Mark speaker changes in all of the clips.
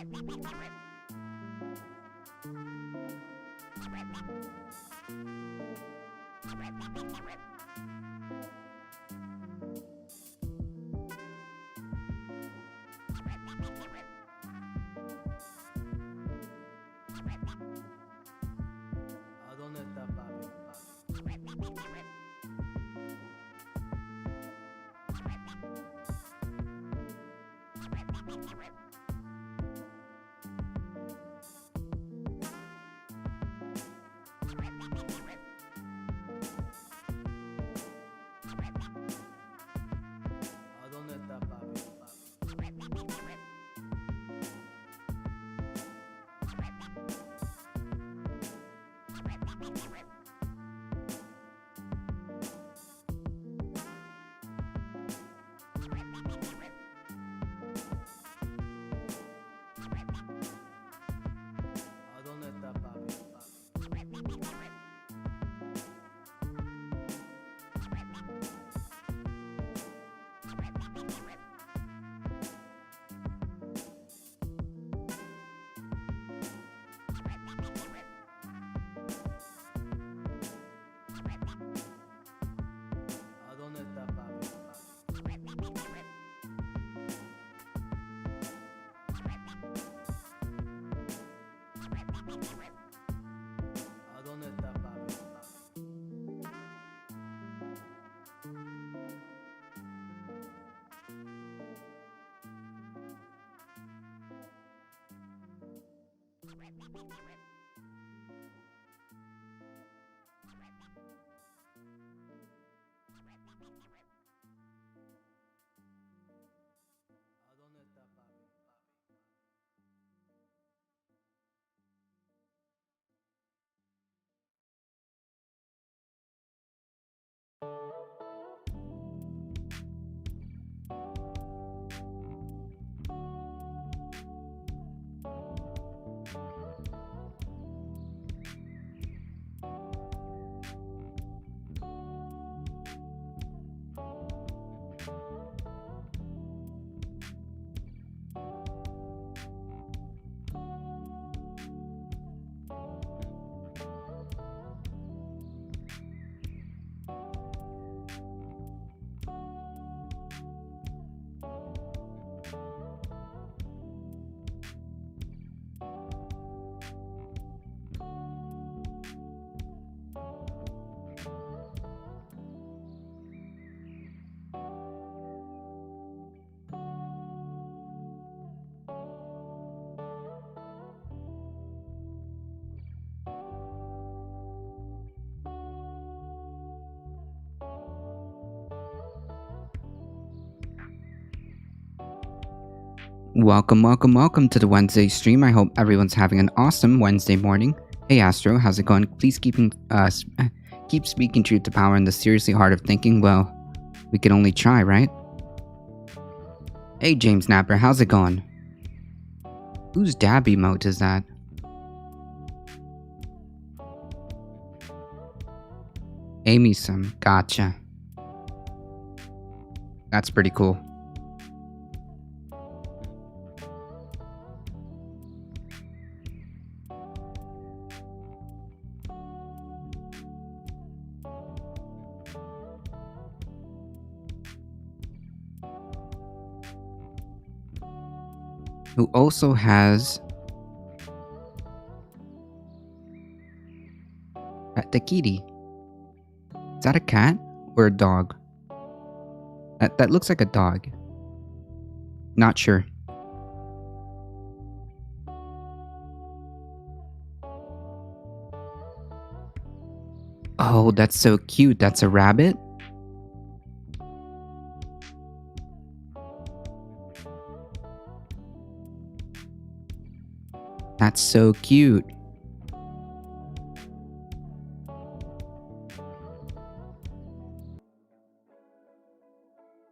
Speaker 1: ¿A dónde está papi? ¿A dónde está papi? ¿A dónde está papi? ¿A dónde está papi? ¿A dónde está papi? ¿A dónde está papi?
Speaker 2: Welcome to the Wednesday stream. I hope everyone's having an awesome Wednesday morning. Hey Astro, how's it going? Please keep speaking truth to power in the seriously hard of thinking. Well, we can only try, right? Hey James Napper, how's it going? Whose dab emote is that? Amy Sim, gotcha. That's pretty cool. Who also has the kitty. Is that a cat or a dog? That looks like a dog. Not sure. Oh, that's so cute. That's a rabbit? That's so cute.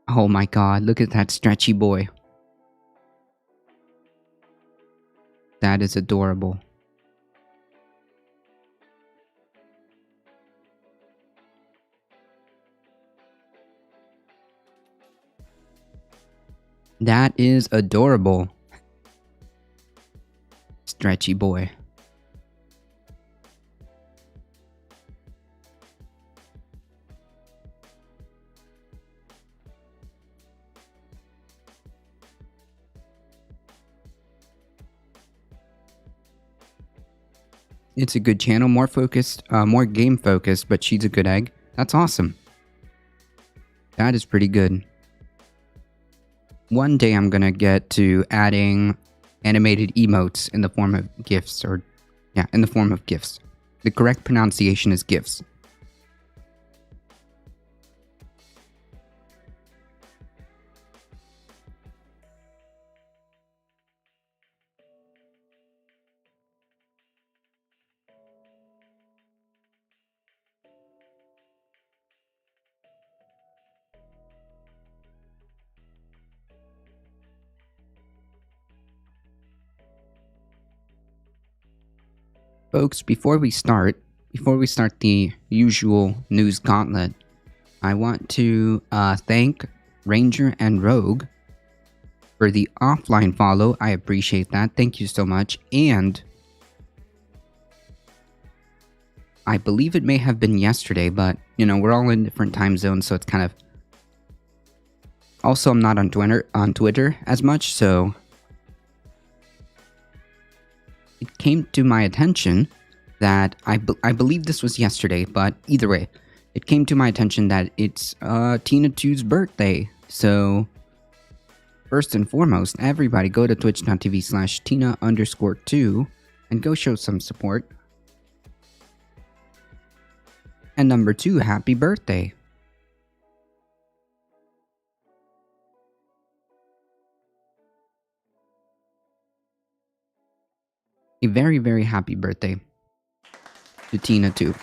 Speaker 2: Oh my god, look at that stretchy boy. That is adorable. That is adorable. stretchy boy. It's a good channel, more focused, more game focused, but she's a good egg. That's awesome. That is pretty good. One day I'm gonna get to adding animated emotes in the form of GIFs, or yeah, in the form of GIFs. The correct pronunciation is GIFs. Folks, before we start the usual news gauntlet, I want to thank Ranger and Rogue for the offline follow. I appreciate that. Thank you so much. And I believe it may have been yesterday, but you know, we're all in different time zones, so it's kind of. Also, I'm not on Twitter as much, so it came to my attention that I believe this was yesterday, but either way, it came to my attention that it's Tina 2's birthday. So first and foremost, everybody go to twitch.tv/Tina_2 and go show some support. And number 2, happy birthday. A very, very happy birthday to Tina 2.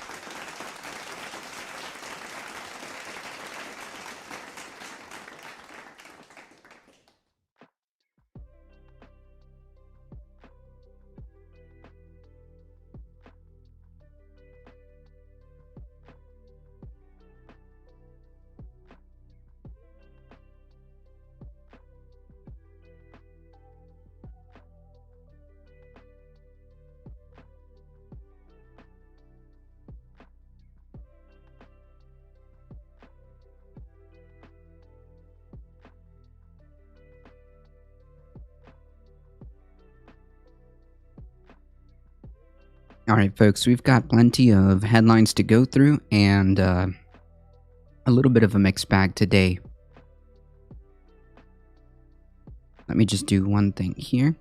Speaker 2: Alright folks, we've got plenty of headlines to go through and a little bit of a mixed bag today. Let me just do one thing here.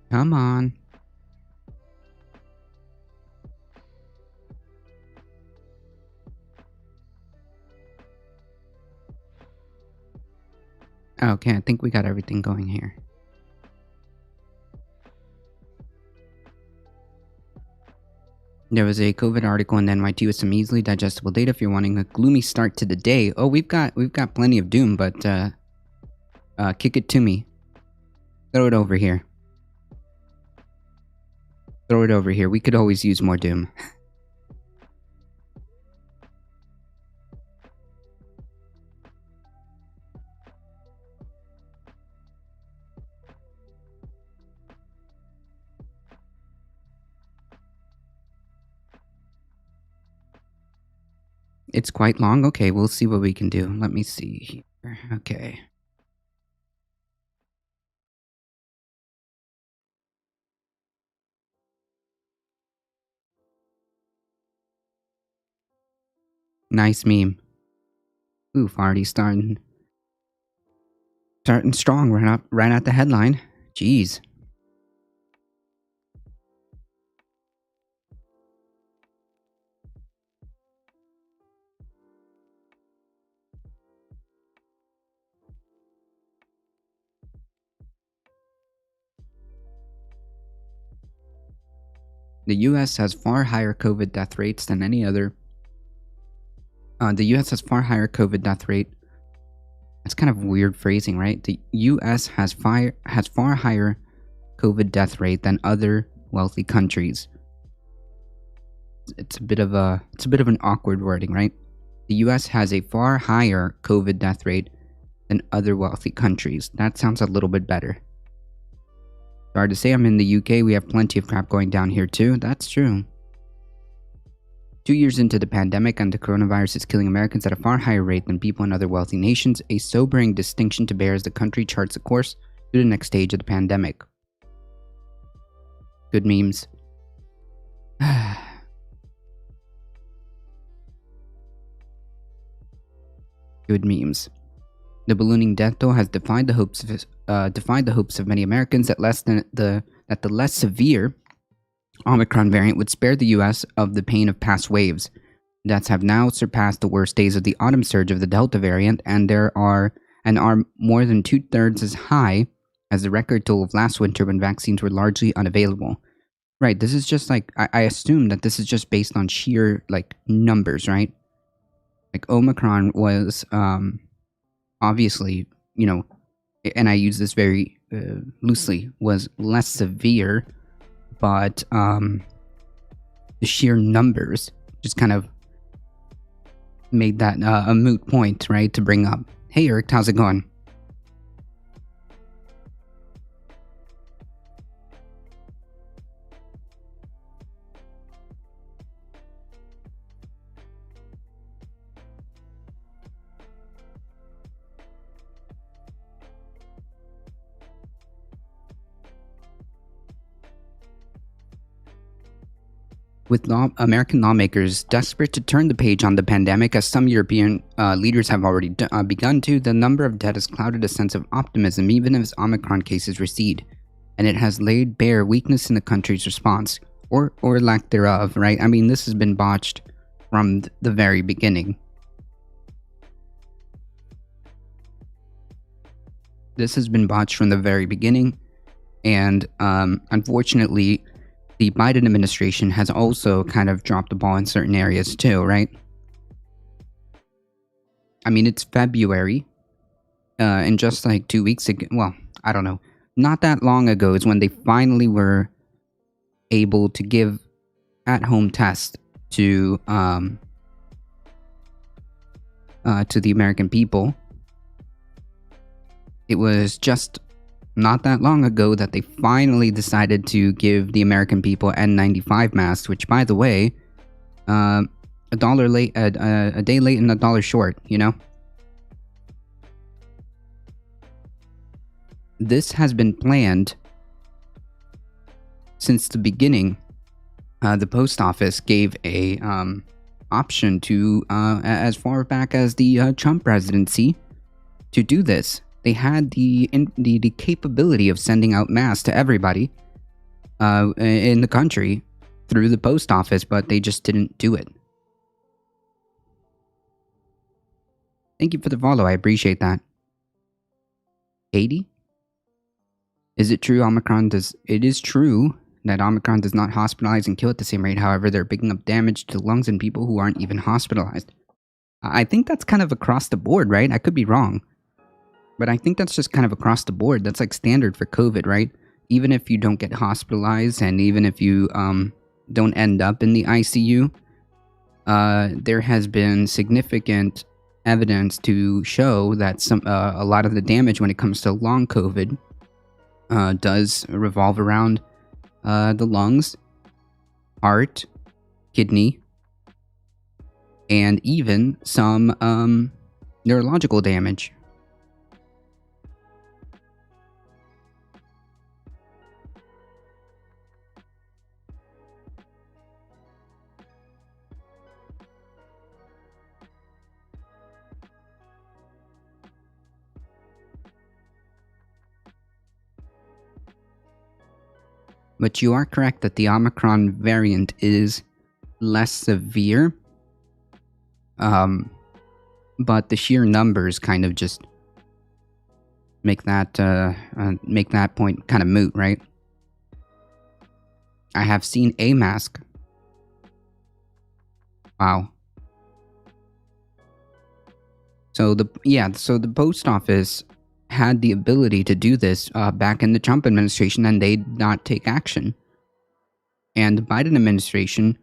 Speaker 2: Come on. Okay, I think we got everything going here. There was a COVID article in NYT with some easily digestible data if you're wanting a gloomy start to the day. Oh, we've got plenty of doom, but kick it to me. Throw it over here. Throw it over here. We could always use more doom. It's quite long. Okay, we'll see what we can do. Let me see here. Okay. Nice meme. Oof, already starting strong right at the headline. Jeez. The US has far higher COVID death rates than any other. The US has far higher COVID death rate That's kind of weird phrasing, right? The U.S. has far higher COVID death rate than other wealthy countries. It's a bit of an awkward wording, right? The U.S. has a far higher COVID death rate than other wealthy countries. That sounds a little bit better. Sorry to say, I'm in the UK. We have plenty of crap going down here too. That's true. 2 years into the pandemic, and the coronavirus is killing Americans at a far higher rate than people in other wealthy nations, a sobering distinction to bear as the country charts a course to the next stage of the pandemic. Good memes. Good memes. The ballooning death toll has defied the hopes of many Americans that the less severe Omicron variant would spare the U.S. of the pain of past waves. Deaths have now surpassed the worst days of the autumn surge of the Delta variant, and are more than 2/3 as high as the record toll of last winter when vaccines were largely unavailable. Right, this is just like, I assume that this is just based on sheer, like, numbers, right? Like, Omicron was, obviously, and I use this very loosely, was less severe, but the sheer numbers just kind of made that a moot point, right, to bring up. Hey, Eric, how's it going? With American lawmakers desperate to turn the page on the pandemic, as some European leaders have already begun to, the number of dead has clouded a sense of optimism even as Omicron cases recede, and it has laid bare weakness in the country's response, or lack thereof, right? I mean, this has been botched from the very beginning. This has been botched from the very beginning, and unfortunately, the Biden administration has also kind of dropped the ball in certain areas too, right? I mean, it's February, and just like 2 weeks ago, well, I don't know, not that long ago is when they finally were able to give at-home tests to the American people. It was just not that long ago that they finally decided to give the American people N95 masks, which, by the way, a day late and a dollar short, This has been planned since the beginning. The post office gave a option to, as far back as the Trump presidency, to do this. They had the capability of sending out masks to everybody in the country through the post office, but they just didn't do it. Thank you for the follow. I appreciate that. 80? Is it true it is true that Omicron does not hospitalize and kill at the same rate. However, they're picking up damage to the lungs in people who aren't even hospitalized. I think that's kind of across the board, right? I could be wrong. But I think that's just kind of across the board. That's like standard for COVID, right? Even if you don't get hospitalized and even if you don't end up in the ICU, there has been significant evidence to show that a lot of the damage when it comes to long COVID does revolve around the lungs, heart, kidney, and even some neurological damage. But you are correct that the Omicron variant is less severe. But the sheer numbers kind of just make that point kind of moot, right? I have seen a mask. Wow. So the post office had the ability to do this back in the Trump administration, and they did not take action. And the Biden administration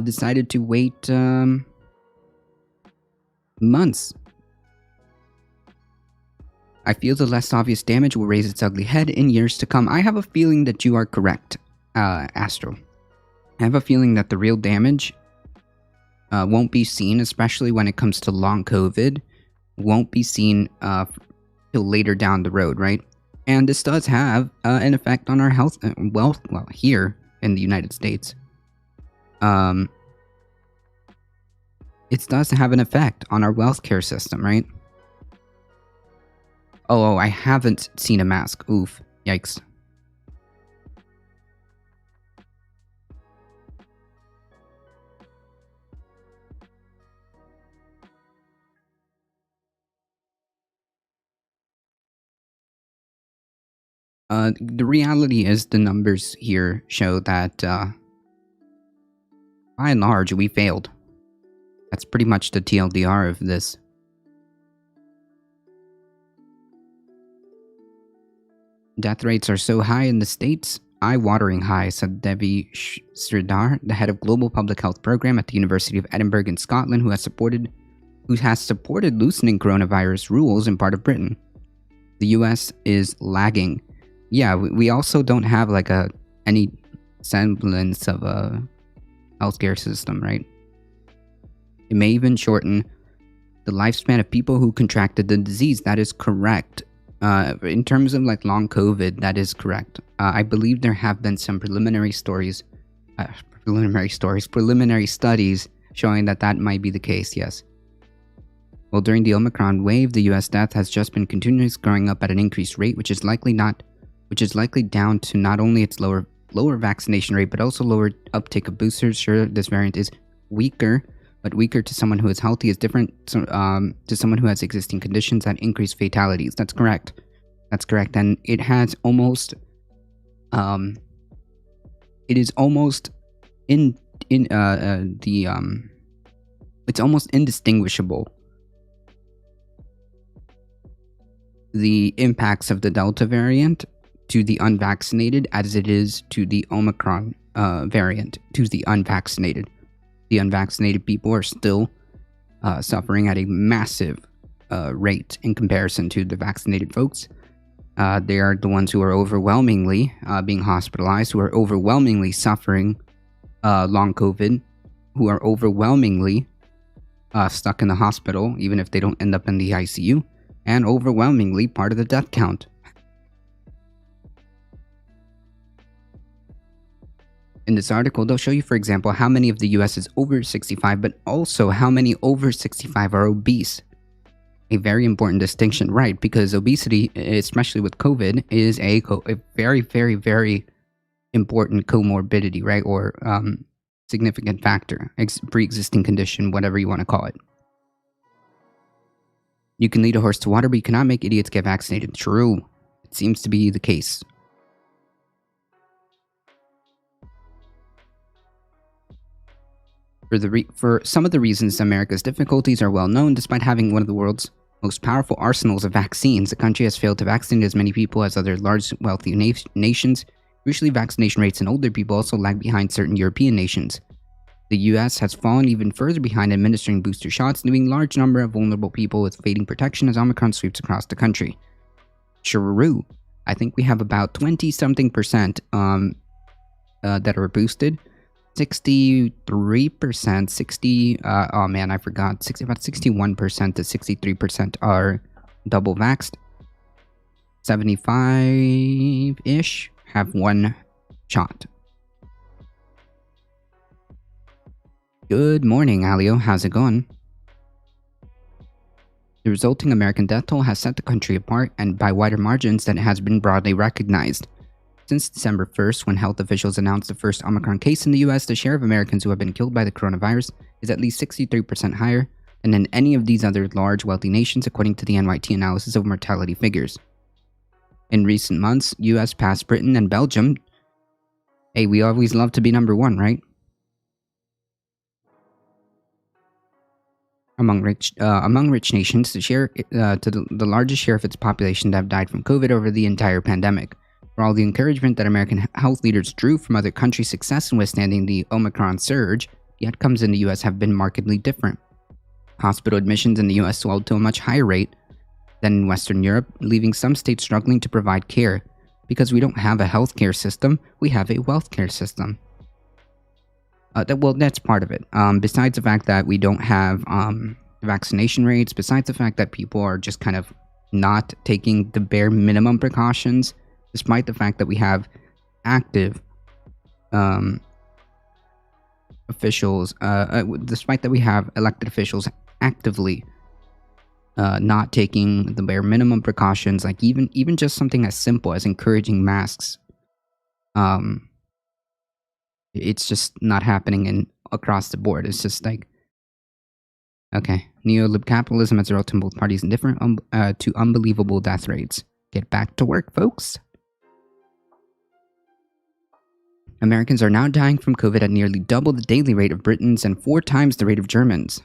Speaker 2: decided to wait months. I feel the less obvious damage will raise its ugly head in years to come. I have a feeling that you are correct, Astro. I have a feeling that the real damage won't be seen, especially when it comes to long COVID, won't be seen till later down the road, right? And this does have an effect on our health, well, here in the United States. It does have an effect on our healthcare system, right? Oh, I haven't seen a mask. Oof. Yikes. The reality is the numbers here show that, by and large, we failed. That's pretty much the TLDR of this. Death rates are so high in the States, eye-watering high, said Devi Sridhar, the head of Global Public Health Program at the University of Edinburgh in Scotland, who has supported loosening coronavirus rules in part of Britain. The US is lagging. Yeah, we also don't have like any semblance of a healthcare system, right? It may even shorten the lifespan of people who contracted the disease. That is correct. In terms of like long COVID, that is correct. I believe there have been some preliminary studies showing that might be the case, yes. Well, during the Omicron wave, the US death has just been continuously growing up at an increased rate, which is likely down to not only its lower vaccination rate, but also lower uptake of boosters. Sure, this variant is weaker, but weaker to someone who is healthy is different to someone who has existing conditions that increase fatalities. That's correct. And it has almost, it's almost indistinguishable, the impacts of the Delta variant to the unvaccinated as it is to the Omicron variant to the unvaccinated. The unvaccinated people are still suffering at a massive rate in comparison to the vaccinated folks. They are the ones who are overwhelmingly being hospitalized, who are overwhelmingly suffering long COVID, who are overwhelmingly stuck in the hospital, even if they don't end up in the ICU, and overwhelmingly part of the death count. In this article, they'll show you, for example, how many of the US is over 65, but also how many over 65 are obese. A very important distinction, right? Because obesity, especially with COVID, is a very, very, very important comorbidity, right? Or significant factor, pre-existing condition, whatever you want to call it. You can lead a horse to water, but you cannot make idiots get vaccinated. True. It seems to be the case. For some of the reasons, America's difficulties are well known. Despite having one of the world's most powerful arsenals of vaccines, the country has failed to vaccinate as many people as other large, wealthy nations. Usually, vaccination rates in older people also lag behind certain European nations. The US has fallen even further behind administering booster shots, leaving a large number of vulnerable people with fading protection as Omicron sweeps across the country. True. I think we have about 20-something% that are boosted. 63%, about 61% to 63% are double vaxxed. 75-ish have one shot. Good morning, Alio. How's it going? The resulting American death toll has set the country apart, and by wider margins than it has been broadly recognized. Since December 1st, when health officials announced the first Omicron case in the US, the share of Americans who have been killed by the coronavirus is at least 63% higher than in any of these other large, wealthy nations, according to the NYT analysis of mortality figures. In recent months, US passed Britain and Belgium. Hey, we always love to be number one, right? among rich nations to share to the largest share of its population that have died from COVID over the entire pandemic. For all the encouragement that American health leaders drew from other countries' success in withstanding the Omicron surge, the outcomes in the US have been markedly different. Hospital admissions in the US swelled to a much higher rate than in Western Europe, leaving some states struggling to provide care. Because we don't have a healthcare system, we have a wealth care system. That's part of it. Besides the fact that we don't have vaccination rates, besides the fact that people are just kind of not taking the bare minimum precautions, despite the fact that we have active officials, despite that we have elected officials actively not taking the bare minimum precautions, like even just something as simple as encouraging masks. It's just not happening across the board. It's just like, okay, neolib capitalism has resulted in both parties indifferent to unbelievable death rates. Get back to work, folks. Americans are now dying from COVID at nearly double the daily rate of Britons and 4 times the rate of Germans.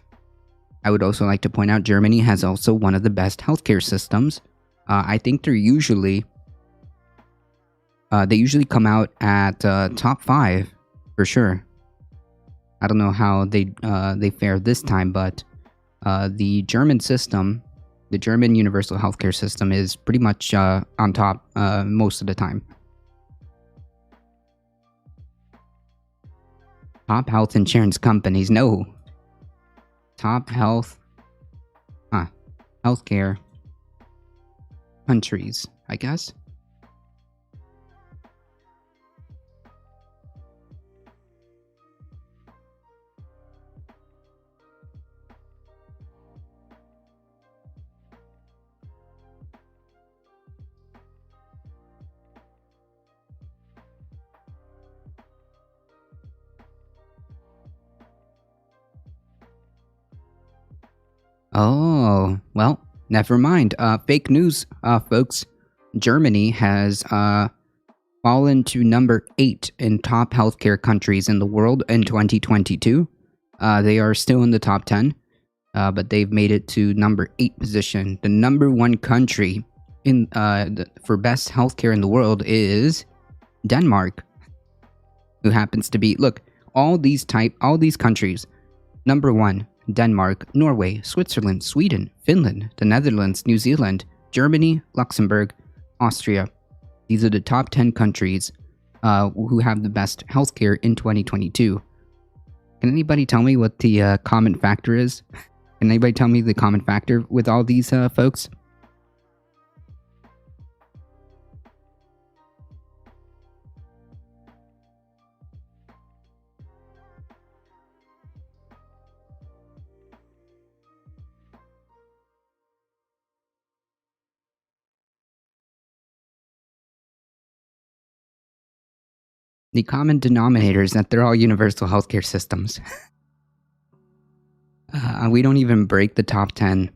Speaker 2: I would also like to point out Germany has also one of the best healthcare systems. I think they usually come out at top 5 for sure. I don't know how they fare this time, but the German system, the German universal healthcare system, is pretty much on top most of the time. Top health insurance companies, no. Top healthcare countries, I guess. Oh, well, never mind. Fake news, folks. Germany has fallen to number 8 in top healthcare countries in the world in 2022. They are still in the top 10, but they've made it to number 8 position. The number 1 country in for best healthcare in the world is Denmark, who happens to be, look, all these countries. Number 1, Denmark, Norway, Switzerland, Sweden, Finland, the Netherlands, New Zealand, Germany, Luxembourg, Austria. These are the top 10 countries who have the best healthcare in 2022. Can anybody tell me what the common factor is? Can anybody tell me the common factor with all these folks? The common denominator is that they're all universal healthcare systems. We don't even break the top 10.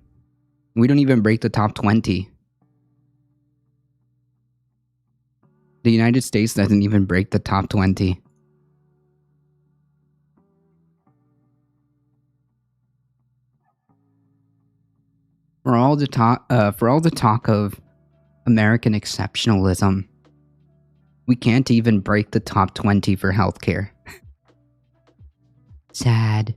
Speaker 2: We don't even break the top 20. The United States doesn't even break the top 20. For all the talk of American exceptionalism, we can't even break the top 20 for healthcare. Sad.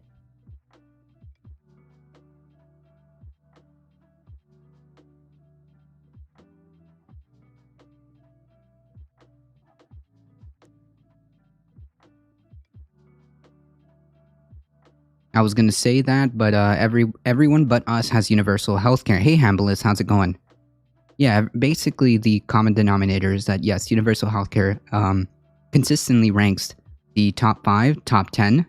Speaker 2: I was gonna say that, but everyone but us has universal healthcare. Hey, Hambliss, how's it going? Yeah, basically the common denominator is that yes, universal healthcare consistently ranks the top 5, top 10.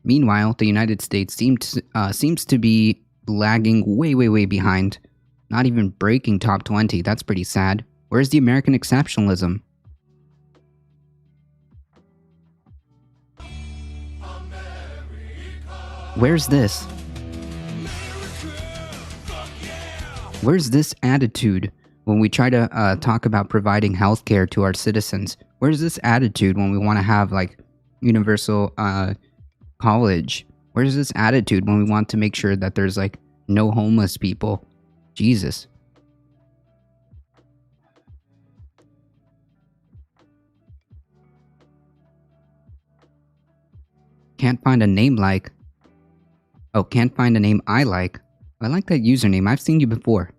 Speaker 2: Meanwhile, the United States seems to be lagging way behind. Not even breaking top 20. That's pretty sad. Where's the American exceptionalism? Where's this? Where's this attitude when we try to talk about providing healthcare to our citizens, where's this attitude when we want to have like universal college? Where's this attitude when we want to make sure that there's like no homeless people? Jesus. Can't find a name like. Oh, can't find a name I like. I like that username. I've seen you before.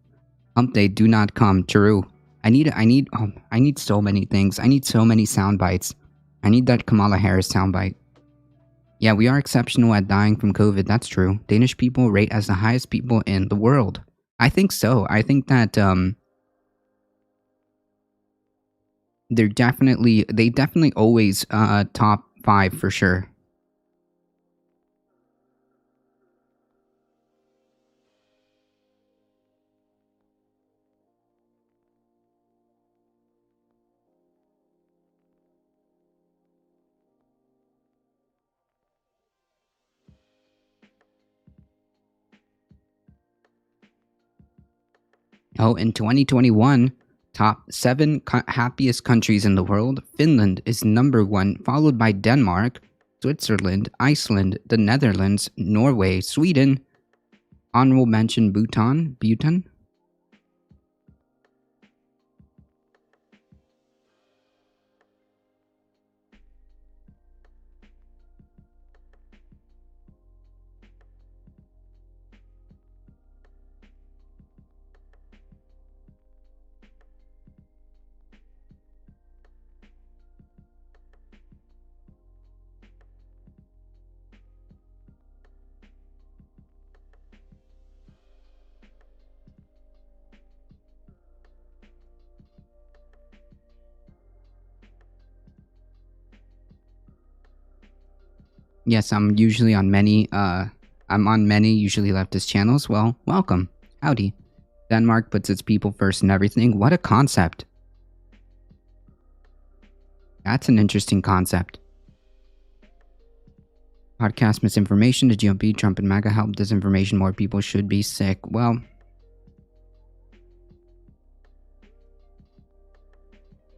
Speaker 2: Hump day, do not come. True. I need so many things. I need so many sound bites. I need that Kamala Harris soundbite. Yeah, we are exceptional at dying from COVID. That's true. Danish people rate as the highest people in the world. I think so. I think that they definitely always top 5 for sure. Oh, in 2021, top 7 happiest countries in the world. Finland is number 1, followed by Denmark, Switzerland, Iceland, the Netherlands, Norway, Sweden. Honorable mention Bhutan. Yes, I'm usually on many, I'm on many usually leftist channels. Well, welcome. Howdy. Denmark puts its people first in everything. What a concept. That's an interesting concept. Podcast misinformation, the GOP, Trump and MAGA help disinformation. More people should be sick. Well,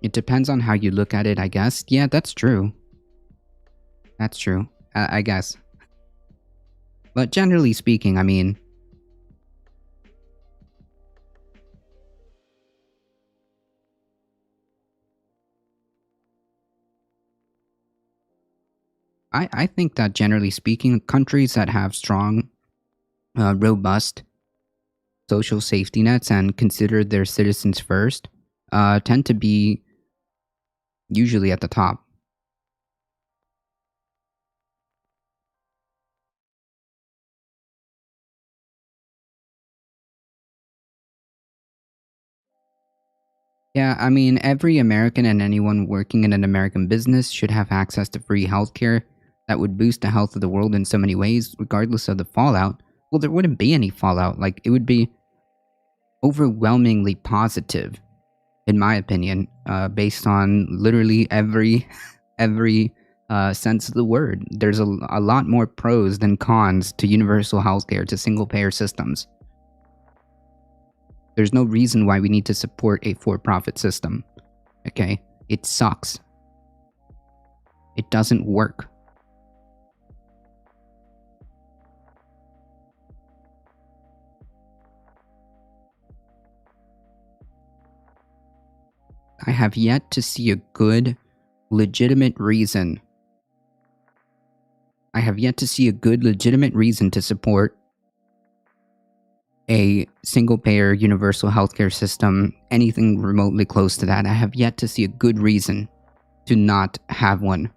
Speaker 2: it depends on how you look at it, I guess. Yeah, that's true. That's true. I guess. But generally speaking, I mean, I think that generally speaking, countries that have strong, robust social safety nets and consider their citizens first tend to be usually at the top. Yeah, I mean, every American and anyone working in an American business should have access to free healthcare that would boost the health of the world in so many ways, regardless of the fallout. Well, there wouldn't be any fallout. Like, it would be overwhelmingly positive, in my opinion, based on literally every sense of the word. There's a lot more pros than cons to universal healthcare, to single-payer systems. There's no reason why we need to support a for-profit system. Okay? It sucks. It doesn't work. I have yet to see a good, legitimate reason. I have yet to see a good, legitimate reason to support a single-payer universal healthcare system, anything remotely close to that. I have yet to see a good reason to not have one.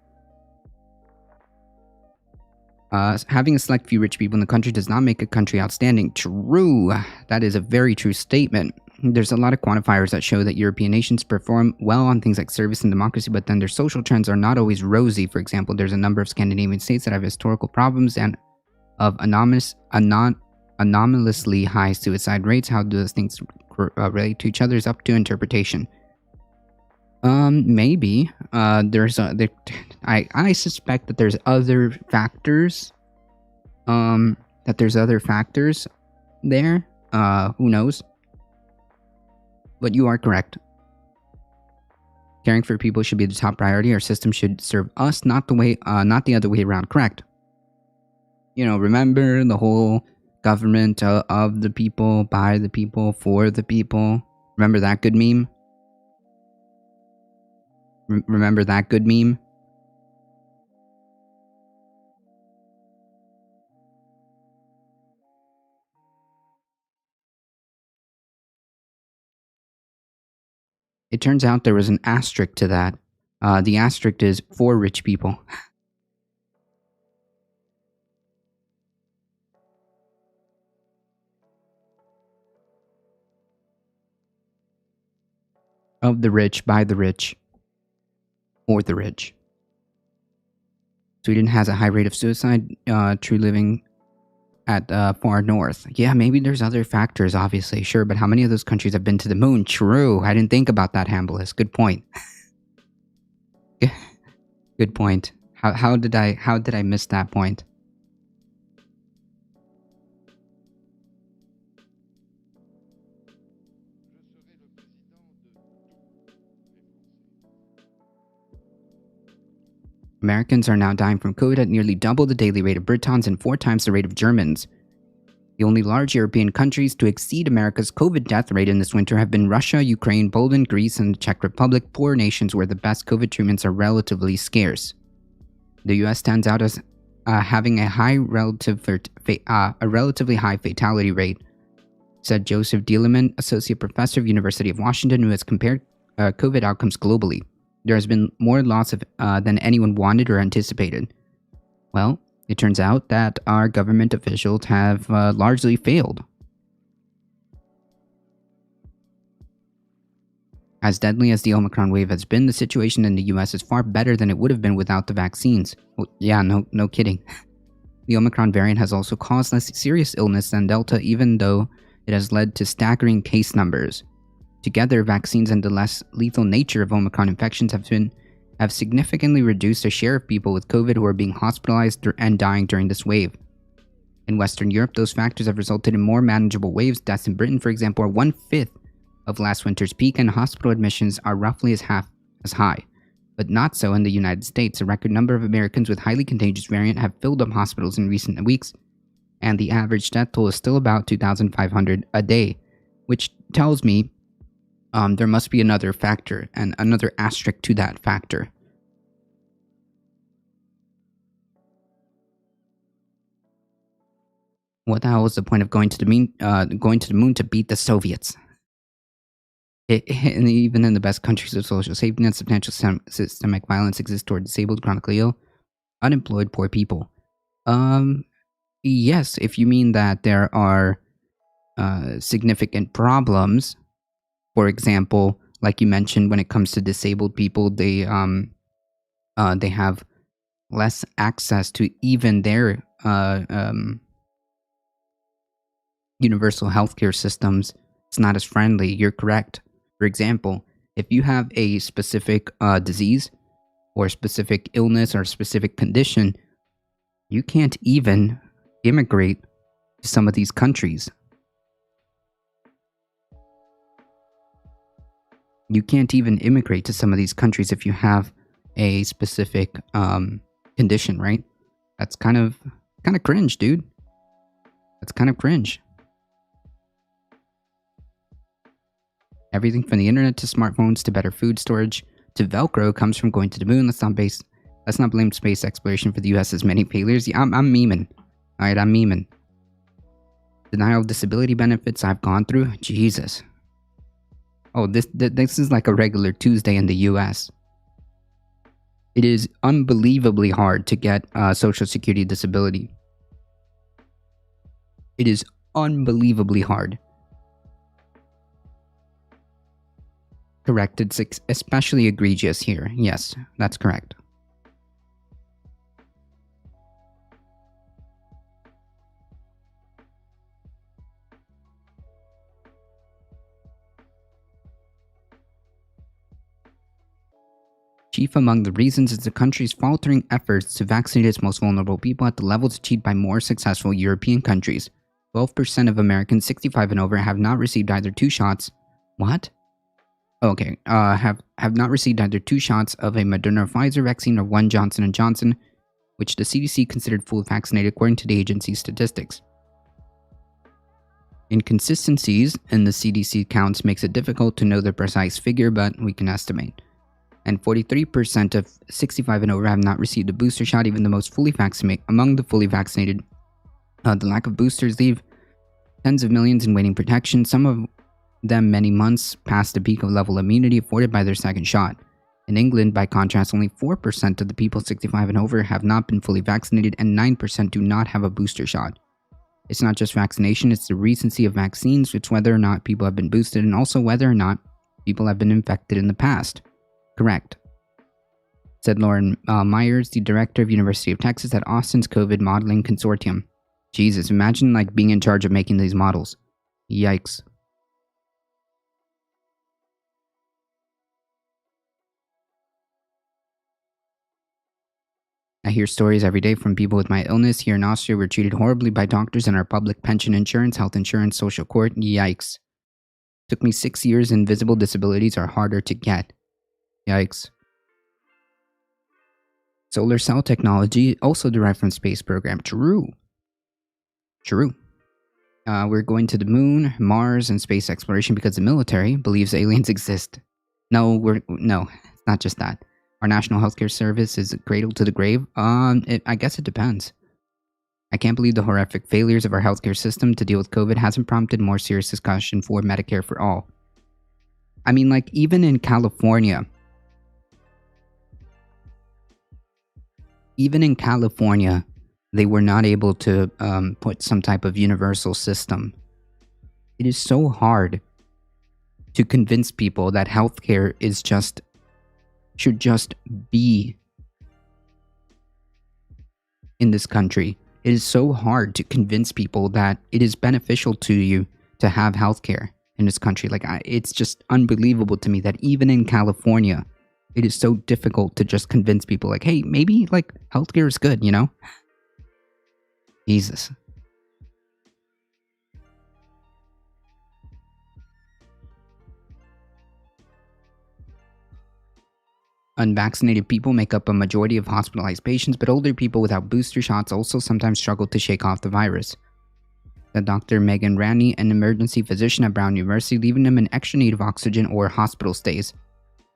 Speaker 2: Having a select few rich people in the country does not make a country outstanding. True. That is a very true statement. There's a lot of quantifiers that show that European nations perform well on things like service and democracy, but then their social trends are not always rosy. For example, there's a number of Scandinavian states that have historical problems and of anomalously high suicide rates. How do those things relate to each other is up to interpretation. Maybe. I suspect that there's other factors. That there's other factors there. Who knows? But you are correct. Caring for people should be the top priority. Our system should serve us, not the other way around. Correct. Remember the whole government of the people, by the people, for the people. Remember that good meme? Remember that good meme? It turns out there was an asterisk to that. The asterisk is for rich people. Of the rich, by the rich, for the rich. Sweden has a high rate of suicide, true living at far north. Yeah, maybe there's other factors, obviously, sure, but how many of those countries have been to the moon? True, I didn't think about that, Hambless. Good point. Good point. How did I miss that point? Americans are now dying from COVID at nearly double the daily rate of Britons and 4 times the rate of Germans. The only large European countries to exceed America's COVID death rate in this winter have been Russia, Ukraine, Poland, Greece, and the Czech Republic, poor nations where the best COVID treatments are relatively scarce. The US stands out as having a relatively high fatality rate, said Joseph Dieleman, associate professor of University of Washington, who has compared COVID outcomes globally. There has been more loss than anyone wanted or anticipated. Well, it turns out that our government officials have largely failed. As deadly as the Omicron wave has been, the situation in the US is far better than it would have been without the vaccines. Well, yeah, no kidding. The Omicron variant has also caused less serious illness than Delta, even though it has led to staggering case numbers. Together, vaccines and the less lethal nature of Omicron infections have significantly reduced the share of people with COVID who are being hospitalized and dying during this wave. In Western Europe, those factors have resulted in more manageable waves. Deaths in Britain, for example, are 1/5 of last winter's peak, and hospital admissions are roughly as high. But not so in the United States. A record number of Americans with highly contagious variant have filled up hospitals in recent weeks, and the average death toll is still about 2,500 a day, which tells me there must be another factor and another asterisk to that factor. What the hell is the point of going to the moon to beat the Soviets? And even in the best countries of social safety net, substantial systemic violence exists toward disabled, chronically ill, unemployed, poor people. Yes, if you mean that there are significant problems. For example, like you mentioned, when it comes to disabled people, they have less access to even their universal healthcare systems. It's not as friendly. You're correct. For example, if you have a specific disease or a specific illness or a specific condition, you can't even immigrate to some of these countries. You can't even immigrate to some of these countries if you have a specific condition, right? That's kind of cringe, dude. That's kind of cringe. Everything from the internet to smartphones to better food storage to Velcro comes from going to the moon. Let's not blame space exploration for the US's many failures. Yeah, I'm memeing. Alright, I'm memeing. Denial of disability benefits I've gone through. Jesus. Oh, this is like a regular Tuesday in the US. It is unbelievably hard to get Social Security disability. It is unbelievably hard. Correct, it's especially egregious here. Yes, that's correct. Chief among the reasons is the country's faltering efforts to vaccinate its most vulnerable people at the levels achieved by more successful European countries. 12% of Americans 65 and over have not received either 2 shots. What? Okay. Have not received either 2 shots of a Moderna or Pfizer vaccine or one Johnson and Johnson, which the CDC considered fully vaccinated according to the agency's statistics. Inconsistencies in the CDC counts makes it difficult to know the precise figure, but we can estimate. And 43% of 65 and over have not received a booster shot, even the most fully vaccinated. Among the fully vaccinated, the lack of boosters leave tens of millions in waiting protection, some of them many months past the peak of level immunity afforded by their second shot. In England, by contrast, only 4% of the people 65 and over have not been fully vaccinated, and 9% do not have a booster shot. It's not just vaccination, it's the recency of vaccines, it's whether or not people have been boosted, and also whether or not people have been infected in the past. Correct, said Lauren Myers, the director of University of Texas at Austin's COVID Modeling Consortium. Jesus, imagine being in charge of making these models. Yikes. I hear stories every day from people with my illness. Here in Austria, we're treated horribly by doctors and our public pension insurance, health insurance, social court. Yikes. Took me 6 years and visible disabilities are harder to get. Yikes. Solar cell technology, also derived from space program. True. We're going to the moon, Mars, and space exploration because the military believes aliens exist. No, it's not just that. Our national healthcare service is cradle to the grave. I guess it depends. I can't believe the horrific failures of our healthcare system to deal with COVID hasn't prompted more serious discussion for Medicare for all. I mean, even in California, they were not able to put some type of universal system. It is so hard to convince people that healthcare should just be in this country. It is so hard to convince people that it is beneficial to you to have healthcare in this country. It's just unbelievable to me that even in California, it is so difficult to just convince people hey, maybe healthcare is good, Jesus. Unvaccinated people make up a majority of hospitalized patients, but older people without booster shots also sometimes struggle to shake off the virus. Said Dr. Megan Ranney, an emergency physician at Brown University, leaving them in extra need of oxygen or hospital stays.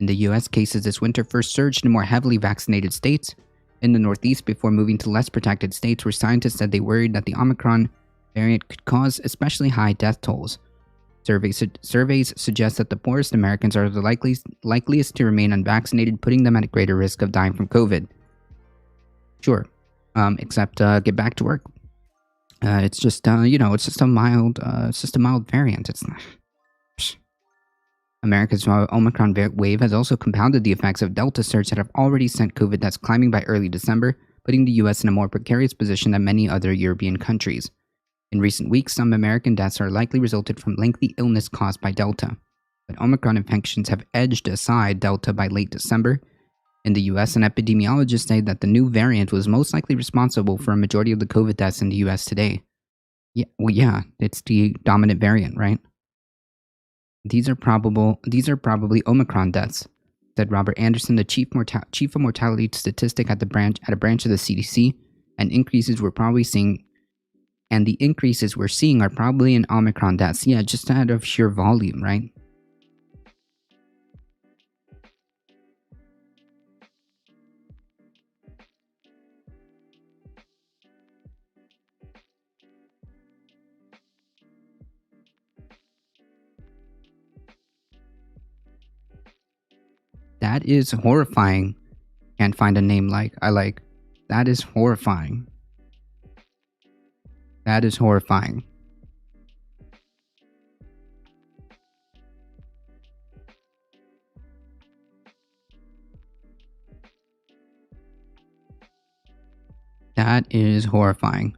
Speaker 2: In the US, cases this winter first surged in more heavily vaccinated states in the Northeast before moving to less protected states where scientists said they worried that the Omicron variant could cause especially high death tolls. Surveys suggest that the poorest Americans are the likeliest to remain unvaccinated, putting them at a greater risk of dying from COVID. Sure, except get back to work. It's just it's just a mild variant. It's not. America's Omicron wave has also compounded the effects of Delta surge that have already sent COVID deaths climbing by early December, putting the US in a more precarious position than many other European countries. In recent weeks, some American deaths are likely resulted from lengthy illness caused by Delta, but Omicron infections have edged aside Delta by late December. In the US, an epidemiologist said that the new variant was most likely responsible for a majority of the COVID deaths in the US today. Yeah, it's the dominant variant, right? These are probably Omicron deaths, said Robert Anderson, the chief of mortality statistic at a branch of the CDC, and the increases we're seeing are probably in Omicron deaths. Yeah, just out of sheer volume, right? That is horrifying. Can't find a name I like. That is horrifying. That is horrifying. That is horrifying.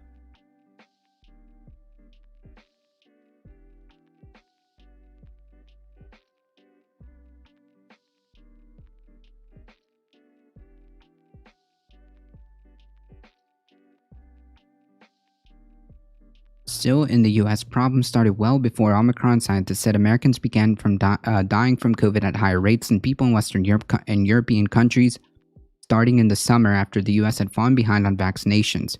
Speaker 2: Still, in the US, problems started well before Omicron. Scientists said Americans began dying from COVID at higher rates than people in Western Europe and European countries, starting in the summer after the US had fallen behind on vaccinations.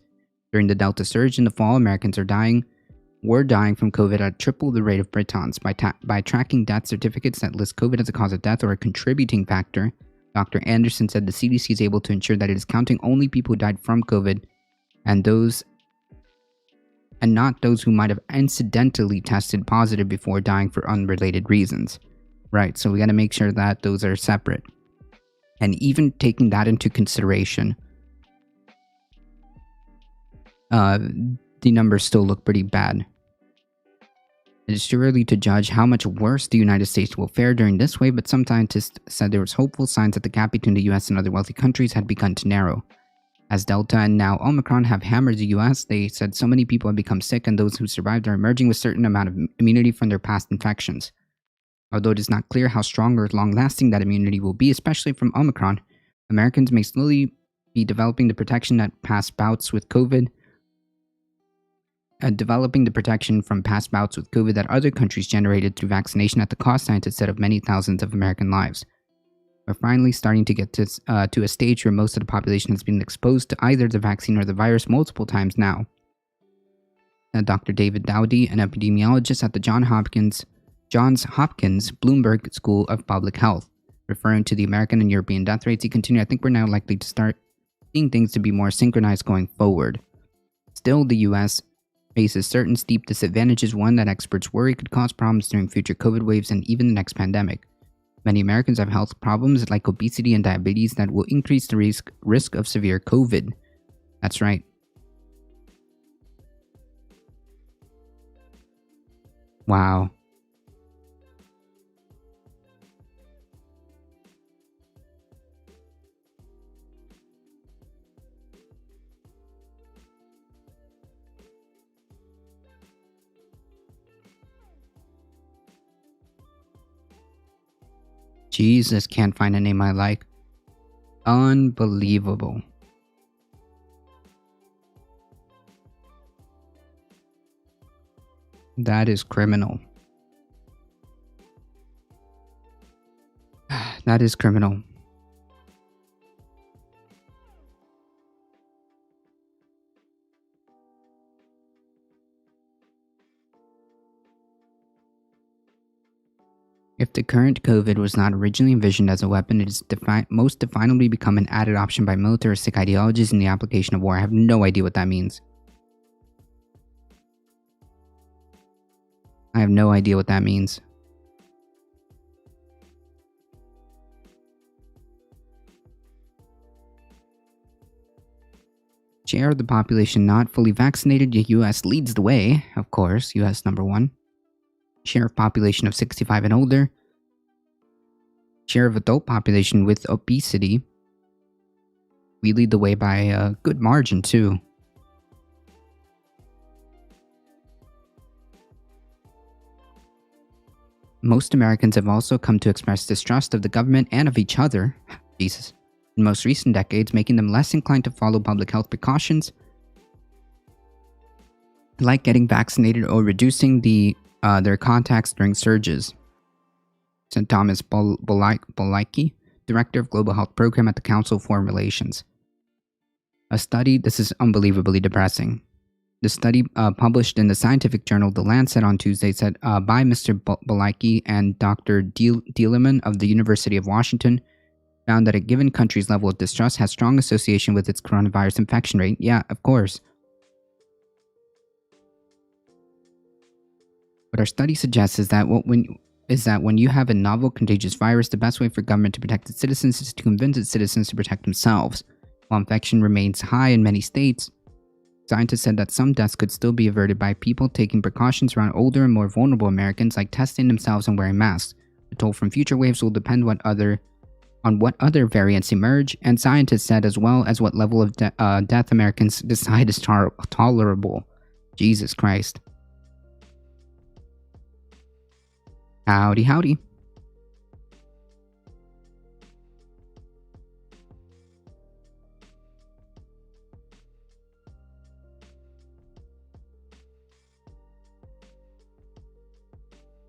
Speaker 2: During the Delta surge in the fall, Americans were dying from COVID at triple the rate of Britons. By tracking death certificates that list COVID as a cause of death or a contributing factor, Dr. Anderson said the CDC is able to ensure that it is counting only people who died from COVID and not those who might have incidentally tested positive before dying for unrelated reasons. Right, so we got to make sure that those are separate. And even taking that into consideration, the numbers still look pretty bad. It is too early to judge how much worse the United States will fare during this wave, but some scientists said there was hopeful signs that the gap between the US and other wealthy countries had begun to narrow. As Delta and now Omicron have hammered the US, they said so many people have become sick and those who survived are emerging with a certain amount of immunity from their past infections. Although it is not clear how strong or long-lasting that immunity will be, especially from Omicron, Americans may slowly be developing the protection from past bouts with COVID that other countries generated through vaccination at the cost, scientists said, of many thousands of American lives. We're finally starting to get to a stage where most of the population has been exposed to either the vaccine or the virus multiple times now. Dr. David Dowdy, an epidemiologist at the Johns Hopkins Bloomberg School of Public Health, referring to the American and European death rates, he continued, I think we're now likely to start seeing things to be more synchronized going forward. Still, the US faces certain steep disadvantages, one that experts worry could cause problems during future COVID waves and even the next pandemic. Many Americans have health problems like obesity and diabetes that will increase the risk of severe COVID. That's right. Wow. Jesus, can't find a name I like. Unbelievable. That is criminal. That is criminal. If the current COVID was not originally envisioned as a weapon, it is most definably become an added option by militaristic ideologies in the application of war. I have no idea what that means. I have no idea what that means. Share of the population not fully vaccinated, the US leads the way, of course, US number 1. Share of population of 65 and older. Share of adult population with obesity. We lead the way by a good margin, too. Most Americans have also come to express distrust of the government and of each other. Jesus. In most recent decades, making them less inclined to follow public health precautions, like getting vaccinated or reducing their contacts during surges. St. Thomas Bolaiki, Director of Global Health Program at the Council of Foreign Relations. A study, this is unbelievably depressing. The study published in the scientific journal The Lancet on Tuesday said by Mr. Bolaiki and Dr. Dieleman of the University of Washington found that a given country's level of distrust has strong association with its coronavirus infection rate. Yeah, of course. What our study suggests is that when you have a novel contagious virus, the best way for government to protect its citizens is to convince its citizens to protect themselves. While infection remains high in many states, scientists said that some deaths could still be averted by people taking precautions around older and more vulnerable Americans, like testing themselves and wearing masks. The toll from future waves will depend on what other variants emerge, and scientists said as well as what level of death Americans decide is tolerable. Jesus Christ. Howdy, howdy.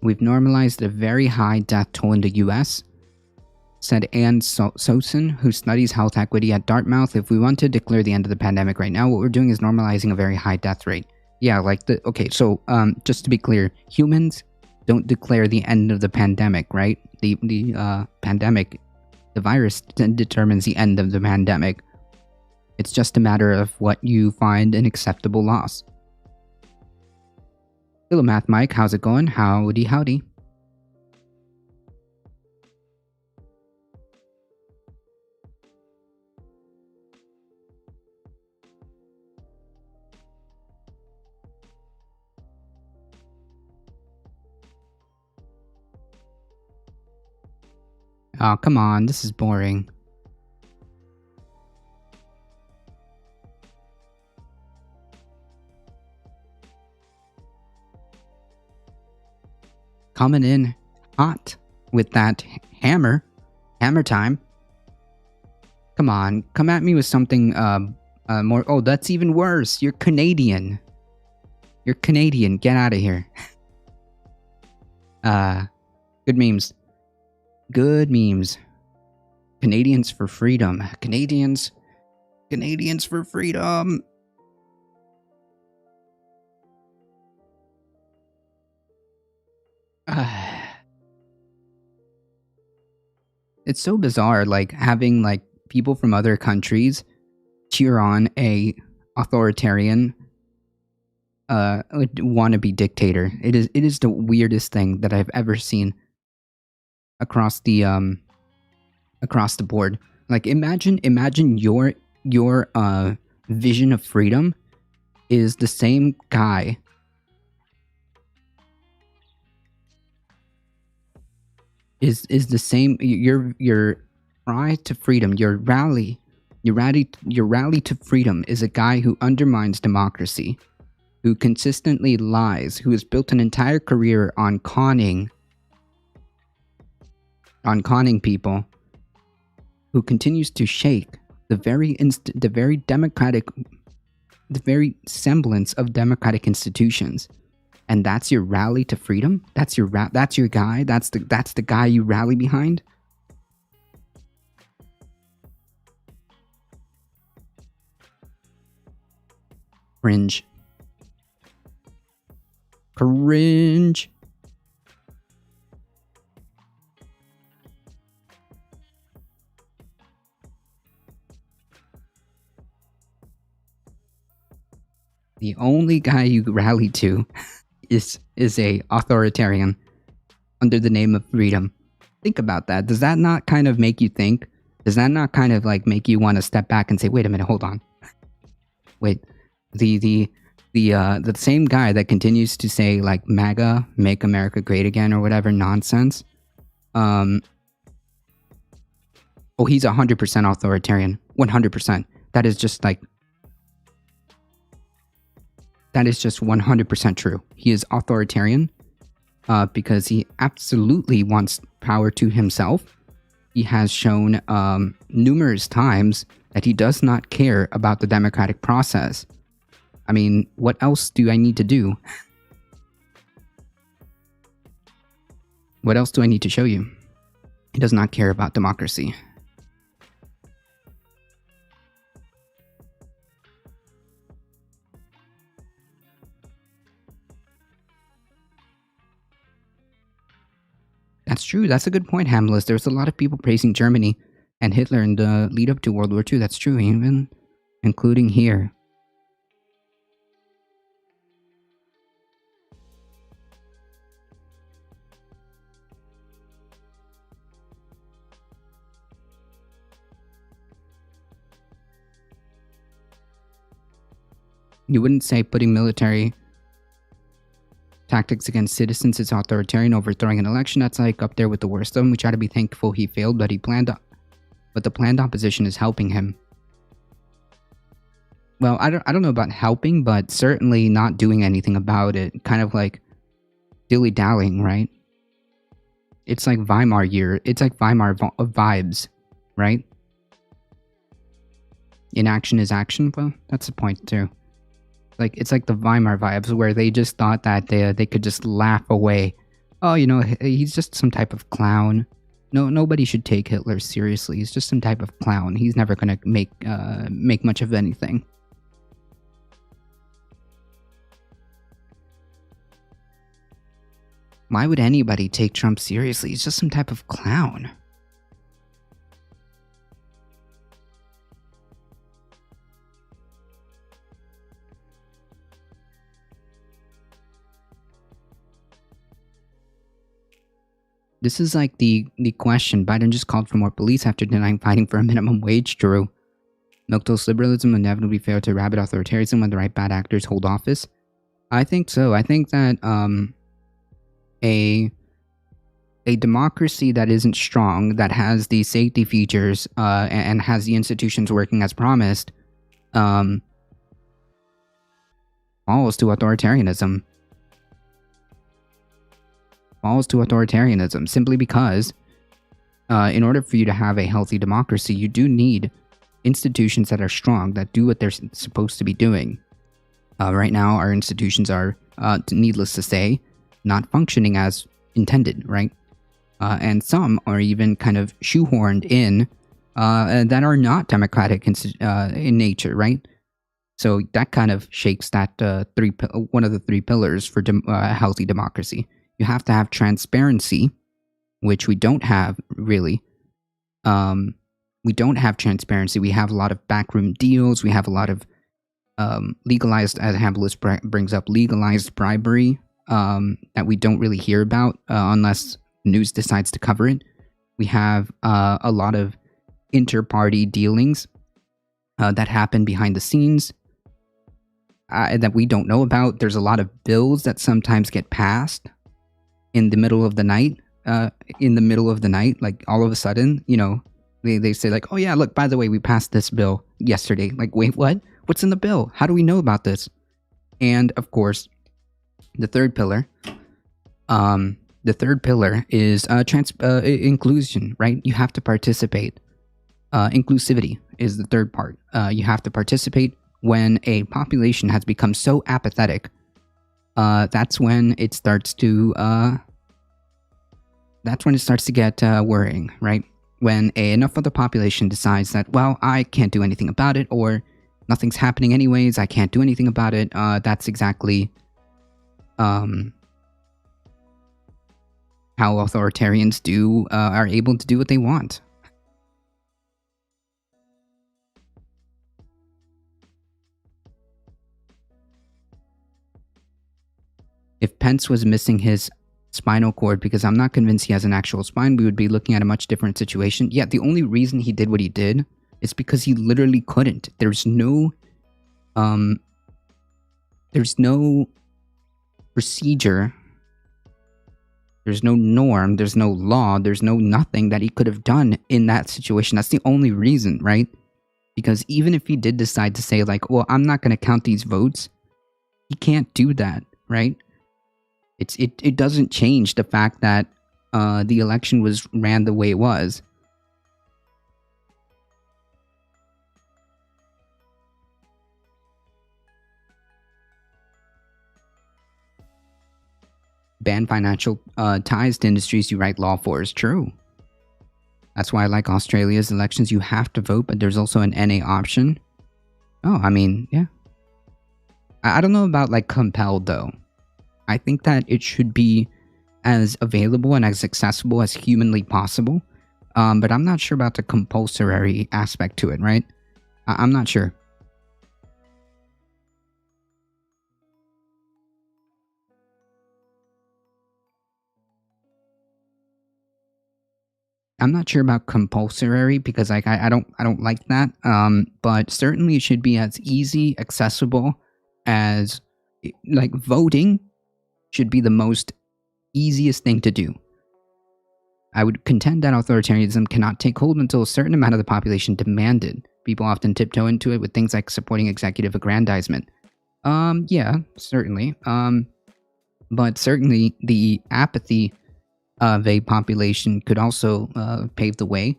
Speaker 2: We've normalized a very high death toll in the US, said Anne Sosin, who studies health equity at Dartmouth. If we want to declare the end of the pandemic right now, what we're doing is normalizing a very high death rate. Yeah, so just to be clear, humans don't declare the end of the pandemic, right? The pandemic, the virus determines the end of the pandemic. It's just a matter of what you find an acceptable loss. Hello, Math Mike. How's it going? Howdy, howdy. Oh, come on. This is boring. Coming in hot with that hammer time. Come on, come at me with something more. Oh, that's even worse. You're Canadian. Get out of here. Good memes. Canadians for freedom. Canadians for freedom. It's so bizarre, like having like people from other countries cheer on a authoritarian wannabe dictator. It is the weirdest thing that I've ever seen across the board. Like imagine your vision of freedom is the same guy is the same your cry to freedom, your rally to freedom is a guy who undermines democracy, who consistently lies, who has built an entire career on conning people, who continues to shake the very semblance of democratic institutions. And that's your rally to freedom? That's your guy? That's the guy you rally behind? Cringe. The only guy you rally to is a authoritarian under the name of freedom. Think about that. Does that not kind of make you think? Does that not kind of like make you want to step back and say, wait a minute, hold on. Wait, the same guy that continues to say like MAGA, make America great again or whatever nonsense. Oh, he's 100% authoritarian. 100%. That is just 100% true. He is authoritarian because he absolutely wants power to himself. He has shown numerous times that he does not care about the democratic process. I mean, what else do I need to do? What else do I need to show you? He does not care about democracy. That's true. That's a good point, Hamlet. There was a lot of people praising Germany and Hitler in the lead up to World War II. That's true, even including here. You wouldn't say putting military tactics against citizens is authoritarian, overthrowing an election. That's like up there with the worst of them. We try to be thankful he failed, but the planned opposition is helping him. Well, I don't know about helping, but certainly not doing anything about it. Kind of like dilly-dallying, right? It's like Weimar year. It's like Weimar vibes, right? Inaction is action. Well, that's the point too. Like it's like the Weimar vibes where they just thought that they could just laugh away oh, he's just some type of clown. No, nobody should take Hitler seriously. He's just some type of clown. He's never gonna make much of anything. Why would anybody take Trump seriously? He's just some type of clown. This is like the question. Biden just called for more police after denying fighting for a minimum wage, Drew. Milquetoast liberalism will inevitably fail to rabid authoritarianism when the right bad actors hold office. I think so. I think that a democracy that isn't strong, that has the safety features and has the institutions working as promised, falls to authoritarianism. Simply because in order for you to have a healthy democracy, you do need institutions that are strong, that do what they're supposed to be doing. Right now, our institutions are, needless to say, not functioning as intended, right? And some are even kind of shoehorned in that are not democratic in nature, right? So that kind of shakes that one of the three pillars for a healthy democracy. You have to have transparency, which we don't have really. We don't have transparency. We have a lot of backroom deals. We have a lot of legalized, as Hambless brings up, legalized bribery that we don't really hear about unless news decides to cover it. We have a lot of inter-party dealings that happen behind the scenes that we don't know about. There's a lot of bills that sometimes get passed in the middle of the night. Like all of a sudden, they say like, oh yeah, look, by the way, we passed this bill yesterday. Like, wait, what? What's in the bill? How do we know about this? And of course, the third pillar is inclusion, right? You have to participate. Inclusivity is the third part. You have to participate. When a population has become so apathetic, that's when it starts to get worrying, right? When enough of the population decides that, well, I can't do anything about it, or nothing's happening anyways, I can't do anything about it, that's exactly how authoritarians are able to do what they want. If Pence was missing his spinal cord, because I'm not convinced he has an actual spine, we would be looking at a much different situation. Yeah, the only reason he did what he did is because he literally couldn't. There's no procedure, there's no norm, there's no law, there's no nothing that he could have done in that situation. That's the only reason, right? Because even if he did decide to say like, well, I'm not going to count these votes, he can't do that, right? It doesn't change the fact that the election was ran the way it was. Ban financial ties to industries you write law for is true. That's why I like Australia's elections. You have to vote, but there's also an NA option. Oh, I mean, yeah. I don't know about like compelled though. I think that it should be as available and as accessible as humanly possible. But I'm not sure about the compulsory aspect to it, right? I'm not sure. I'm not sure about compulsory because like I don't like that. But certainly it should be as easy, accessible as like voting should be the most easiest thing to do. I would contend that authoritarianism cannot take hold until a certain amount of the population demand it. People often tiptoe into it with things like supporting executive aggrandizement. Yeah, certainly. But certainly the apathy of a population could also pave the way,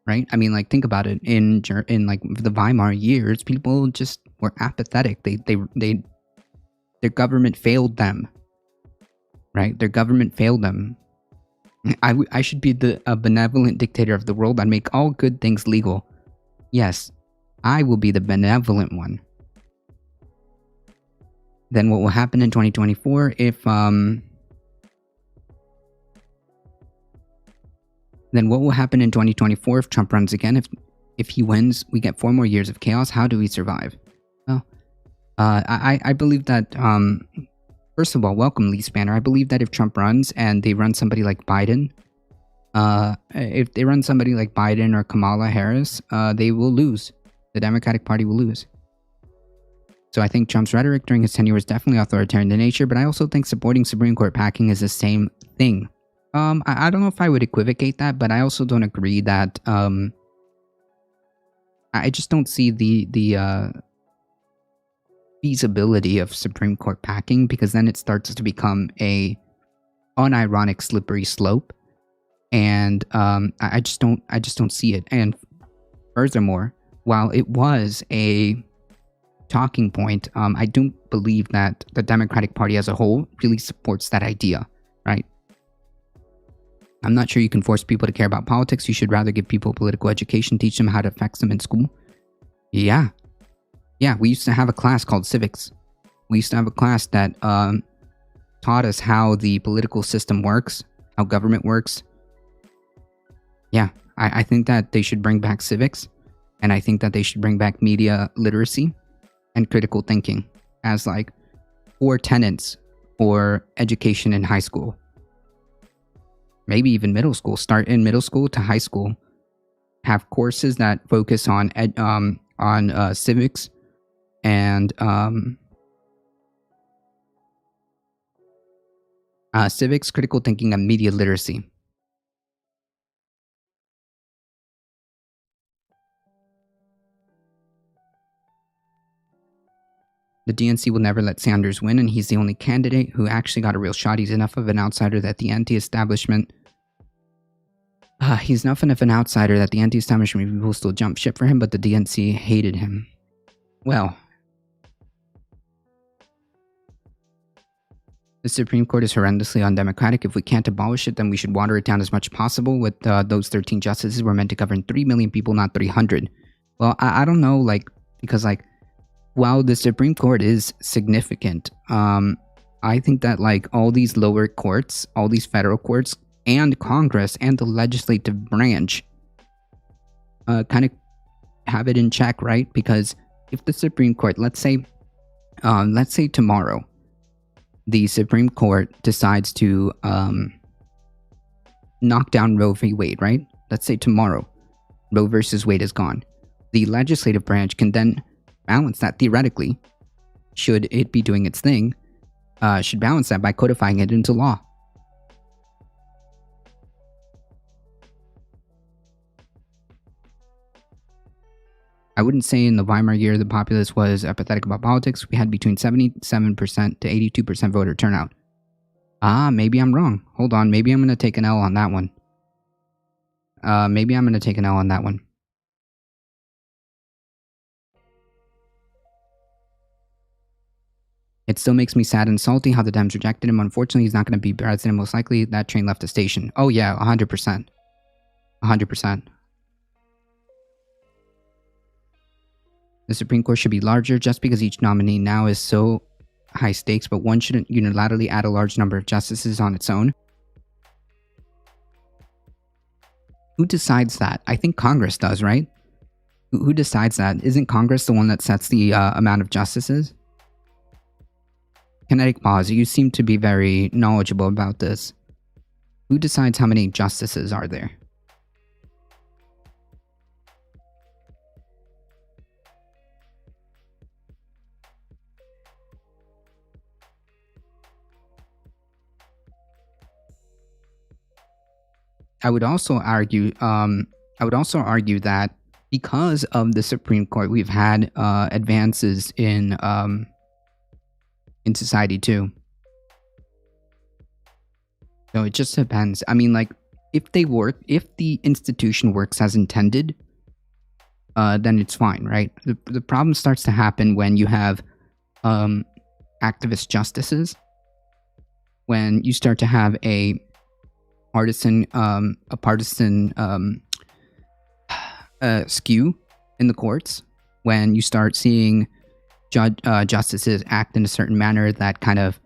Speaker 2: right? I mean, like, think about it. In like the Weimar years, people just were apathetic. Their government failed them, right? Their government failed them. I should be a benevolent dictator of the world and make all good things legal. Yes, I will be the benevolent one. Then what will happen in 2024 if Then what will happen in 2024 if Trump runs again? If he wins, we get 4 more years of chaos. How do we survive? Well, I believe that first of all, welcome Lee Spanner. I believe that if Trump runs and they run somebody like Biden, if they run somebody like Biden or Kamala Harris, they will lose. The Democratic Party will lose. So I think Trump's rhetoric during his tenure was definitely authoritarian in nature, but I also think supporting Supreme Court packing is the same thing. I don't know if I would equivocate that, but I also don't agree that I just don't see the feasibility of Supreme Court packing, because then it starts to become a unironic slippery slope, and I just don't see it. And furthermore, while it was a talking point, I don't believe that the Democratic Party as a whole really supports that idea, right? I'm not sure you can force people to care about politics. You should rather give people political education, teach them how it affects them in school. Yeah, we used to have a class called civics. We used to have a class that taught us how the political system works, how government works. Yeah, I think that they should bring back civics, and I think that they should bring back media literacy and critical thinking as like 4 tenets for education in high school. Maybe even middle school. Start in middle school to high school. Have courses that focus on civics and civics, critical thinking, and media literacy. The DNC will never let Sanders win, and he's the only candidate who actually got a real shot. He's enough of an outsider that the anti-establishment people still jump ship for him, but the DNC hated him. Well, the Supreme Court is horrendously undemocratic. If we can't abolish it, then we should water it down as much as possible. With those 13 justices were meant to govern 3 million people, not 300. Well, I don't know, because while the Supreme Court is significant, I think that all these lower courts, all these federal courts, and Congress and the legislative branch kind of have it in check, right? Because if the Supreme Court, let's say tomorrow, the Supreme Court decides to knock down Roe v. Wade, right? Let's say tomorrow, Roe versus Wade is gone. The legislative branch can then balance that theoretically, should it be doing its thing, should balance that by codifying it into law. I wouldn't say in the Weimar year the populace was apathetic about politics. We had between 77% to 82% voter turnout. Maybe I'm wrong. Hold on, maybe I'm going to take an L on that one. It still makes me sad and salty how the Dems rejected him. Unfortunately, he's not going to be president. Most likely, that train left the station. Oh yeah, 100%. 100%. The Supreme Court should be larger just because each nominee now is so high stakes, but one shouldn't unilaterally add a large number of justices on its own. Who decides that? I think Congress does, right? Who decides that? Isn't Congress the one that sets the amount of justices? Kinetic pause. You seem to be very knowledgeable about this. Who decides how many justices are there? I would also argue that because of the Supreme Court, we've had advances in society too. So it just depends. I mean, if the institution works as intended, then it's fine, right? The problem starts to happen when you have activist justices when you start to have a partisan skew in the courts, when you start seeing justices act in a certain manner that kind of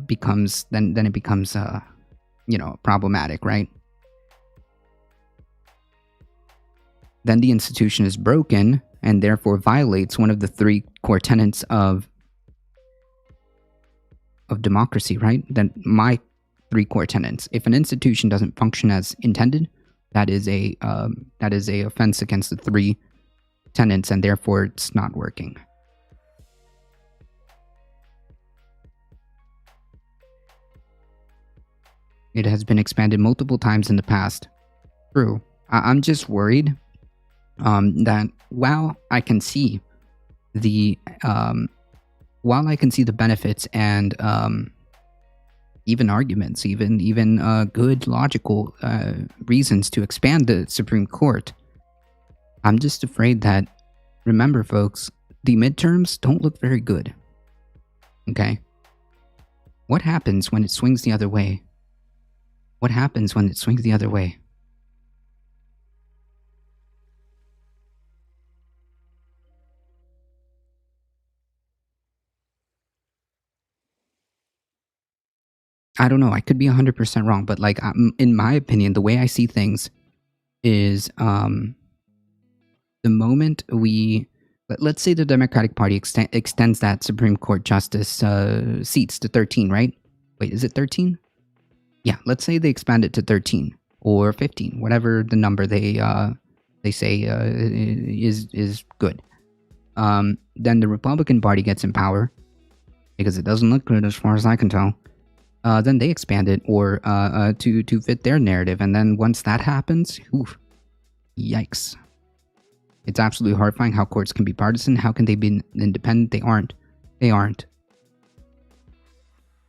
Speaker 2: becomes problematic, right? Then the institution is broken and therefore violates one of the three core tenets of democracy, right? Then my three core tenets. If an institution doesn't function as intended, that is a offense against the three tenets, and therefore it's not working. It has been expanded multiple times in the past. True. I'm just worried that while I can see the benefits and even arguments, even good logical reasons to expand the Supreme Court, I'm just afraid that, remember folks, the midterms don't look very good. Okay? What happens when it swings the other way? What happens when it swings the other way? I don't know. I could be 100% wrong, but like in my opinion, the way I see things is the moment let's say the Democratic Party extends that Supreme Court justice seats to 13, right? Wait, is it 13? Yeah, let's say they expand it to 13 or 15, whatever the number they say is good. Then the Republican Party gets in power because it doesn't look good as far as I can tell. Then they expand it or to fit their narrative, and then once that happens, yikes! It's absolutely horrifying how courts can be partisan. How can they be independent? They aren't. They aren't.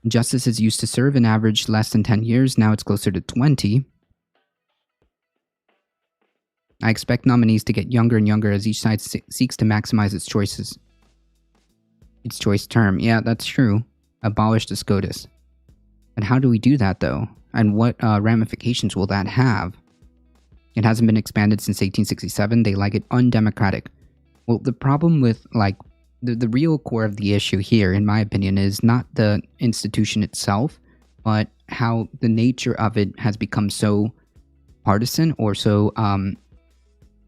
Speaker 2: Justices used to serve an average less than 10 years. Now it's closer to 20. I expect nominees to get younger and younger as each side seeks to maximize its choices. Its choice term. Yeah, that's true. Abolish the SCOTUS. And how do we do that, though? And what ramifications will that have? It hasn't been expanded since 1867. They like it undemocratic. Well, the problem with, like, the real core of the issue here, in my opinion, is not the institution itself, but how the nature of it has become so partisan or so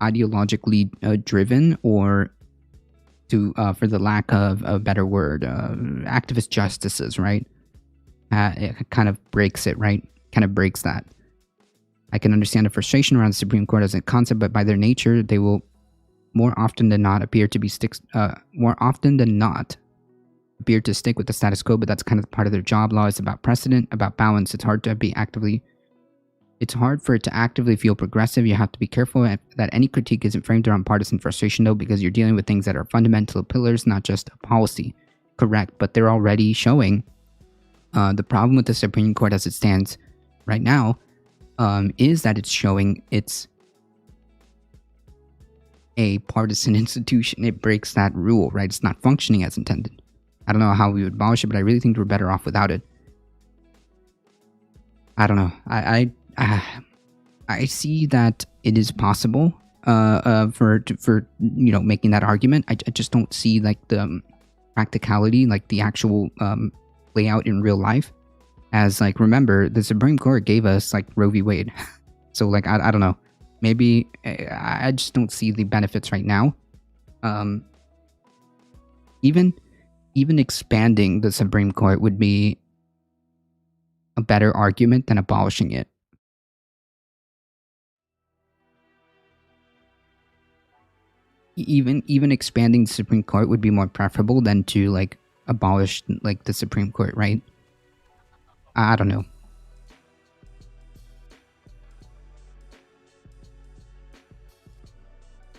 Speaker 2: ideologically driven, or for the lack of a better word, activist justices, right? It kind of breaks it, right? Kind of breaks that. I can understand the frustration around the Supreme Court as a concept, but by their nature, they will more often than not appear to stick with the status quo. But that's kind of part of their job. Law is about precedent, about balance. It's hard for it to actively feel progressive. You have to be careful that any critique isn't framed around partisan frustration, though, because you're dealing with things that are fundamental pillars, not just a policy. Correct, but they're already showing the problem with the Supreme Court as it stands right now is that it's showing it's a partisan institution. It breaks that rule, right? It's not functioning as intended. I don't know how we would abolish it, but I really think we're better off without it. I don't know. I see that it is possible for making that argument. I just don't see like the practicality, like the actual layout in real life. As like, remember, the Supreme Court gave us like Roe v. Wade. So like, I don't know. Maybe I just don't see the benefits right now. Even expanding the Supreme Court would be a better argument than abolishing it. Even expanding the Supreme Court would be more preferable than to like abolish like the Supreme Court, right? I don't know.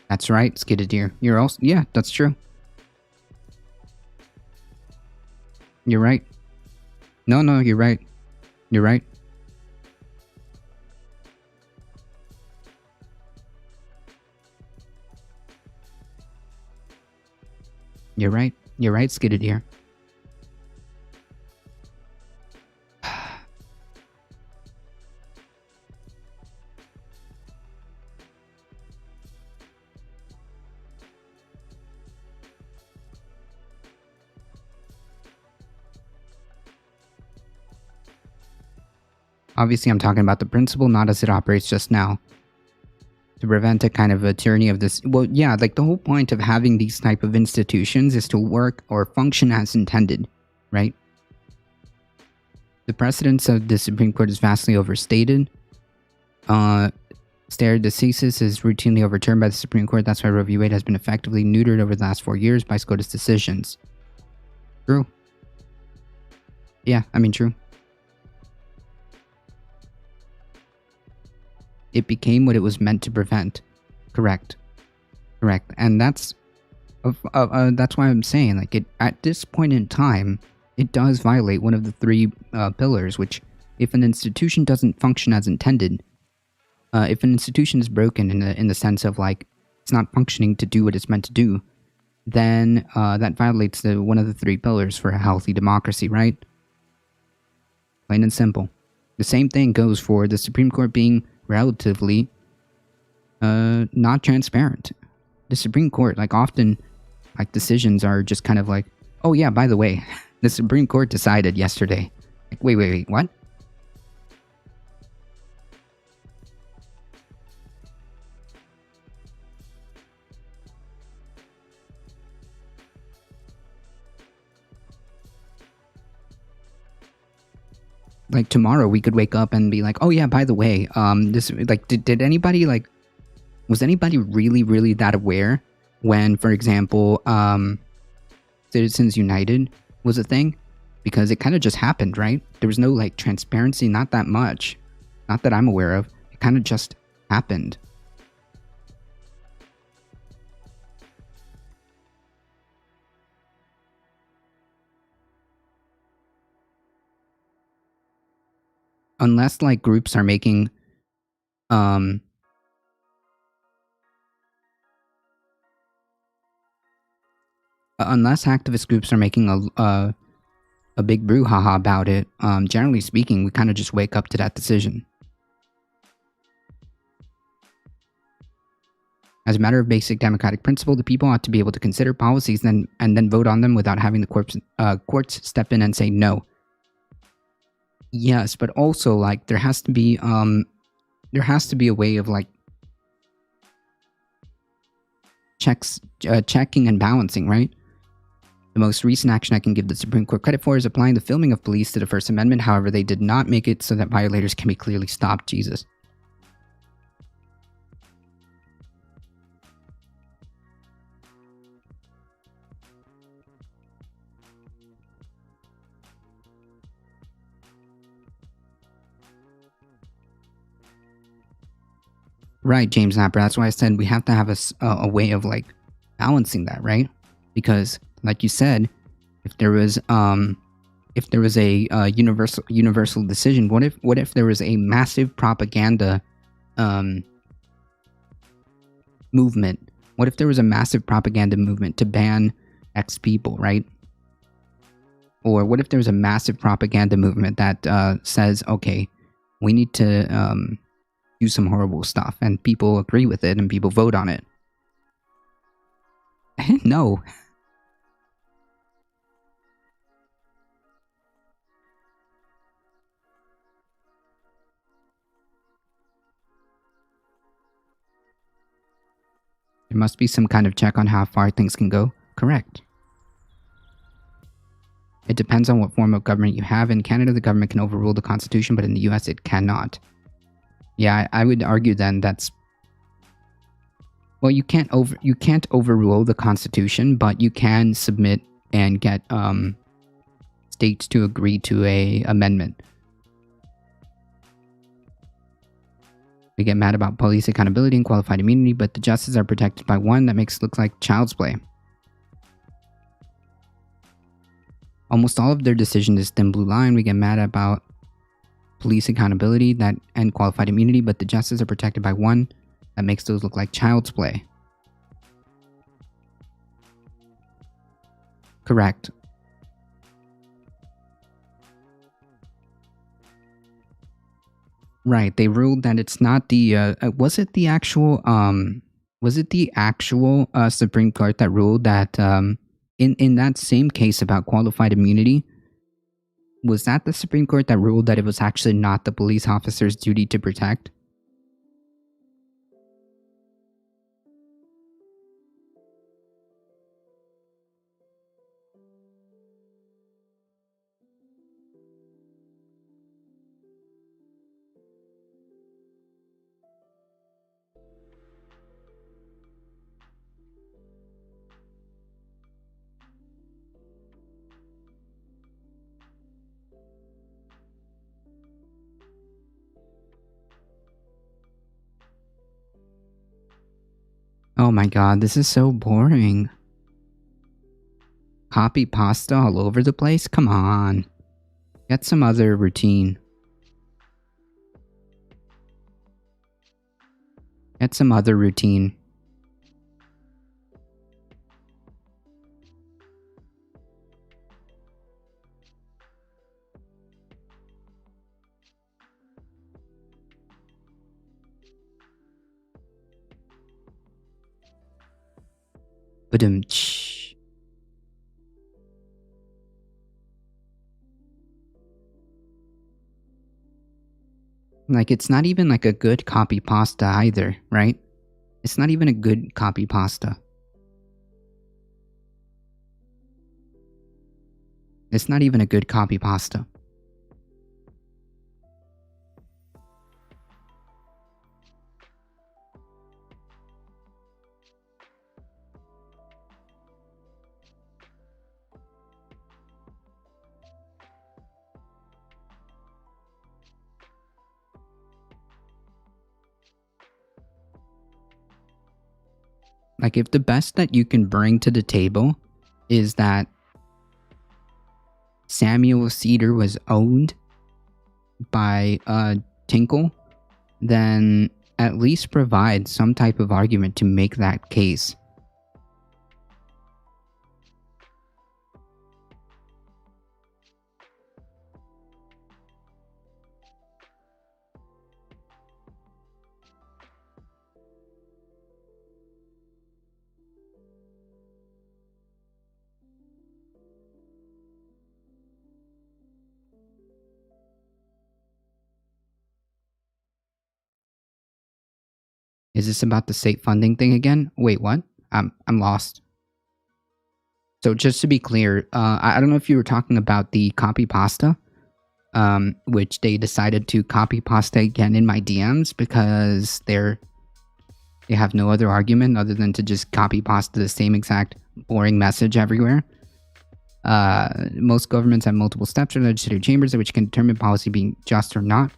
Speaker 2: That's right, Skidded Deer. You're also, yeah, that's true. You're right. No, you're right. You're right. You're right. You're right, Skidded Deer. Obviously, I'm talking about the principle, not as it operates just now. To prevent a kind of a tyranny of this. Well, yeah, like the whole point of having these type of institutions is to work or function as intended, right? The precedence of the Supreme Court is vastly overstated. Stare decisis is routinely overturned by the Supreme Court. That's why Roe v. Wade has been effectively neutered over the last 4 years by SCOTUS decisions. True. Yeah, I mean, true. It became what it was meant to prevent. Correct. And that's why I'm saying, like, it at this point in time, it does violate one of the three pillars, which, if an institution doesn't function as intended, if an institution is broken in the sense of, like, it's not functioning to do what it's meant to do, then that violates one of the three pillars for a healthy democracy, right? Plain and simple. The same thing goes for the Supreme Court being relatively not transparent. The Supreme Court, like, often, like, decisions are just kind of like, oh yeah, by the way, the Supreme Court decided yesterday. Like, wait, what? Like, tomorrow we could wake up and be like, oh yeah, by the way, this, like, did anybody, like, was anybody really that aware when, for example, Citizens United was a thing? Because it kind of just happened, right? There was no, like, transparency, not that much. Not that I'm aware of. It kind of just happened. Unless, like, groups are making, unless activist groups are making a big brouhaha about it, generally speaking, we kind of just wake up to that decision. As a matter of basic democratic principle, the people ought to be able to consider policies and then vote on them without having the courts step in and say no. Yes, but also, like, there has to be a way of, like, checking and balancing, right? The most recent action I can give the Supreme Court credit for is applying the filming of police to the First Amendment. However, they did not make it so that violators can be clearly stopped. Jesus. Right, James Napper. That's why I said we have to have a way of, like, balancing that, right? Because, like you said, if there was a universal decision, what if there was a massive propaganda movement? What if there was a massive propaganda movement to ban X people, right? Or what if there was a massive propaganda movement that says, okay, we need to do some horrible stuff, and people agree with it, and people vote on it? No. There must be some kind of check on how far things can go. Correct. It depends on what form of government you have. In Canada, the government can overrule the Constitution, but in the US, it cannot. Yeah, I would argue then that's... Well, you can't overrule the Constitution, but you can submit and get states to agree to a amendment. We get mad about police accountability and qualified immunity, but the justices are protected by one that makes it look like child's play. Almost all of their decisions is thin blue line. We get mad about police accountability and qualified immunity, but the justices are protected by one that makes those look like child's play. Correct. Right, they ruled that it's not the was it the actual Supreme Court that ruled that in that same case about qualified immunity, Was that the Supreme Court that ruled that it was actually not the police officer's duty to protect? Oh my god, this is so boring. Copy pasta all over the place? Come on. Get some other routine. Get some other routine. Ba-dum-tsh. Like, it's not even like a good copy pasta either, right? It's not even a good copy pasta. It's not even a good copy pasta. Like, if the best that you can bring to the table is that Samuel Cedar was owned by Tinkle, then at least provide some type of argument to make that case. Is this about the state funding thing again? Wait, what? I'm lost. So just to be clear, I don't know if you were talking about the copy pasta, which they decided to copy pasta again in my DMs because they have no other argument other than to just copy pasta the same exact boring message everywhere. Most governments have multiple steps or legislative chambers which can determine policy being just or not.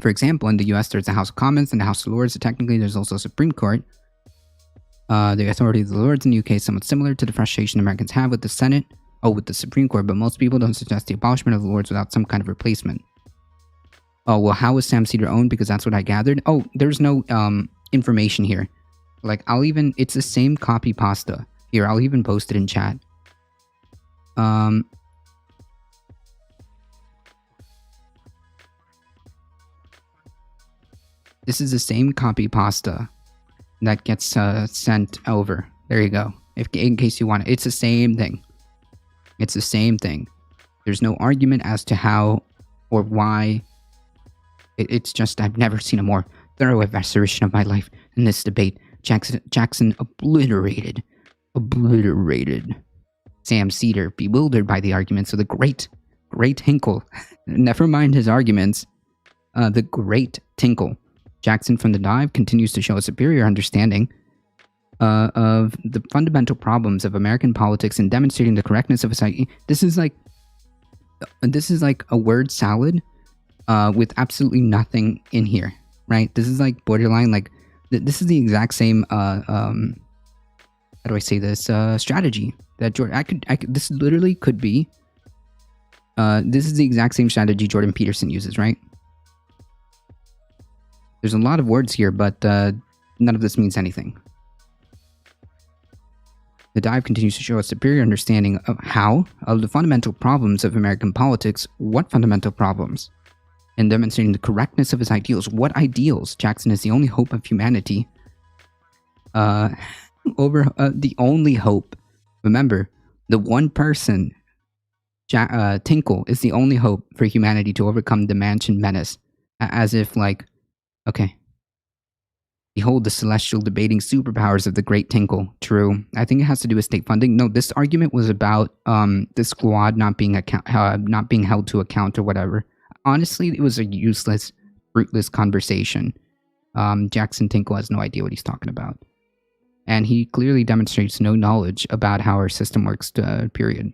Speaker 2: For example, in the US, there's the House of Commons and the House of Lords. So technically, there's also a Supreme Court. The authority of the Lords in the UK is somewhat similar to the frustration Americans have with the Senate, with the Supreme Court, but most people don't suggest the abolishment of the Lords without some kind of replacement. Oh, well, how was Sam Cedar owned? Because that's what I gathered. Oh, there's no information here. Like, it's the same copy pasta. Here, I'll even post it in chat. This is the same copy pasta that gets sent over. There you go. In case you want it. It's the same thing. It's the same thing. There's no argument as to how or why. It's just I've never seen a more thorough evisceration of my life in this debate. Jackson obliterated Sam Cedar, bewildered by the arguments of the great Hinkle. Never mind his arguments. The great Tinkle. Jackson from the dive continues to show a superior understanding of the fundamental problems of American politics and demonstrating the correctness of his idea. This is like a word salad with absolutely nothing in here, right? This is like borderline, like this is the exact same how do I say this strategy that Jordan this literally could be this is the exact same strategy Jordan Peterson uses, right? There's a lot of words here, but none of this means anything. The dive continues to show a superior understanding of the fundamental problems of American politics. What fundamental problems? And demonstrating the correctness of his ideals. What ideals? Jackson is the only hope of humanity. The only hope. Remember, the one person Tinkle is the only hope for humanity to overcome the Mansion menace. As if, like, okay. Behold the celestial debating superpowers of the great Tinkle. True. I think it has to do with state funding. No, this argument was about the squad not being held to account or whatever. Honestly, it was a useless, fruitless conversation. Jackson Tinkle has no idea what he's talking about. And he clearly demonstrates no knowledge about how our system works, period.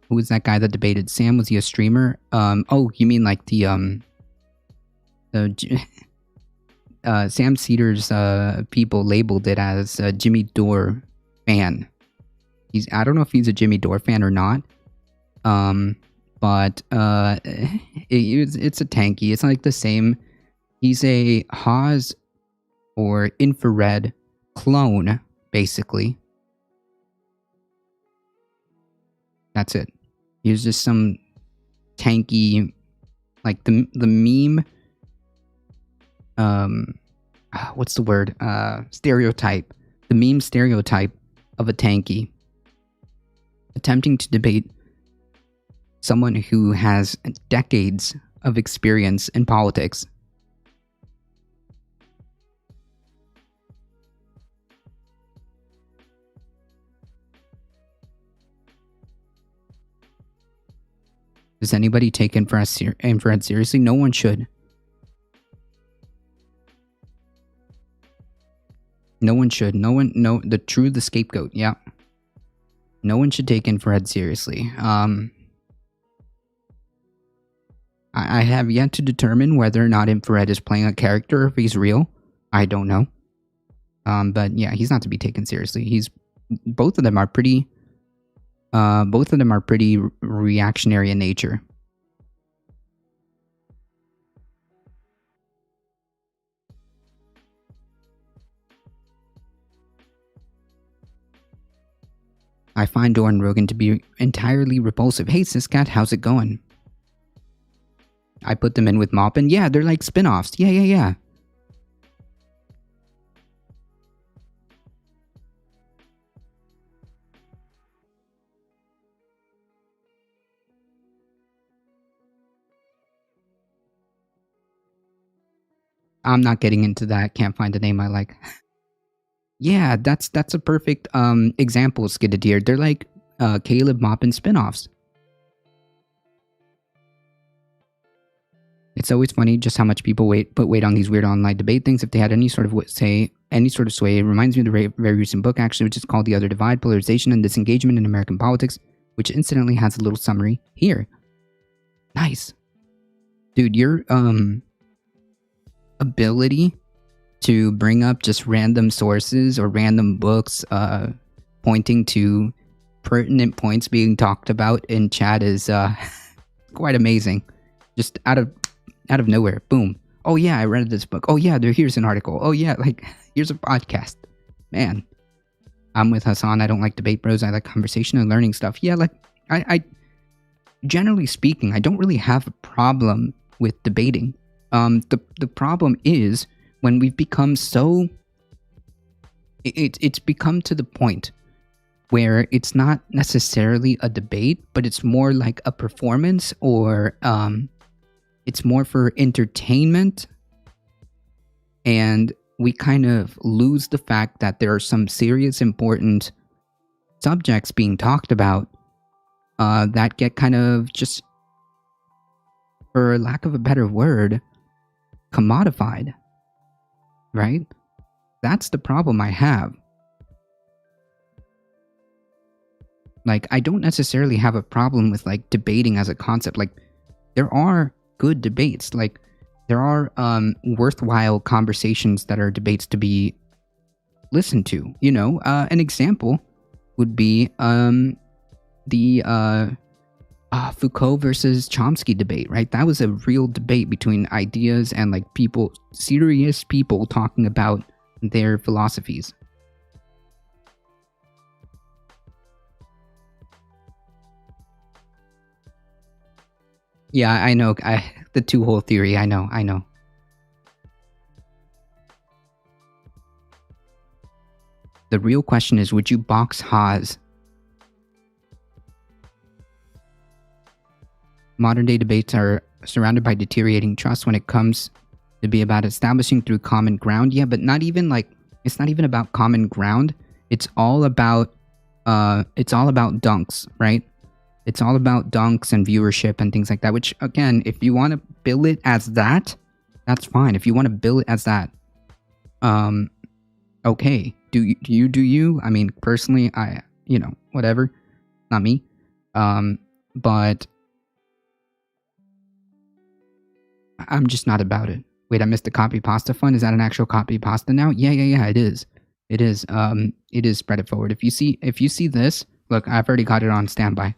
Speaker 2: Who was that guy that debated? Sam, was he a streamer? Oh, you mean like the Sam Cedar's people labeled it as a Jimmy Dore fan. I don't know if he's a Jimmy Dore fan or not. But it's a tanky. It's like the same. He's a Haas or infrared clone, basically. That's it. He's just some tanky, like the meme. What's the word? Stereotype. The meme stereotype of a tanky attempting to debate someone who has decades of experience in politics. Does anybody take infrared seriously? No one should. No one should. The scapegoat, yeah. No one should take infrared seriously. I have yet to determine whether or not infrared is playing a character or if he's real. I don't know. But yeah, he's not to be taken seriously. Both of them are pretty reactionary in nature. I find Doran Rogan to be entirely repulsive. Hey, Siscat, how's it going? I put them in with Moppin. Yeah, they're like spin-offs. Yeah. I'm not getting into that. Can't find a name I like. Yeah, that's a perfect example, Skidadeer. They're like Caleb Moppin spin-offs. It's always funny just how much people put weight on these weird online debate things. If they had any sort of sway, it reminds me of the very recent book, actually, which is called The Other Divide, Polarization and Disengagement in American Politics, which incidentally has a little summary here. Nice. Dude, your ability to bring up just random sources or random books pointing to pertinent points being talked about in chat is quite amazing. Just out of nowhere, boom. Oh yeah, I read this book. Oh yeah, here's an article. Oh yeah, like here's a podcast. Man, I'm with Hassan. I don't like debate bros. I like conversation and learning stuff. Yeah, like I generally speaking, I don't really have a problem with debating. The problem is when we've become so. It's become to the point where it's not necessarily a debate, but it's more like a performance, or it's more for entertainment, and we kind of lose the fact that there are some serious, important subjects being talked about that get kind of just, for lack of a better word, commodified, right? That's the problem I have. Like, I don't necessarily have a problem with, like, debating as a concept. Like, there are good debates. Like, there are worthwhile conversations that are debates to be listened to. You know, an example would be the Foucault versus Chomsky debate, right? That was a real debate between ideas and, like, people, serious people talking about their philosophies. Yeah, I know. The two-hole theory, I know. The real question is, would you box Haas? Modern day debates are surrounded by deteriorating trust when it comes to be about establishing through common ground. Yeah, but not even like, it's not even about common ground. It's all about dunks, right? It's all about dunks and viewership and things like that, which again, if you want to bill it as that, that's fine. If you want to bill it as that, okay. Do you? I mean, personally, whatever. Not me. But I'm just not about it. Wait, I missed the copy pasta fund. Is that an actual copy pasta now? Yeah, it is. It is. It is spread it forward. If you see this, look, I've already got it on standby.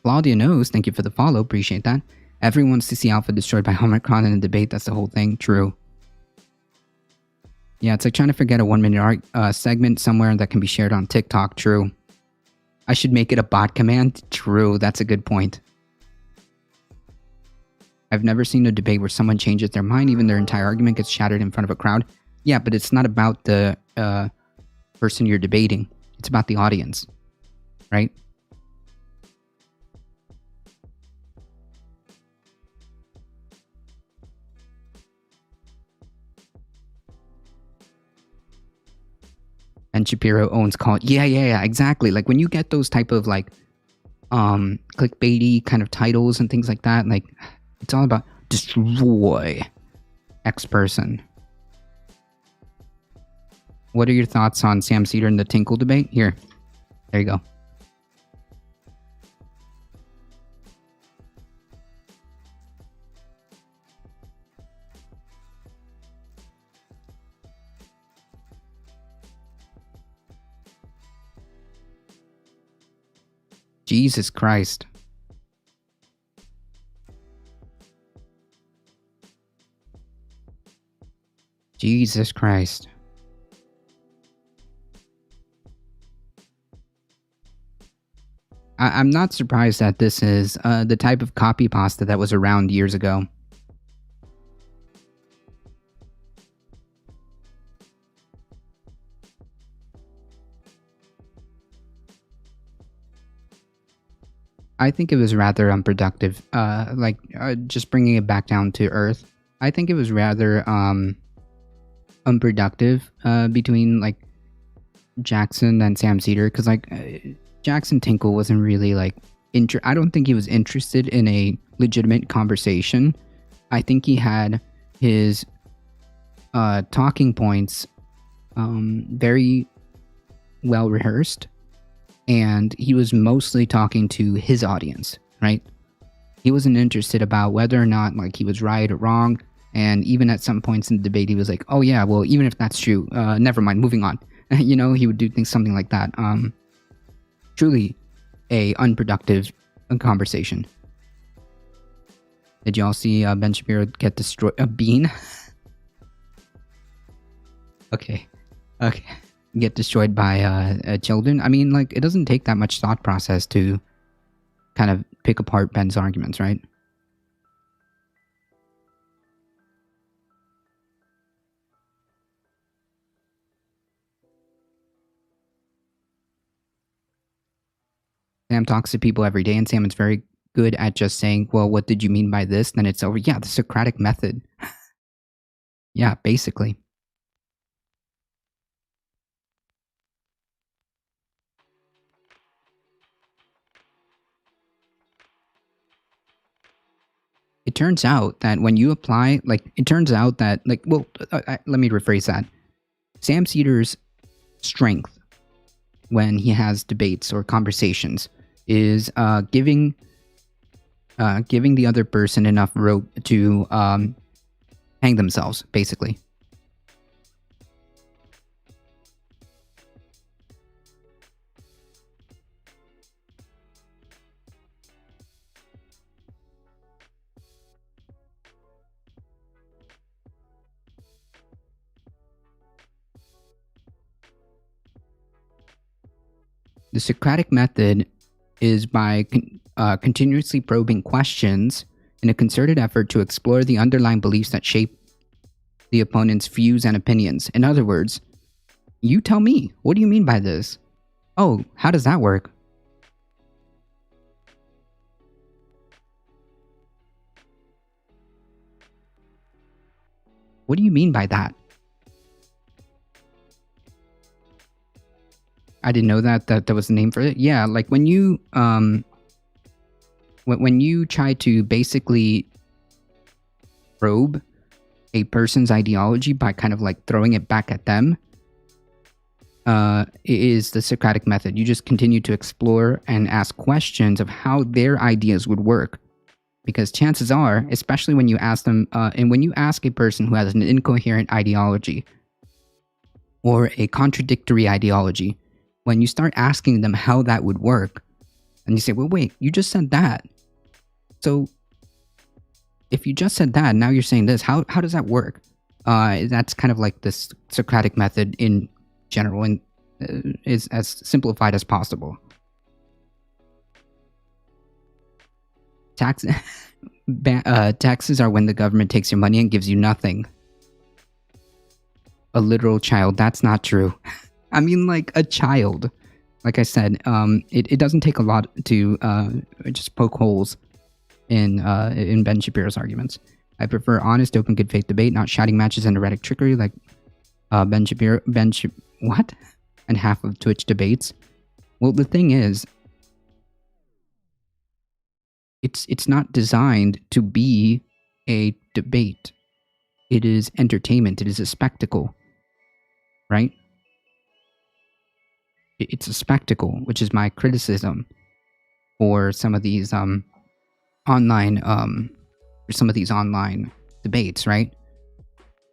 Speaker 2: Claudia knows. Thank you for the follow. Appreciate that. Everyone wants to see Alpha destroyed by Omicron in a debate. That's the whole thing. True. Yeah, it's like trying to forget a 1 minute segment somewhere that can be shared on TikTok. True. I should make it a bot command. True. That's a good point. I've never seen a debate where someone changes their mind, even their entire argument gets shattered in front of a crowd. Yeah, but it's not about the person you're debating. It's about the audience, right? And Shapiro owns Call. Yeah, exactly. Like when you get those type of like clickbaity kind of titles and things like that, like it's all about destroy X person. What are your thoughts on Sam Cedar and the Tinkle debate? Here, there you go. Jesus Christ. Jesus Christ. I'm not surprised that this is the type of copy pasta that was around years ago. I think it was rather unproductive. Just bringing it back down to earth. I think it was rather unproductive between like Jackson and Sam Cedar, because like Jackson Tinkle wasn't really like I don't think he was interested in a legitimate conversation. I think he had his talking points very well rehearsed, and he was mostly talking to his audience, right? He wasn't interested about whether or not like he was right or wrong. And even at some points in the debate, he was like, "Oh yeah, well, even if that's true, never mind, moving on." You know, he would do things something like that. Truly, a unproductive conversation. Did y'all see Ben Shapiro get destroyed? A bean? Okay. Get destroyed by children. I mean, like, it doesn't take that much thought process to kind of pick apart Ben's arguments, right? Sam talks to people every day, and Sam is very good at just saying, well, what did you mean by this? Then it's over. Yeah, the Socratic method. Yeah, basically. It turns out that when you apply, like, let me rephrase that. Sam Cedar's strength when he has debates or conversations is giving the other person enough rope to hang themselves, basically. The Socratic method is by continuously probing questions in a concerted effort to explore the underlying beliefs that shape the opponent's views and opinions. In other words, you tell me, what do you mean by this? Oh, how does that work? What do you mean by that? I didn't know that was the name for it. Yeah, like when you when you try to basically probe a person's ideology by kind of like throwing it back at them, is the Socratic method. You just continue to explore and ask questions of how their ideas would work. Because chances are, especially when you ask them, and when you ask a person who has an incoherent ideology or a contradictory ideology, when you start asking them how that would work, and you say, well, wait, you just said that. So if you just said that, now you're saying this, how does that work? That's kind of like this Socratic method in general, and is as simplified as possible. Taxes are when the government takes your money and gives you nothing. A literal child. That's not true. I mean, like a child. Like I said, it doesn't take a lot to just poke holes in Ben Shapiro's arguments. I prefer honest, open, good faith debate, not shouting matches and erratic trickery like Ben Shapiro. What? And half of Twitch debates. Well, the thing is, it's not designed to be a debate. It is entertainment. It is a spectacle, right? It's a spectacle, which is my criticism for some of these online debates, right?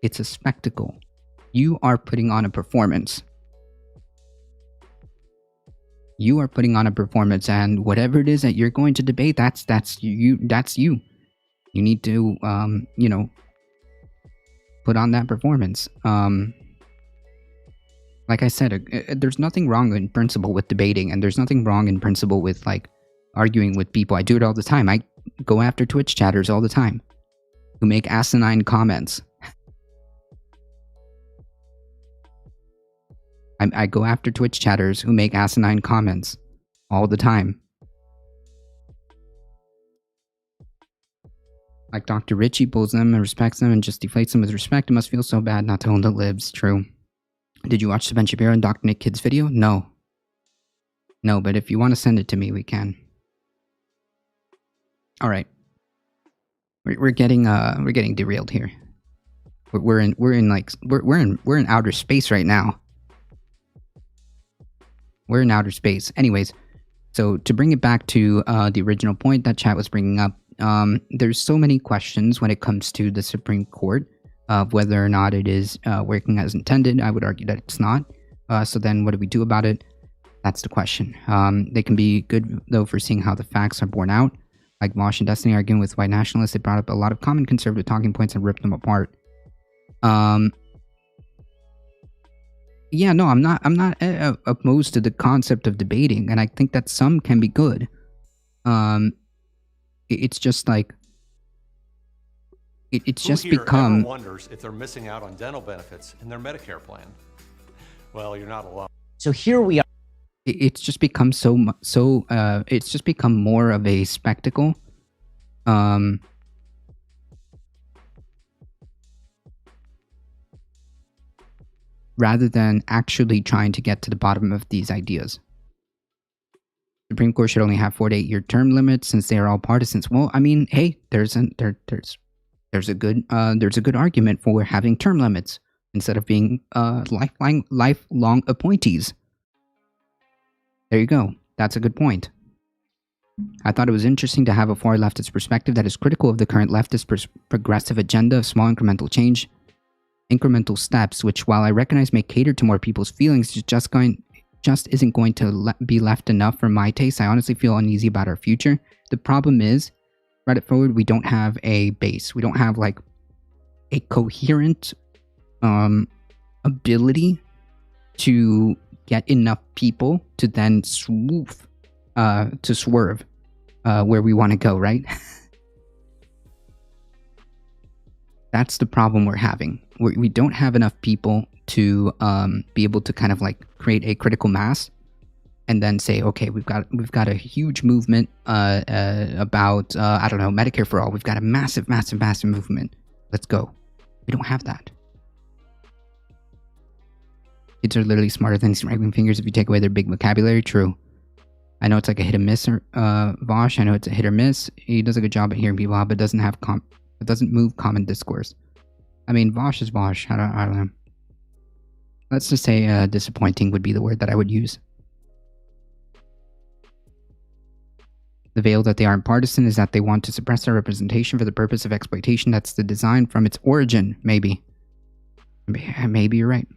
Speaker 2: It's a spectacle. You are putting on a performance. You are putting on a performance, and whatever it is that you're going to debate, that's you. That's you. You need to, put on that performance. Like I said, there's nothing wrong in principle with debating, and there's nothing wrong in principle with like arguing with people. I do it all the time. I go after Twitch chatters all the time who make asinine comments. I go after Twitch chatters who make asinine comments all the time. Like Dr. Richie pulls them and respects them and just deflates them with respect. It must feel so bad not to own the libs. True. Did you watch the Ben Shapiro and Dr. Nick Kidd's video? No. No, but if you want to send it to me, we can. All right. We're getting derailed here. We're in outer space right now. We're in outer space. Anyways, so to bring it back to the original point that chat was bringing up, there's so many questions when it comes to the Supreme Court of whether or not it is working as intended. I would argue that it's not. So then what do we do about it? That's the question. They can be good, though, for seeing how the facts are borne out. Like Mosh and Destiny arguing with white nationalists, they brought up a lot of common conservative talking points and ripped them apart. Yeah, no, I'm not opposed to the concept of debating, and I think that some can be good. It's just like it's just become.
Speaker 3: Ever wonders if they're missing out on dental benefits in their Medicare plan? Well, you're not alone.
Speaker 4: So here we are.
Speaker 2: It's just become it's just become more of a spectacle. Rather than actually trying to get to the bottom of these ideas. The Supreme Court should only have 4 to 8 year term limits since they are all partisans. Well, I mean, hey, there's a good argument for having term limits instead of being lifelong appointees. There you go. That's a good point. I thought it was interesting to have a far leftist perspective that is critical of the current leftist progressive agenda of small incremental steps, which, while I recognize may cater to more people's feelings, just isn't going to be left enough for my taste. I honestly feel uneasy about our future. The problem is, Reddit forward, we don't have a base. We don't have like a coherent ability to get enough people to then swerve where we want to go, right? That's the problem we're having. We don't have enough people to be able to kind of like create a critical mass and then say, okay, we've got a huge movement about I don't know, Medicare for all. We've got a massive movement. Let's go. We don't have that. Kids are literally smarter than these right-wing fingers if you take away their big vocabulary. True. I know it's like a hit or miss, Vosh. I know it's a hit or miss. He does a good job at hearing people out, but doesn't have it doesn't move common discourse. I mean, Vosh is Vosh. I don't know. Let's just say disappointing would be the word that I would use. The veil that they aren't partisan is that they want to suppress our representation for the purpose of exploitation. That's the design from its origin, maybe. Maybe you're right.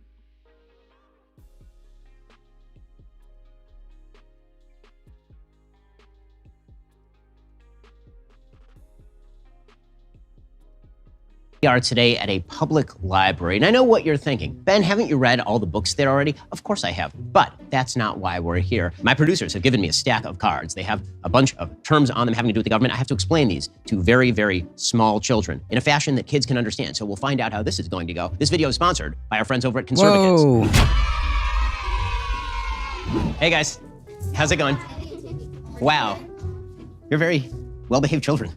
Speaker 4: We are today at a public library, and I know what you're thinking. Ben, haven't you read all the books there already? Of course I have, but that's not why we're here. My producers have given me a stack of cards. They have a bunch of terms on them having to do with the government. I have to explain these to very, very small children in a fashion that kids can understand. So we'll find out how this is going to go. This video is sponsored by our friends over at Conservatives.
Speaker 2: Whoa.
Speaker 4: Hey guys, how's it going? Wow, you're very well-behaved children.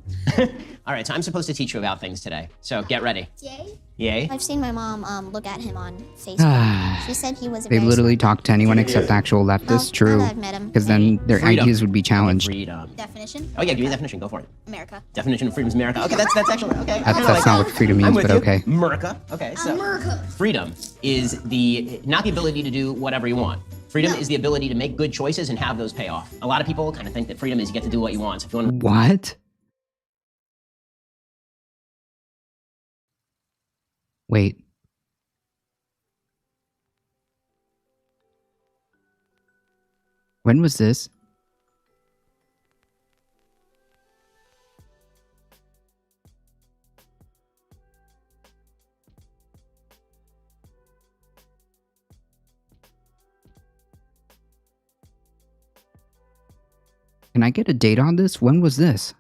Speaker 4: All right, so I'm supposed to teach you about things today. So get ready.
Speaker 5: Yay?
Speaker 4: Yay?
Speaker 5: I've seen my mom look at him on Facebook. She said he was a
Speaker 2: They
Speaker 5: very
Speaker 2: literally
Speaker 5: smart
Speaker 2: talk to anyone except actual leftists.
Speaker 5: Oh,
Speaker 2: True.
Speaker 5: now that I've met him.
Speaker 2: Because then their
Speaker 4: Freedom.
Speaker 2: ideas would be challenged.
Speaker 4: Freedom.
Speaker 5: Definition?
Speaker 4: Oh yeah, give me a definition. Go for it.
Speaker 5: America.
Speaker 4: Definition of freedom is America. Okay, that's actually okay.
Speaker 2: That's not what freedom means, but okay.
Speaker 4: America. Okay, so
Speaker 5: America.
Speaker 4: freedom is not the ability to do whatever you want. Freedom is the ability to make good choices and have those pay off. A lot of people kind of think that freedom is you get to do what you want. So if you want
Speaker 2: What? Wait. When was this? Can I get a date on this? When was this?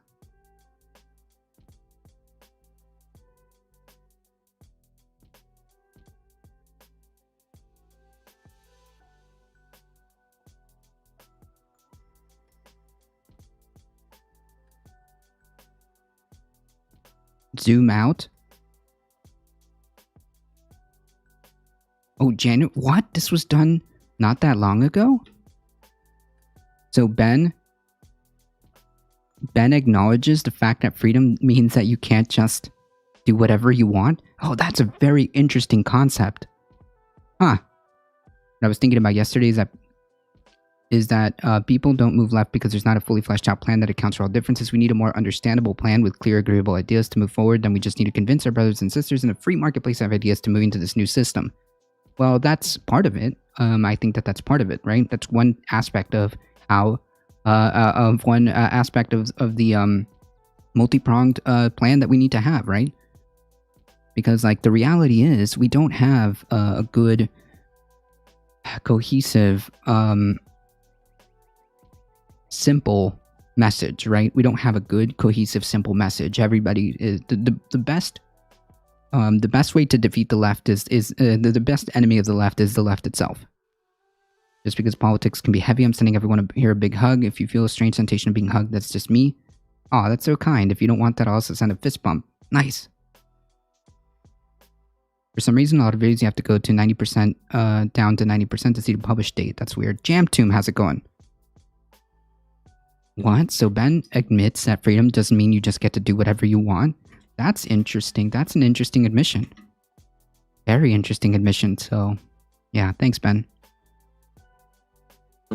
Speaker 2: Zoom out. Oh, January. What? This was done not that long ago? So Ben acknowledges the fact that freedom means that you can't just do whatever you want? Oh, that's a very interesting concept. Huh. What I was thinking about yesterday is that people don't move left because there's not a fully fleshed out plan that accounts for all differences. We need a more understandable plan with clear, agreeable ideas to move forward. Then we just need to convince our brothers and sisters in a free marketplace of ideas to move into this new system. Well, that's part of it. I think that's part of it, right? That's one aspect of how, aspect of the multi-pronged plan that we need to have, right? Because, like, the reality is we don't have a good, cohesive, simple message, right? We don't have a good, cohesive, simple message. Everybody is the best. The best way to defeat the left is the best enemy of the left is the left itself. Just because politics can be heavy, I'm sending everyone here a big hug. If you feel a strange sensation of being hugged, that's just me. Aw, that's so kind. If you don't want that, I'll also send a fist bump. Nice. For some reason, a lot of videos you have to go to 90% down to 90% to see the published date. That's weird. Jamtomb, how's it going? What? So Ben admits that freedom doesn't mean you just get to do whatever you want? That's interesting. That's an interesting admission. Very interesting admission. So, yeah, thanks, Ben.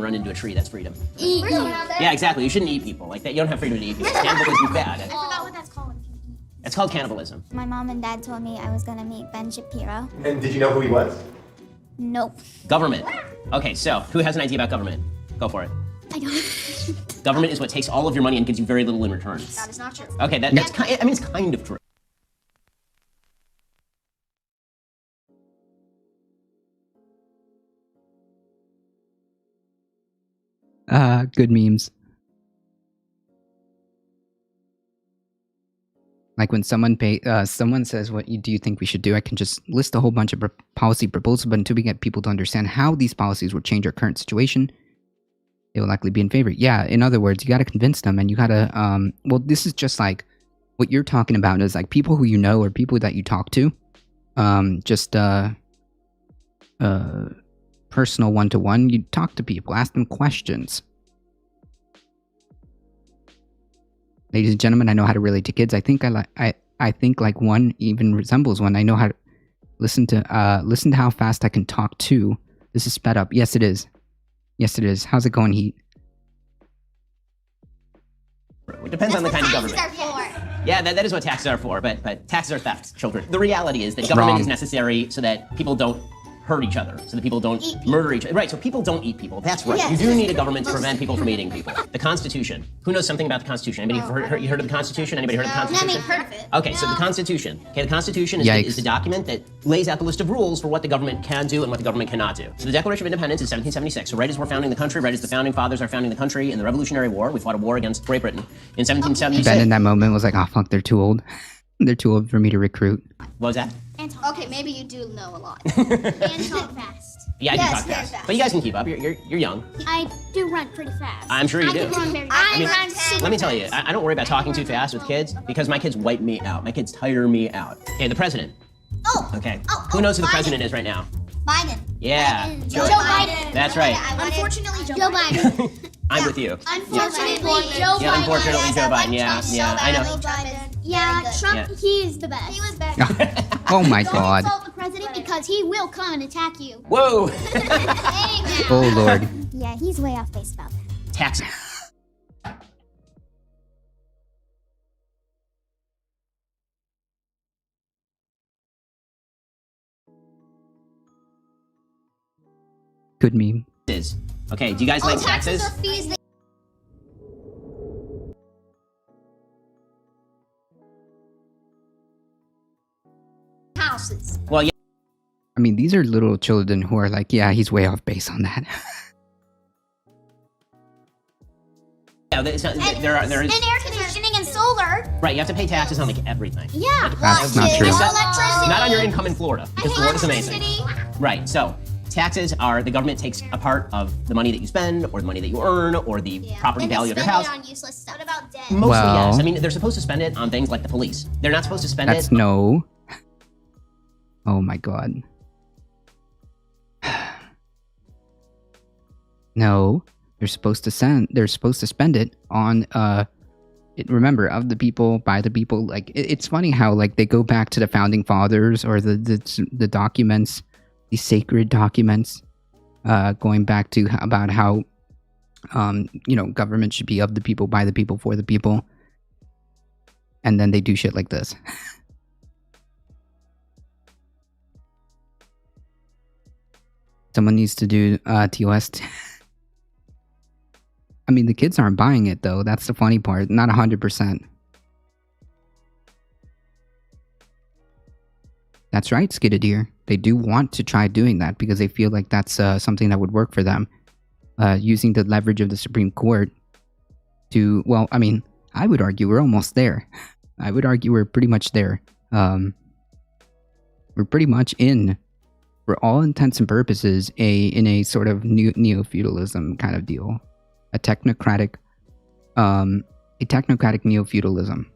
Speaker 4: run into a tree, that's freedom.
Speaker 5: Eat.
Speaker 4: Yeah, exactly. You shouldn't eat people like that. You don't have freedom to eat people. Cannibalism is bad.
Speaker 5: I forgot what that's called.
Speaker 4: It's called cannibalism.
Speaker 5: My mom and dad told me I was gonna meet Ben Shapiro.
Speaker 6: And did you know who he was?
Speaker 5: Nope.
Speaker 4: Government. Okay, so who has an idea about government? Go for it.
Speaker 5: I don't.
Speaker 4: Government is what takes all of your money and gives you very little in return.
Speaker 5: That is not true.
Speaker 4: Okay, that's kind. I mean, it's kind of true.
Speaker 2: Good memes. Like when someone says, "What do you think we should do?" I can just list a whole bunch of policy proposals, but until we get people to understand how these policies will change our current situation, they will likely be in favor. Yeah, in other words, you got to convince them, and you got to. Well, this is just like what you're talking about is like people who you know or people that you talk to, personal one-to-one. You talk to people, ask them questions. Ladies and gentlemen, I know how to relate to kids. I think I think like one even resembles one. I know how to listen to how fast I can talk to. This is sped up. Yes, it is. Yes, it is. How's it going, Heat?
Speaker 4: It depends on the kind of government.
Speaker 5: Taxes are for.
Speaker 4: Yeah, that is what taxes are for, but taxes are theft, children. The reality is that government
Speaker 2: Wrong.
Speaker 4: is necessary so that people don't hurt each other, so that people don't murder each other. Right, so people don't eat people. That's right.
Speaker 5: Yes.
Speaker 4: You do need a government to prevent people from eating people. The Constitution. Who knows something about the Constitution? Anybody heard of the Constitution? Anybody heard of the
Speaker 5: Let
Speaker 4: Constitution?
Speaker 5: me heard of it.
Speaker 4: Okay, so the Constitution. Okay, the Constitution
Speaker 2: Yikes.
Speaker 4: is the document that lays out the list of rules for what the government can do and what the government cannot do. So the Declaration of Independence is 1776. So right as we're founding the country, right as the founding fathers are founding the country in the Revolutionary War, we fought a war against Great Britain in 1776.
Speaker 2: Ben in that moment was like, "Oh fuck, they're too old. They're too old for me to recruit."
Speaker 4: What was that?
Speaker 5: Okay, maybe you do know a lot.
Speaker 6: And talk fast.
Speaker 4: Yeah, I do
Speaker 5: Yes,
Speaker 4: talk
Speaker 5: very
Speaker 4: fast.
Speaker 5: fast.
Speaker 4: But you guys can keep up. You're young.
Speaker 6: I do run pretty fast.
Speaker 4: I'm sure you
Speaker 6: I
Speaker 4: do.
Speaker 6: can run very
Speaker 5: I
Speaker 6: fast.
Speaker 5: run super
Speaker 4: Let me tell you, I don't worry about talking too fast with kids because my kids wipe me out. My kids tire me out. Okay, the president.
Speaker 5: Oh.
Speaker 4: Okay.
Speaker 5: Oh,
Speaker 4: Who knows who the
Speaker 5: Biden.
Speaker 4: president is right now?
Speaker 5: Biden.
Speaker 4: Yeah.
Speaker 5: Joe Biden.
Speaker 4: That's right.
Speaker 5: Unfortunately,
Speaker 6: Joe Biden.
Speaker 4: I'm with you.
Speaker 6: Unfortunately, Joe
Speaker 4: Yeah,
Speaker 6: Biden.
Speaker 4: unfortunately,
Speaker 5: Yes,
Speaker 4: Joe
Speaker 5: I like
Speaker 4: Biden. Yeah,
Speaker 5: Trump so
Speaker 4: yeah, I know.
Speaker 5: badly. Trump is
Speaker 6: Yeah,
Speaker 5: very good.
Speaker 6: Trump,
Speaker 4: Yeah.
Speaker 6: he is the best.
Speaker 5: He was better.
Speaker 2: Oh my
Speaker 6: Don't
Speaker 2: god.
Speaker 6: insult the president because he will come and attack you.
Speaker 4: Whoa.
Speaker 6: Hey, now.
Speaker 2: Oh lord.
Speaker 5: Yeah, he's way off base about that.
Speaker 4: Tax.
Speaker 2: Good meme.
Speaker 4: Okay, do you guys like taxes?
Speaker 5: Taxes are fees that houses.
Speaker 4: Well, yeah.
Speaker 2: I mean, these are little children who are like, "Yeah, he's way off base on that."
Speaker 4: It's not, there is
Speaker 6: And air conditioning and solar.
Speaker 4: right. You have to pay taxes on like everything.
Speaker 6: Yeah.
Speaker 2: That's not true.
Speaker 5: Electricity.
Speaker 4: Not on your income in Florida because Florida's amazing.
Speaker 6: Electricity.
Speaker 4: Right. So taxes are the government takes a part of the money that you spend, or the money that you earn, or the property
Speaker 5: And they
Speaker 4: value of your
Speaker 5: spend
Speaker 4: house.
Speaker 5: it on useless stuff. What about debt?
Speaker 4: Mostly,
Speaker 2: Well-
Speaker 4: yes. I mean, they're supposed to spend it on things like the police. They're not supposed to spend
Speaker 2: That's
Speaker 4: it.
Speaker 2: no. Oh my god. No, they're supposed to spend it on remember, of the people, by the people. Like it's funny how like they go back to the founding fathers or the documents, the sacred documents, going back to about how government should be of the people, by the people, for the people, and then they do shit like this. Someone needs to do TOS. I mean, the kids aren't buying it, though. That's the funny part. Not 100%. That's right, Skiddadeer. They do want to try doing that because they feel like that's something that would work for them. Using the leverage of the Supreme Court to... Well, I mean, I would argue we're almost there. I would argue we're pretty much there. We're pretty much in... for all intents and purposes, in a sort of neo-feudalism kind of deal. A technocratic neo-feudalism.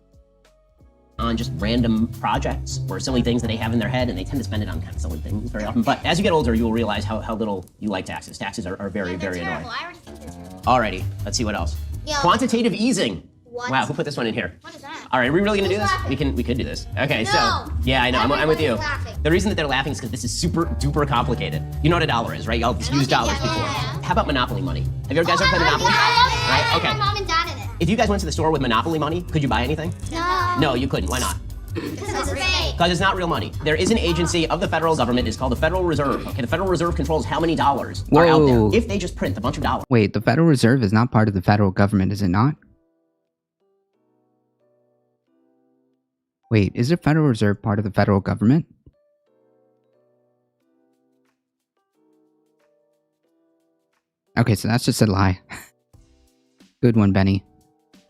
Speaker 4: On just random projects or silly things that they have in their head, and they tend to spend it on kind of silly things very often. But as you get older, you will realize how little you like taxes. Taxes are very, very annoying.
Speaker 5: Terrible. I already think they're terrible.
Speaker 4: Alrighty, let's see what else.
Speaker 5: Yeah.
Speaker 4: Quantitative easing.
Speaker 5: What?
Speaker 4: Wow, who put this one in here?
Speaker 6: What is that?
Speaker 4: All right, are we really gonna do
Speaker 5: Who's
Speaker 4: this?
Speaker 5: laughing?
Speaker 4: We could do this. Okay,
Speaker 5: No.
Speaker 4: so yeah, I know. I'm with you.
Speaker 5: Everybody's laughing.
Speaker 4: The reason that they're laughing is because this is super duper complicated. You know what a dollar is, right? Y'all used dollars
Speaker 5: yeah,
Speaker 4: before.
Speaker 5: yeah.
Speaker 4: How about Monopoly money? Have you guys ever played
Speaker 5: I
Speaker 4: Monopoly?
Speaker 5: love it.
Speaker 4: Right?
Speaker 5: I have
Speaker 4: Okay.
Speaker 5: my mom and dad in it.
Speaker 4: If you guys went to the store with Monopoly money, could you buy anything?
Speaker 5: No.
Speaker 4: No, you couldn't. Why not?
Speaker 5: Because it's fake.
Speaker 4: Because it's not real money. There is an agency of the federal government. It's called the Federal Reserve. Okay, the Federal Reserve controls how many dollars are out
Speaker 2: Whoa.
Speaker 4: there. If they just print a bunch of dollars.
Speaker 2: Wait, the Federal Reserve is not part of the federal government, is it not? Wait, is the Federal Reserve part of the federal government? Okay, so that's just a lie. Good one, Benny.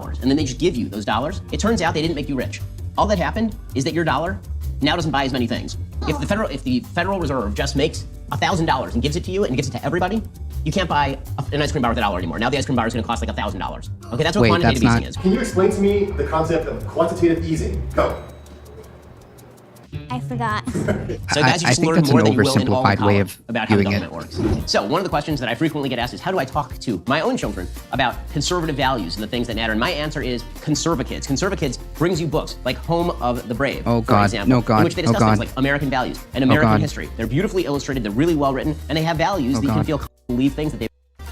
Speaker 4: And then they just give you those dollars. It turns out they didn't make you rich. all that happened is that your dollar now doesn't buy as many things. If the Federal Reserve just makes $1,000 and gives it to you and gives it to everybody, you can't buy an ice cream bar with $1 anymore. Now the ice cream bar is going to cost like $1,000. Okay, that's what
Speaker 2: Wait,
Speaker 4: quantitative
Speaker 2: that's
Speaker 4: easing is.
Speaker 7: Can you explain to me the concept of quantitative easing? Go.
Speaker 5: I forgot.
Speaker 4: So guys, you
Speaker 2: I
Speaker 4: just
Speaker 2: think
Speaker 4: learned
Speaker 2: that's
Speaker 4: more
Speaker 2: an
Speaker 4: than you will in all of
Speaker 2: oversimplified way
Speaker 4: college
Speaker 2: of
Speaker 4: about how the
Speaker 2: doing it.
Speaker 4: government works. So one of the questions that I frequently get asked is, how do I talk to my own children about conservative values and the things that matter? And my answer is Conservakids. Conservakids brings you books like Home of the Brave,
Speaker 2: Oh,
Speaker 4: for
Speaker 2: God.
Speaker 4: example,
Speaker 2: No, God.
Speaker 4: in which they discuss
Speaker 2: Oh,
Speaker 4: things
Speaker 2: God.
Speaker 4: like American values and American
Speaker 2: God.
Speaker 4: history. They're beautifully illustrated, they're really well written, and they have values that you can
Speaker 2: God.
Speaker 4: feel comfortable to believe things that they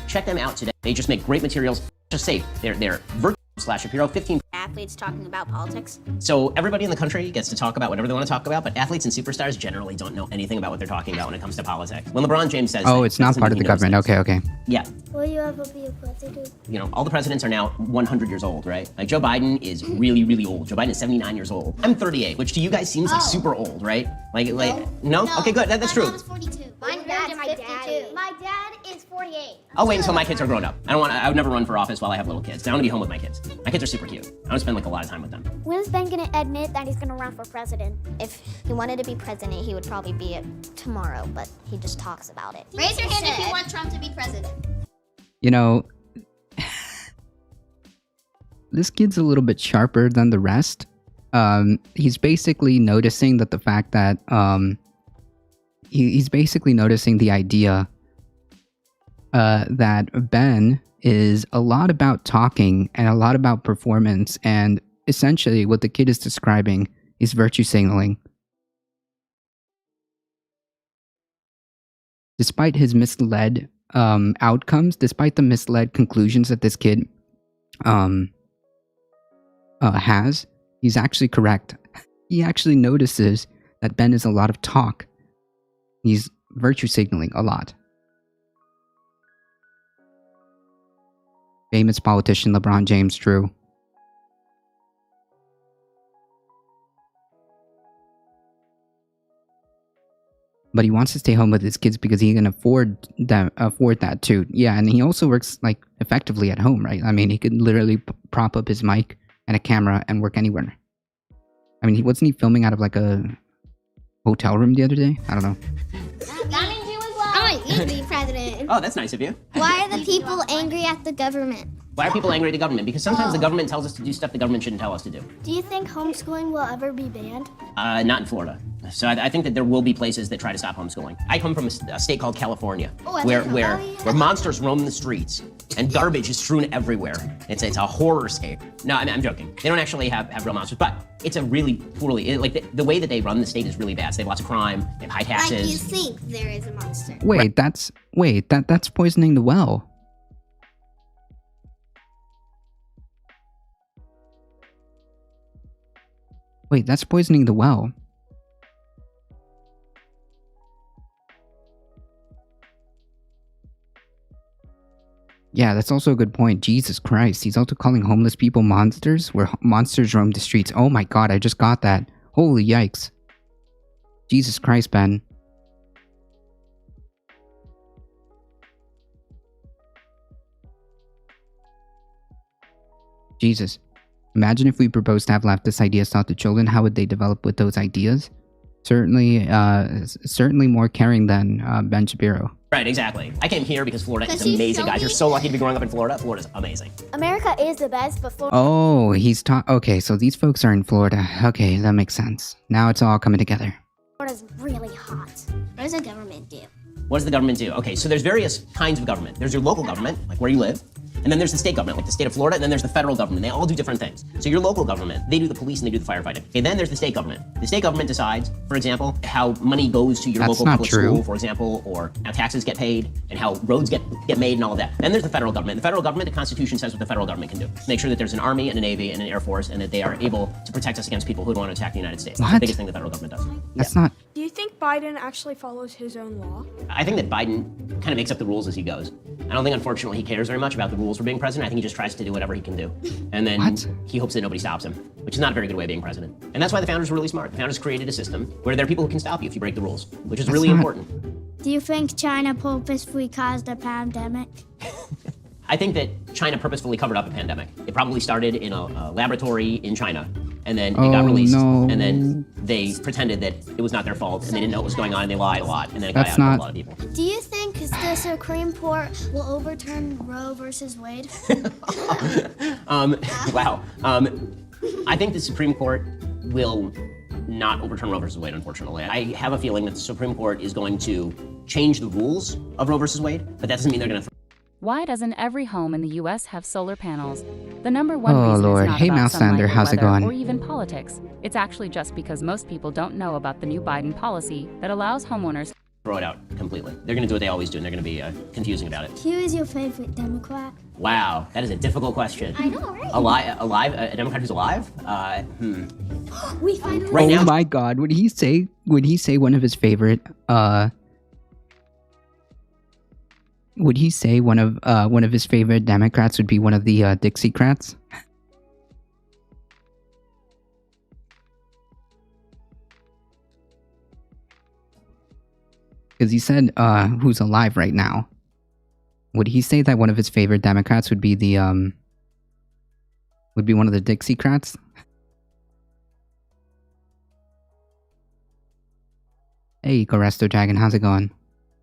Speaker 4: check them out today. They just make great materials, just safe. They're Virtue/Shapiro, 15.
Speaker 6: Athletes talking about politics.
Speaker 4: So everybody in the country gets to talk about whatever they want to talk about, but athletes and superstars generally don't know anything about what they're talking about when it comes to politics. When LeBron James says
Speaker 2: Oh,
Speaker 4: things,
Speaker 2: it's not
Speaker 4: doesn't
Speaker 2: part of
Speaker 4: mean
Speaker 2: the
Speaker 4: he knows
Speaker 2: government.
Speaker 4: things.
Speaker 2: Okay.
Speaker 4: Yeah.
Speaker 6: Will you ever be a president?
Speaker 4: You know, all the presidents are now 100 years old, right? Like Joe Biden is really, really old. Joe Biden is 79 years old. I'm 38, which to you guys seems like super old, right? No? Okay, good. That's true.
Speaker 6: My mom's 42. My dad's 52. My dad is 48.
Speaker 4: I'll wait until my kids are grown up. I would never run for office while I have little kids. I want to be home with my kids. My kids are super cute. I want to spend like a lot of time with them.
Speaker 6: When's Ben gonna admit that he's gonna run for president?
Speaker 5: If he wanted to be president, he would probably be it tomorrow, but he just talks about it.
Speaker 6: Raise your hand if you want Trump to be president.
Speaker 2: You know, this kid's a little bit sharper than the rest. He's basically noticing that the fact that he's basically noticing the idea that Ben is a lot about talking and a lot about performance, and essentially what the kid is describing is virtue signaling. Despite his misled outcomes, despite the misled conclusions that this kid has, he's actually correct. He actually notices that Ben is a lot of talk. He's virtue signaling a lot. Famous politician LeBron James, true. But he wants to stay home with his kids because he can afford that too. Yeah, and he also works like effectively at home, right? I mean, he could literally prop up his mic and a camera and work anywhere. I mean, wasn't he filming out of like a hotel room the other day? I don't know.
Speaker 6: That means you as well. I want you to be president.
Speaker 4: Oh, that's nice of you.
Speaker 6: Why are the people angry at the government?
Speaker 4: Why are people angry at the government? Because sometimes the government tells us to do stuff the government shouldn't tell us to do.
Speaker 6: Do you think homeschooling will ever be banned?
Speaker 4: Not in Florida. So I think that there will be places that try to stop homeschooling. I come from a state called California, where monsters roam the streets and garbage is strewn everywhere. It's a horror scape. No, I'm joking. They don't actually have real monsters, but it's a really poorly, the way that they run the state is really bad. So they have lots of crime, they have high taxes.
Speaker 6: Like you think there is a monster.
Speaker 2: Wait, that's poisoning the well. Wait, that's poisoning the well. Yeah, that's also a good point. Jesus Christ, he's also calling homeless people monsters, where monsters roam the streets. Oh my god, I just got that. Holy yikes. Jesus Christ, Ben. Jesus. Imagine if we proposed to have leftist ideas taught to children, how would they develop with those ideas? Certainly more caring than Ben Shapiro.
Speaker 4: Right, exactly. I came here because Florida is
Speaker 6: Does he
Speaker 4: amazing,
Speaker 6: show
Speaker 4: guys. You're
Speaker 6: me?
Speaker 4: so lucky to be growing up in Florida. Florida's amazing.
Speaker 6: America is the best, but Florida.
Speaker 2: Oh, okay, so these folks are in Florida. Okay, that makes sense. Now it's all coming together.
Speaker 6: Florida's really hot. What does the government do?
Speaker 4: What does the government do? Okay, so there's various kinds of government. There's your local government, like where you live. And then there's the state government, like the state of Florida, and then there's the federal government. They all do different things. So your local government, they do the police and they do the firefighting. Okay, then there's the state government. The state government decides, for example, how money goes to your
Speaker 2: That's
Speaker 4: local
Speaker 2: not
Speaker 4: public
Speaker 2: true.
Speaker 4: school, for example, or how taxes get paid, and how roads get made and all of that. Then there's the federal government. The federal government, the Constitution says what the federal government can do. Make sure that there's an army and a navy and an air force, and that they are able to protect us against people who would want to attack the United States. That's the
Speaker 2: What?
Speaker 4: biggest thing the federal government does.
Speaker 2: That's not...
Speaker 8: Do you think Biden actually follows his own law?
Speaker 4: I think that Biden kind of makes up the rules as he goes. I don't think, unfortunately, he cares very much about the rules for being president. I think he just tries to do whatever he can do. And then
Speaker 2: What?
Speaker 4: he hopes that nobody stops him, which is not a very good way of being president. And that's why the founders were really smart. The founders created a system where there are people who can stop you if you break the rules, which is really
Speaker 2: not-
Speaker 4: important.
Speaker 6: Do you think China purposefully caused a pandemic?
Speaker 4: I think that China purposefully covered up a pandemic. It probably started in a laboratory in China, and then it got released,
Speaker 2: no.
Speaker 4: and then they pretended that it was not their fault, and they didn't know what was going on, and they lied a lot, and then it got
Speaker 2: That's
Speaker 4: out
Speaker 2: not-
Speaker 4: for a lot of people.
Speaker 6: Do you think the Supreme Court will overturn Roe versus Wade?
Speaker 4: Wow. I think the Supreme Court will not overturn Roe versus Wade, unfortunately. I have a feeling that the Supreme Court is going to change the rules of Roe versus Wade, but that doesn't mean they're going to
Speaker 9: Why doesn't every home in the U.S. have solar panels? The number one
Speaker 2: Oh,
Speaker 9: reason
Speaker 2: Lord.
Speaker 9: is not
Speaker 2: Hey,
Speaker 9: about
Speaker 2: Mouse
Speaker 9: sunlight
Speaker 2: Lander,
Speaker 9: or
Speaker 2: how's it
Speaker 9: weather
Speaker 2: going?
Speaker 9: or even politics. It's actually just because most people don't know about the new Biden policy that allows homeowners
Speaker 4: throw it out completely. They're going to do what they always do, and they're going to be confusing about it.
Speaker 6: Who is your favorite Democrat?
Speaker 4: Wow, that is a difficult question.
Speaker 6: I know, right?
Speaker 4: Alive? A Democrat who's alive?
Speaker 6: We finally.
Speaker 4: Right
Speaker 2: Oh
Speaker 4: now-
Speaker 2: my god, would he say one of his favorite would he say one of his favorite Democrats would be one of the Dixiecrats? Because he said who's alive right now. Would he say that one of his favorite Democrats would be the would be one of the Dixiecrats? Hey, Goresto Dragon, how's it going?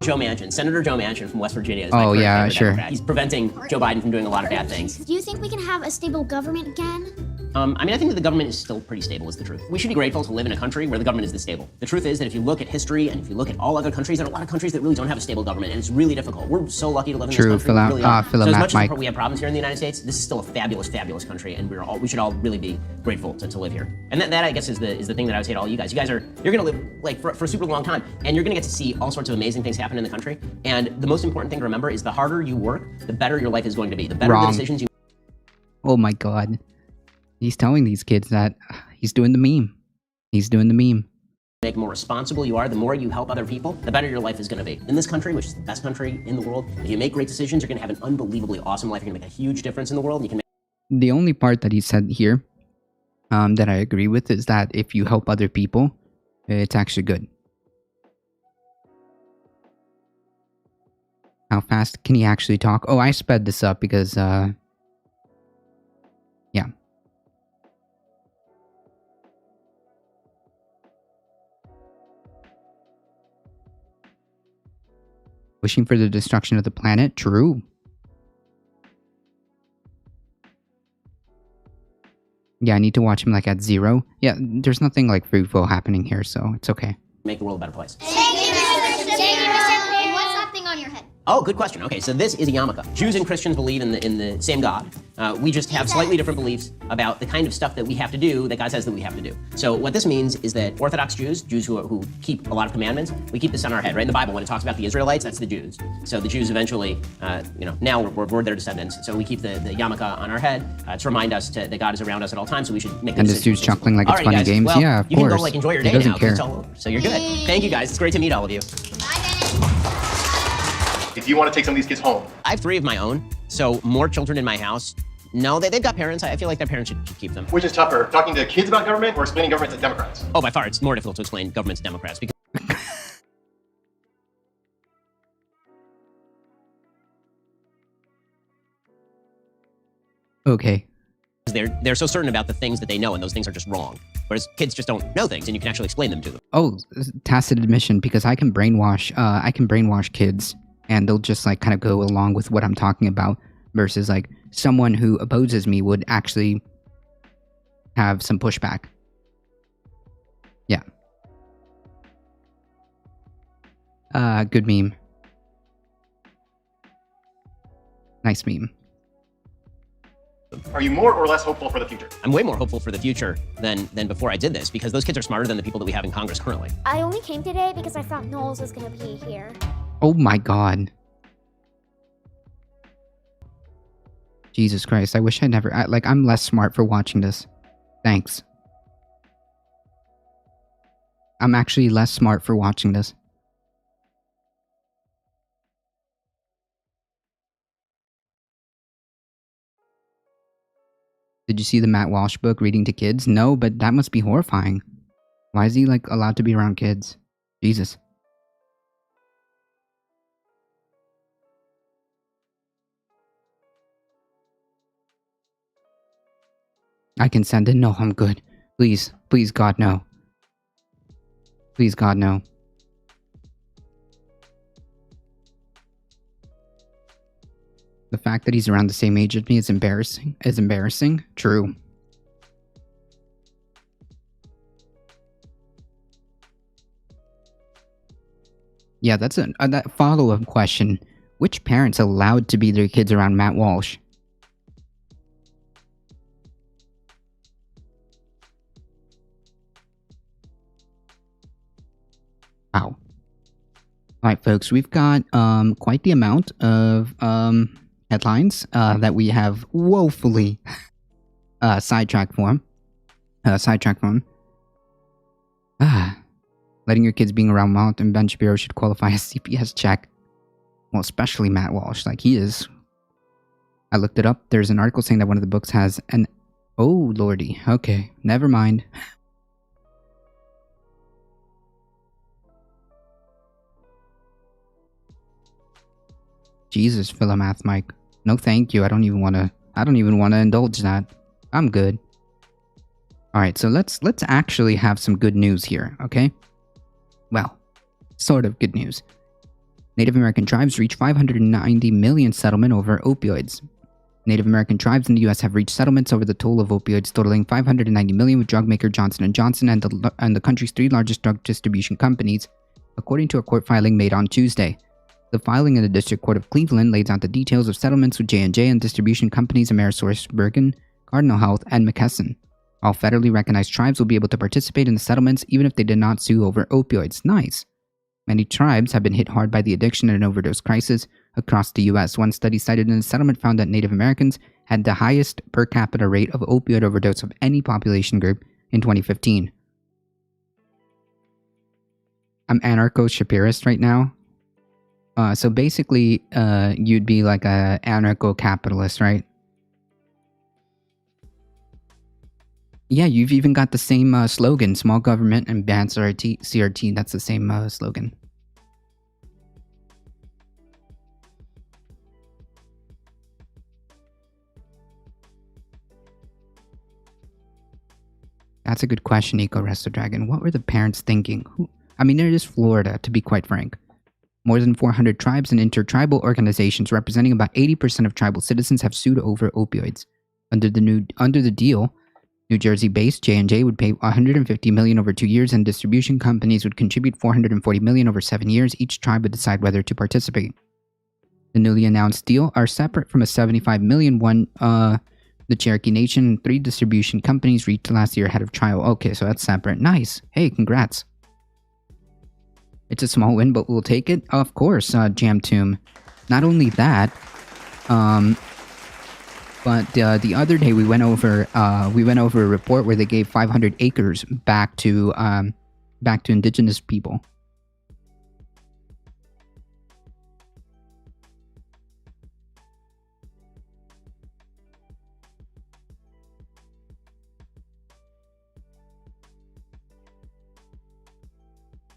Speaker 4: Joe Manchin, Senator Joe Manchin from West Virginia is
Speaker 2: Oh,
Speaker 4: my current
Speaker 2: yeah,
Speaker 4: favorite
Speaker 2: sure.
Speaker 4: Democrat. He's preventing Joe Biden from doing a lot of bad things.
Speaker 6: Do you think we can have a stable government again?
Speaker 4: I mean, I think that the government is still pretty stable, is the truth. We should be grateful to live in a country where the government is this stable. The truth is that if you look at history and if you look at all other countries, there are a lot of countries that really don't have a stable government, and it's really difficult. We're so lucky to live in
Speaker 2: True,
Speaker 4: this country. We really are.
Speaker 2: fill
Speaker 4: So
Speaker 2: him
Speaker 4: as
Speaker 2: out,
Speaker 4: much
Speaker 2: Mike.
Speaker 4: as we have problems here in the United States, this is still a fabulous, fabulous country, and we should all really be grateful to live here. And that I guess is the thing that I would say to all you guys. You guys you're gonna live like for a super long time, and you're gonna get to see all sorts of amazing things happen in the country. And the most important thing to remember is the harder you work, the better your life is going to be. The better
Speaker 2: Wrong.
Speaker 4: the decisions you
Speaker 2: Oh my god. He's telling these kids that he's doing the meme. He's doing the meme.
Speaker 4: make, more responsible you are, the more you help other people, the better your life is going to be. In this country, which is the best country in the world, if you make great decisions, you're going to have an unbelievably awesome life. You're going to make a huge difference in the world. And you can make
Speaker 2: The only part that he said here that I agree with is that if you help other people, it's actually good. How fast can he actually talk? Oh, I sped this up because, yeah. Wishing for the destruction of the planet? True. Yeah, I need to watch him like at 0. Yeah, there's nothing like fruitful happening here, so it's okay.
Speaker 4: make the world a better place.
Speaker 6: Thank you, Mr. And what's that thing on your head?
Speaker 4: Oh, good question. Okay, so this is a yarmulke. Jews and Christians believe in the same God. We just have slightly different beliefs about the kind of stuff that we have to do that God says that we have to do. So what this means is that Orthodox Jews who keep a lot of commandments, we keep this on our head, right? In the Bible, when it talks about the Israelites, that's the Jews. So the Jews eventually, now we're their descendants. So we keep the yarmulke on our head to remind us that God is around us at all times. So we should make.
Speaker 2: And this dude's chuckling like it's
Speaker 4: Alrighty,
Speaker 2: funny
Speaker 4: guys.
Speaker 2: games.
Speaker 4: Well,
Speaker 2: Yeah, of
Speaker 4: you
Speaker 2: course.
Speaker 4: can go enjoy your
Speaker 2: He
Speaker 4: day
Speaker 2: doesn't
Speaker 4: now. 'Cause it's
Speaker 2: care.
Speaker 4: all over. So you're good. Thank you, guys. It's great to meet all of you.
Speaker 7: If you want to take some of these kids home,
Speaker 4: I have 3 of my own, so more children in my house. No, they've got parents. I feel like their parents should keep them.
Speaker 7: which is tougher, talking to kids about government or explaining government to Democrats?
Speaker 4: Oh, by far, it's more difficult to explain government to Democrats because
Speaker 2: Okay.
Speaker 4: they're so certain about the things that they know, and those things are just wrong. Whereas kids just don't know things, and you can actually explain them to them.
Speaker 2: Oh, tacit admission, because I can brainwash kids, and they'll just like kind of go along with what I'm talking about, versus like someone who opposes me would actually have some pushback. Yeah. Good meme. Nice meme.
Speaker 7: Are you more or less hopeful for the future?
Speaker 4: I'm way more hopeful for the future than before I did this, because those kids are smarter than the people that we have in Congress currently.
Speaker 6: I only came today because I thought Knowles was going to be here.
Speaker 2: Oh my god. Jesus Christ, I wish I never... I'm less smart for watching this. Thanks. I'm actually less smart for watching this. Did you see the Matt Walsh book, Reading to Kids? No, but that must be horrifying. Why is he, like, allowed to be around kids? Jesus. I can send it? No, I'm good. Please, please, God, no. Please, God, no. The fact that he's around the same age as me is embarrassing. True. Yeah, that's that follow-up question. Which parents allowed to be their kids around Matt Walsh? Wow. Alright, folks, we've got quite the amount of headlines that we have woefully sidetracked from. Letting your kids being around Mount and Ben Shapiro should qualify as CPS check. Well, especially Matt Walsh, like he is. I looked it up. There's an article saying that one of the books has an... Oh, lordy. Okay, never mind. Jesus, Philomath Mike. No thank you. I don't even want to indulge that. I'm good. Alright, so let's actually have some good news here, okay? Well, sort of good news. Native American tribes reach 590 million settlement over opioids. Native American tribes in the U.S. have reached settlements over the toll of opioids totaling 590 million with drug maker Johnson & Johnson and the country's 3 largest drug distribution companies, according to a court filing made on Tuesday. The filing in the District Court of Cleveland lays out the details of settlements with J&J and distribution companies AmerisourceBergen, Cardinal Health, and McKesson. All federally recognized tribes will be able to participate in the settlements even if they did not sue over opioids. Nice. Many tribes have been hit hard by the addiction and overdose crisis across the U.S. One study cited in the settlement found that Native Americans had the highest per capita rate of opioid overdose of any population group in 2015. I'm anarcho-Shapirist right now. So basically, you'd be like a anarcho-capitalist, right? Yeah, you've even got the same slogan, small government and ban CRT. That's the same slogan. That's a good question, Eco Resto Dragon. What were the parents thinking? I mean, it is Florida, to be quite frank. More than 400 tribes and intertribal organizations representing about 80% of tribal citizens have sued over opioids. Under the deal, New Jersey-based J&J would pay $150 million over 2 years, and distribution companies would contribute $440 million over 7 years. Each tribe would decide whether to participate. The newly announced deal are separate from a $75 million one the Cherokee Nation and 3 distribution companies reached last year ahead of trial. Okay, so that's separate. Nice. Hey, congrats. It's a small win, but we'll take it. Of course, Jam Tomb. Not only that, but the other day we went over a report where they gave 500 acres back to indigenous people.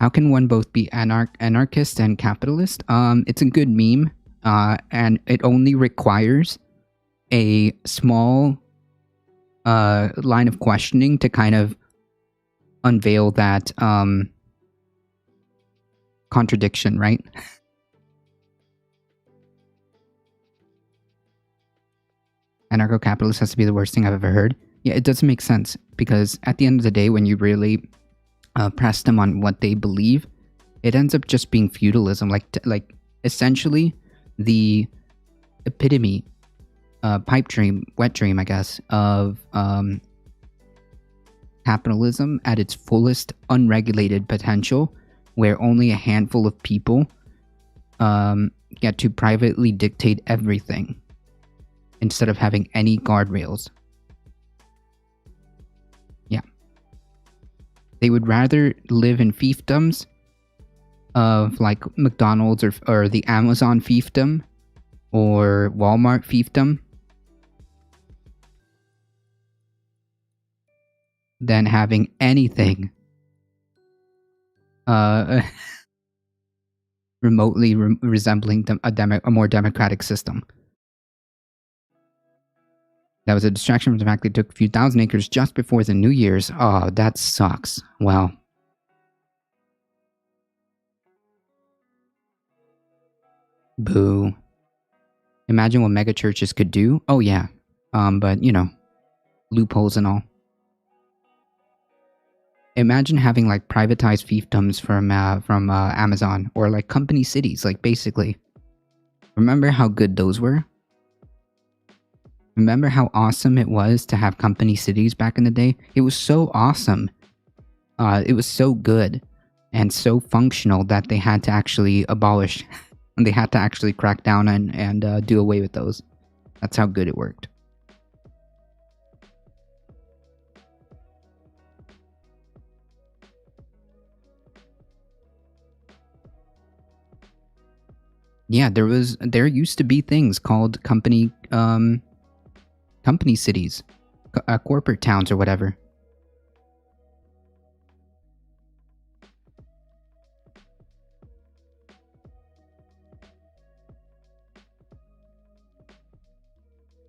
Speaker 2: How can one both be anarchist and capitalist? It's a good meme, and it only requires a small line of questioning to kind of unveil that contradiction, right? Anarcho-capitalist has to be the worst thing I've ever heard. Yeah, it doesn't make sense, because at the end of the day, when you really press them on what they believe, it ends up just being feudalism. Like essentially the epitome, pipe dream, wet dream, I guess, of capitalism at its fullest unregulated potential, where only a handful of people get to privately dictate everything instead of having any guardrails. They would rather live in fiefdoms of like McDonald's or the Amazon fiefdom or Walmart fiefdom than having anything remotely resembling a more democratic system. That was a distraction from the fact they took a few thousand acres just before the New Year's. Oh, that sucks. Well. Boo. Imagine what mega churches could do. Oh, yeah. But, you know, loopholes and all. Imagine having, like, privatized fiefdoms from Amazon. Or, like, company cities, like, basically. Remember how good those were? Remember how awesome it was to have company cities back in the day? It was so awesome. It was so good and so functional that they had to actually abolish. And they had to actually crack down and do away with those. That's how good it worked. Yeah, there used to be things called company cities, corporate towns or whatever.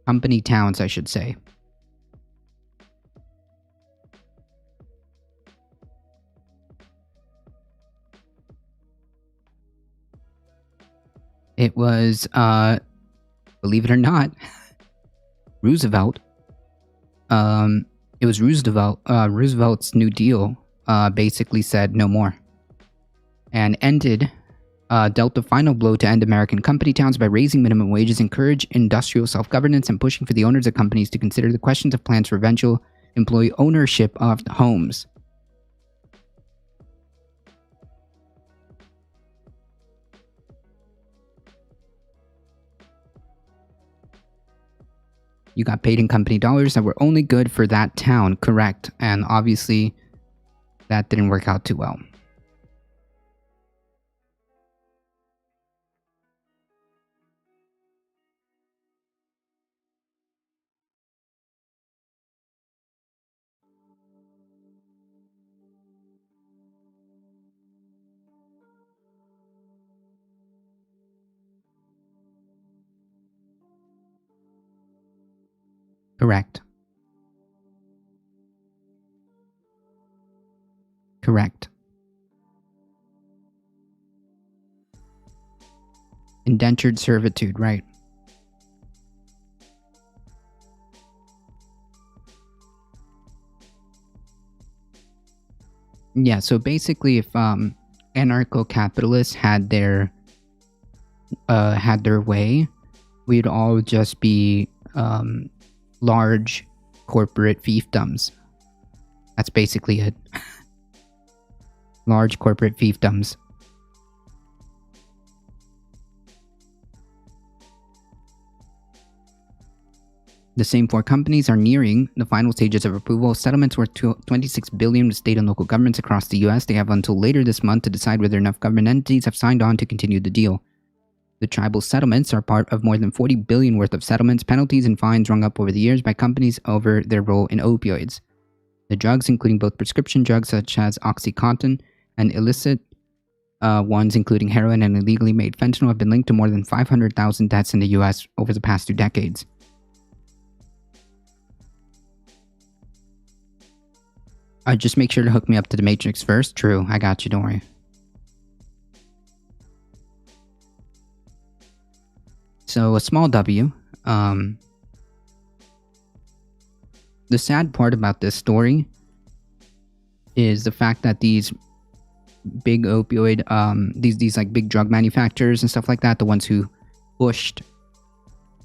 Speaker 2: Company towns, I should say. It was, believe it or not, Roosevelt. It was Roosevelt's New Deal, basically said no more. And dealt the final blow to end American company towns by raising minimum wages, encourage industrial self-governance, and pushing for the owners of companies to consider the questions of plans for eventual employee ownership of homes. You got paid in company dollars that were only good for that town, correct? And obviously, that didn't work out too well. Correct. Correct. Indentured servitude, right. Yeah, so basically if anarcho-capitalists had their way, we'd all just be large corporate fiefdoms. That's basically it. Large corporate fiefdoms. The same four companies are nearing the final stages of approval. Settlements worth $26 billion with state and local governments across the U.S. They have until later this month to decide whether enough government entities have signed on to continue the deal. The tribal settlements are part of more than $40 billion worth of settlements, penalties, and fines rung up over the years by companies over their role in opioids. The drugs, including both prescription drugs such as OxyContin and illicit ones including heroin and illegally made fentanyl, have been linked to more than 500,000 deaths in the U.S. over the past 2 decades. Just make sure to hook me up to the Matrix first. True, I got you, don't worry. So, a small W. The sad part about this story is the fact that these big opioid, these like big drug manufacturers and stuff like that, the ones who pushed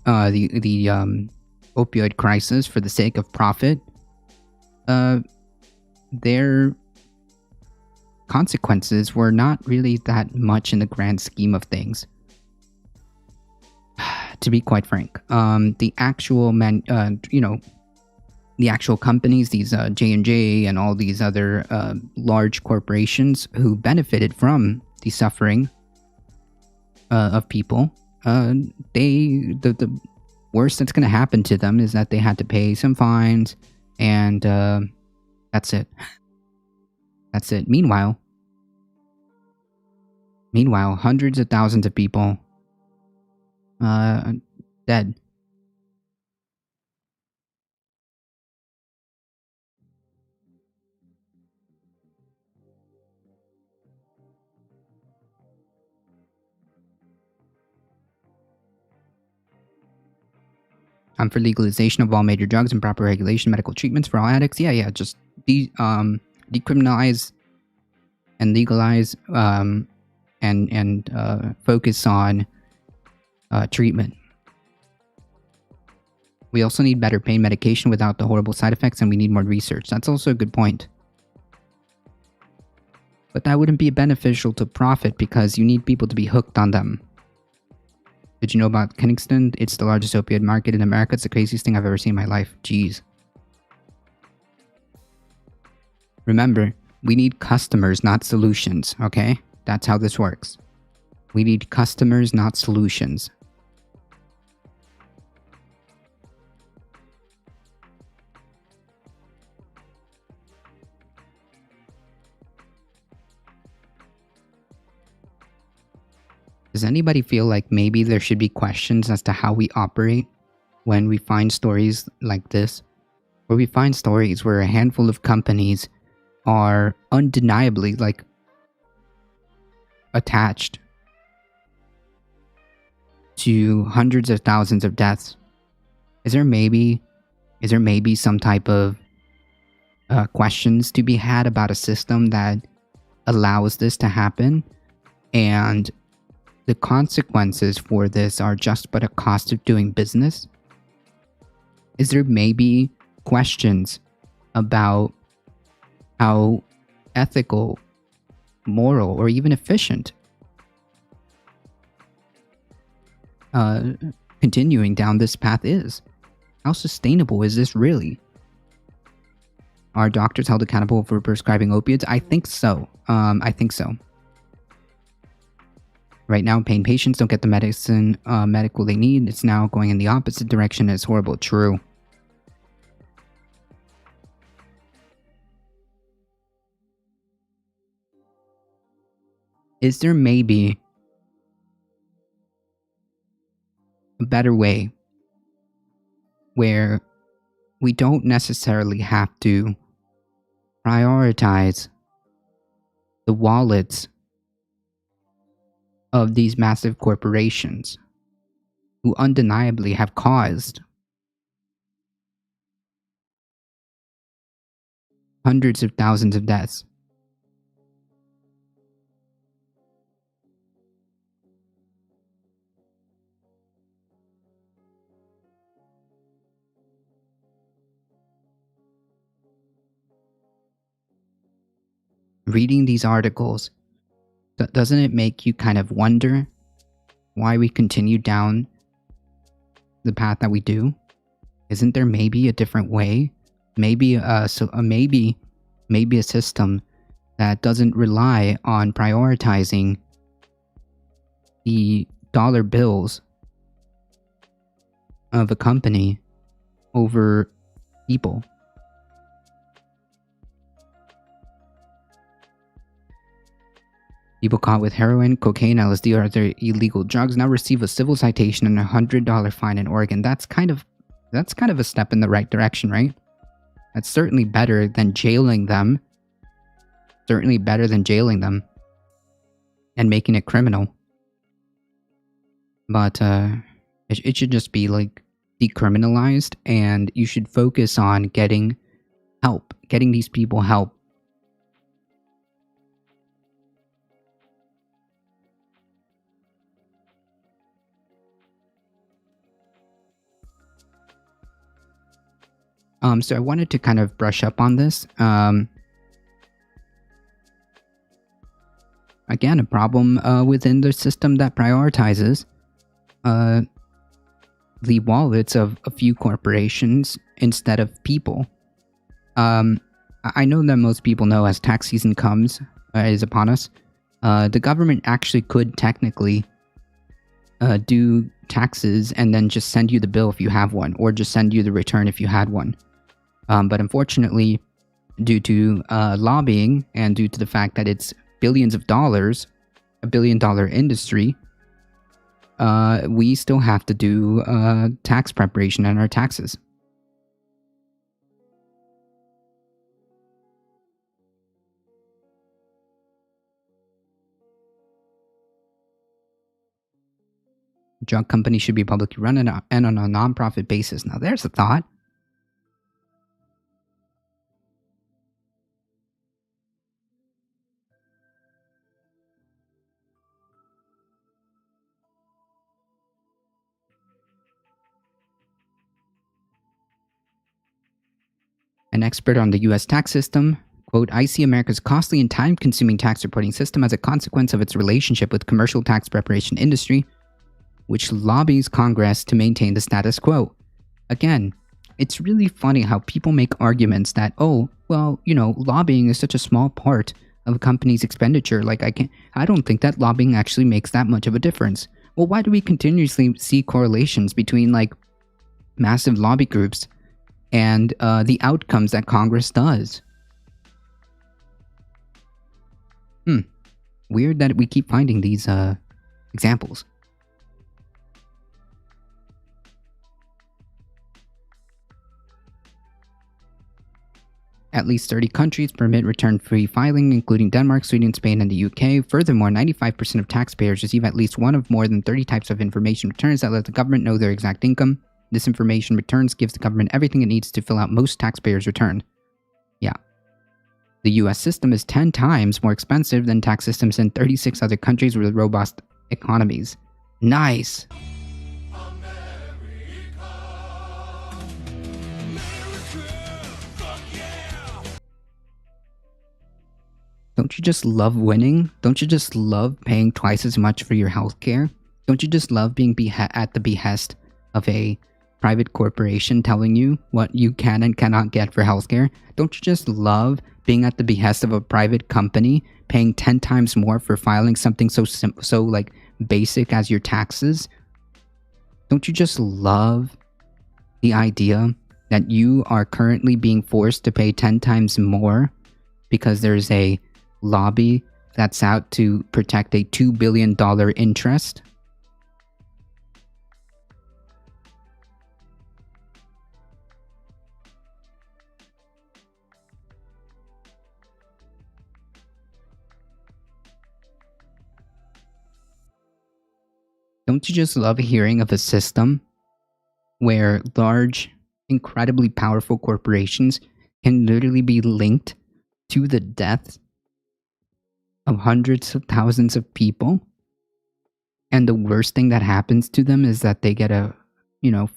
Speaker 2: the opioid crisis for the sake of profit, their consequences were not really that much in the grand scheme of things. To be quite frank, the actual the actual companies, these J&J and all these other large corporations who benefited from the suffering of people, the worst that's going to happen to them is that they had to pay some fines, and that's it. That's it. Meanwhile, hundreds of thousands of people dead. I'm for legalization of all major drugs and proper regulation, medical treatments for all addicts. Yeah, just decriminalize and legalize and focus on treatment. We also need better pain medication without the horrible side effects, and we need more research. That's also a good point. But that wouldn't be beneficial to profit because you need people to be hooked on them. Did you know about Kingston? It's the largest opioid market in America. It's the craziest thing I've ever seen in my life. Jeez. Remember, we need customers, not solutions, okay? That's how this works. We need customers, not solutions. Does anybody feel like maybe there should be questions as to how we operate when we find stories like this? Where we find stories where a handful of companies are undeniably, like, attached to hundreds of thousands of deaths. Is there maybe some type of questions to be had about a system that allows this to happen, and the consequences for this are just but a cost of doing business? Is there maybe questions about how ethical, moral, or even efficient continuing down this path is? How sustainable is this really? Are doctors held accountable for prescribing opioids? I think so. I think so. Right now, pain patients don't get the medical they need. It's now going in the opposite direction. It's horrible. True. Is there maybe a better way where we don't necessarily have to prioritize the wallets of these massive corporations who undeniably have caused hundreds of thousands of deaths? Reading these articles, doesn't it make you kind of wonder why we continue down the path that we do? Isn't there maybe a different way? Maybe a system that doesn't rely on prioritizing the dollar bills of a company over people. People caught with heroin, cocaine, LSD, or other illegal drugs now receive a civil citation and a $100 fine in Oregon. That's kind of a step in the right direction, right? That's certainly better than jailing them. Certainly better than jailing them and making it criminal. But it should just be like decriminalized, and you should focus on getting help, getting these people help. So I wanted to kind of brush up on this. Again, a problem within the system that prioritizes the wallets of a few corporations instead of people. I know that most people know as tax season is upon us, the government actually could technically do taxes and then just send you the bill if you have one, or just send you the return if you had one. But unfortunately, due to lobbying and due to the fact that it's billions of dollars, a billion-dollar industry, we still have to do tax preparation on our taxes. Drug companies should be publicly run and on a nonprofit basis. Now, there's a thought. An expert on the U.S. tax system, quote, I see America's costly and time-consuming tax reporting system as a consequence of its relationship with commercial tax preparation industry, which lobbies Congress to maintain the status quo. Again, it's really funny how people make arguments that, oh, well, lobbying is such a small part of a company's expenditure. Like, I don't think that lobbying actually makes that much of a difference. Well, why do we continuously see correlations between, like, massive lobby groups and the outcomes that Congress does? Weird that we keep finding these examples. At least 30 countries permit return-free filing, including Denmark, Sweden, Spain, and the UK. Furthermore, 95% of taxpayers receive at least one of more than 30 types of information returns that let the government know their exact income. This information returns gives the government everything it needs to fill out most taxpayers' return. Yeah. The US system is 10 times more expensive than tax systems in 36 other countries with robust economies. Nice! Don't you just love winning? Don't you just love paying twice as much for your healthcare? Don't you just love being at the behest of a private corporation telling you what you can and cannot get for healthcare? Don't you just love being at the behest of a private company paying 10 times more for filing something so like basic as your taxes? Don't you just love the idea that you are currently being forced to pay 10 times more because there's a lobby that's out to protect a $2 billion interest? Don't you just love hearing of a system where large, incredibly powerful corporations can literally be linked to the deaths of hundreds of thousands of people? And the worst thing that happens to them is that they get a,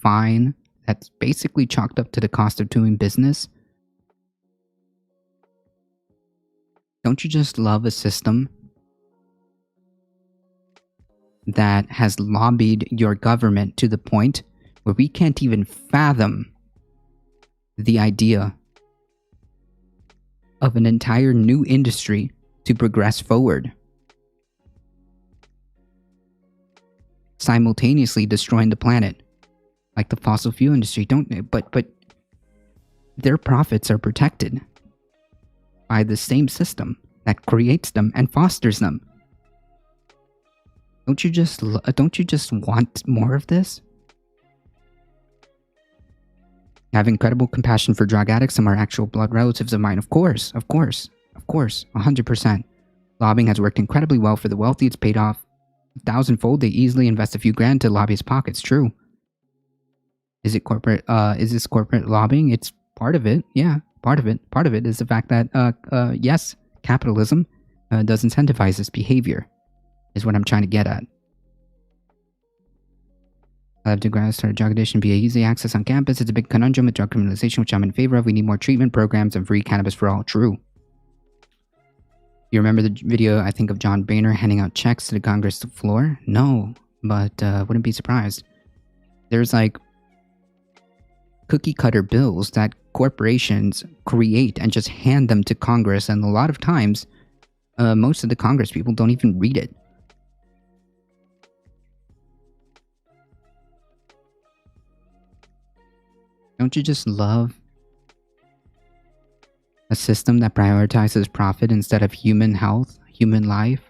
Speaker 2: fine that's basically chalked up to the cost of doing business? Don't you just love a system that has lobbied your government to the point where we can't even fathom the idea of an entire new industry to progress forward, simultaneously destroying the planet, like the fossil fuel industry? But their profits are protected by the same system that creates them and fosters them. Don't you just want more of this? I have incredible compassion for drug addicts. Some are actual blood relatives of mine. Of course, 100%. Lobbying has worked incredibly well for the wealthy. It's paid off 1,000-fold. They easily invest a few grand to lobbyist pockets. True. Is it corporate? Is this corporate lobbying? It's part of it. Yeah, part of it. Part of it is the fact that yes, capitalism does incentivize this behavior, is what I'm trying to get at. I have to start drug addiction via easy access on campus. It's a big conundrum with drug criminalization, which I'm in favor of. We need more treatment programs and free cannabis for all. True. You remember the video, I think, of John Boehner handing out checks to the Congress floor? No, but wouldn't be surprised. There's like cookie cutter bills that corporations create and just hand them to Congress, and a lot of times, most of the Congress people don't even read it. Don't you just love a system that prioritizes profit instead of human health, human life?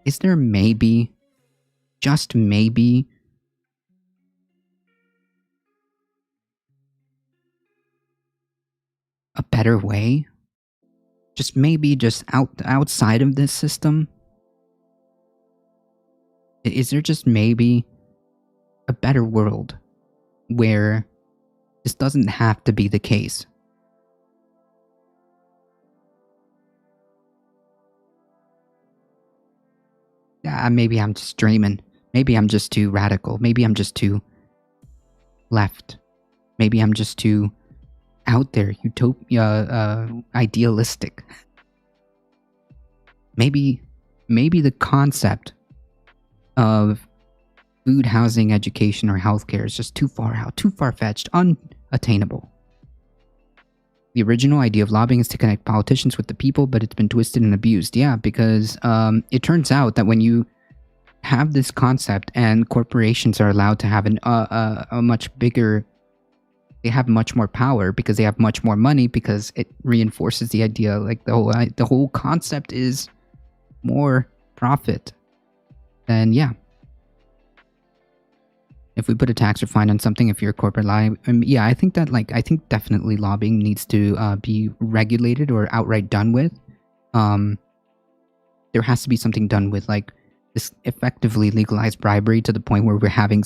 Speaker 2: Is there maybe, just maybe, a better way? Just maybe, outside of this system? Is there just maybe a better world where this doesn't have to be the case? Maybe I'm just dreaming. Maybe I'm just too radical. Maybe I'm just too left. Maybe I'm just too out there, idealistic. Maybe the concept of food, housing, education, or healthcare is just too far out, too far-fetched, unattainable. The original idea of lobbying is to connect politicians with the people, but it's been twisted and abused. Yeah, because it turns out that when you have this concept and corporations are allowed to have a much bigger, they have much more power because they have much more money, because it reinforces the idea, like the whole concept is more profit. Then yeah, if we put a tax or fine on something, if you're a corporate yeah, I think definitely lobbying needs to be regulated or outright done with. There has to be something done with, like, this effectively legalized bribery to the point where we're having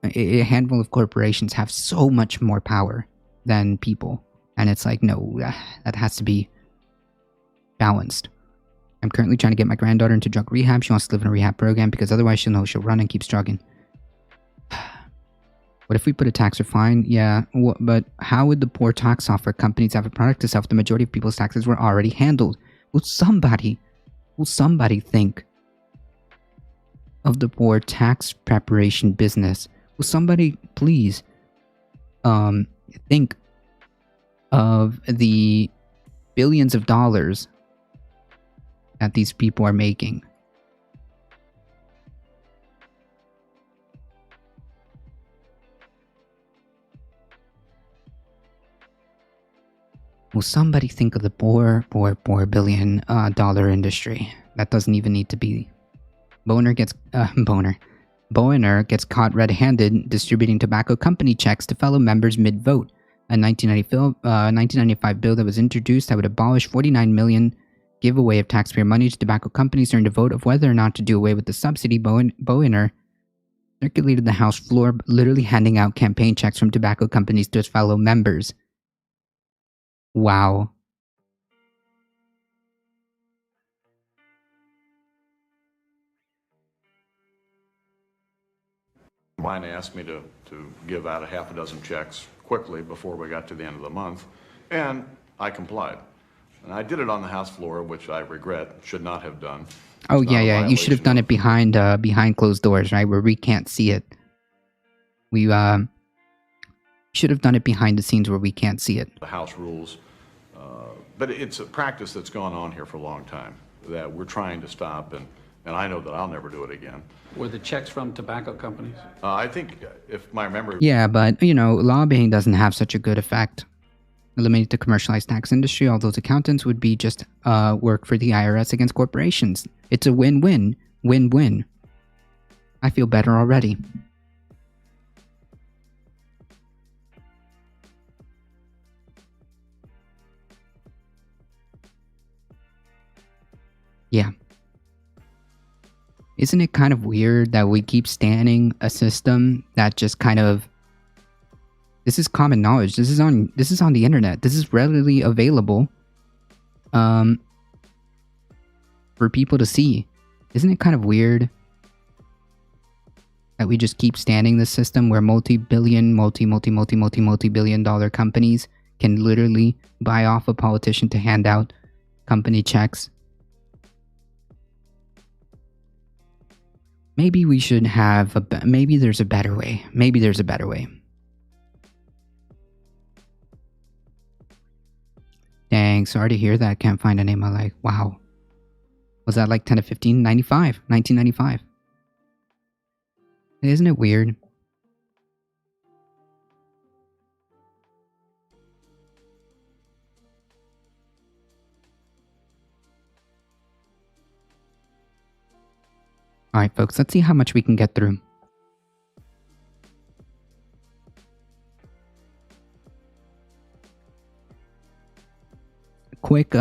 Speaker 2: a handful of corporations have so much more power than people, and it's like, no, that has to be balanced. I'm currently trying to get my granddaughter into drug rehab. She wants to live in a rehab program because otherwise she'll know she'll run and keep struggling. What if we put a tax or fine? Yeah, but how would the poor tax software companies have a product to sell if the majority of people's taxes were already handled? Will somebody think of the poor tax preparation business? Will somebody please think of the billions of dollars that these people are making? Will somebody think of the poor billion dollar industry? That doesn't even need to be. Boehner gets caught red-handed distributing tobacco company checks to fellow members mid-vote. A 1995 bill that was introduced that would abolish $49 million giveaway of taxpayer money to tobacco companies during the vote of whether or not to do away with the subsidy. Boehner circulated the House floor, literally handing out campaign checks from tobacco companies to his fellow members. Wow.
Speaker 10: Mine asked me to give out a half a dozen checks quickly before we got to the end of the month, and I complied. And I did it on the House floor, which I regret, should not have done.
Speaker 2: Oh, yeah. You should have done it behind closed doors, right, where we can't see it. We should have done it behind the scenes where we can't see it.
Speaker 10: The House rules. But it's a practice that's gone on here for a long time that we're trying to stop, and I know that I'll never do it again.
Speaker 11: Were the checks from tobacco companies?
Speaker 10: I think, if my memory...
Speaker 2: Yeah, but, lobbying doesn't have such a good effect. Eliminate the commercialized tax industry. All those accountants would be just work for the IRS against corporations. It's a win-win. Win-win. I feel better already. Yeah. Isn't it kind of weird that we keep standing a system that just kind of... This is common knowledge. This is on the internet. This is readily available for people to see. Isn't it kind of weird that we just keep standing this system where multi-billion dollar companies can literally buy off a politician to hand out company checks? Maybe we should have maybe there's a better way. Maybe there's a better way. Dang, sorry to hear that. Can't find a name I like. Wow. Was that like 10 to 15? 1995. Isn't it weird? Alright, folks, let's see how much we can get through. Quick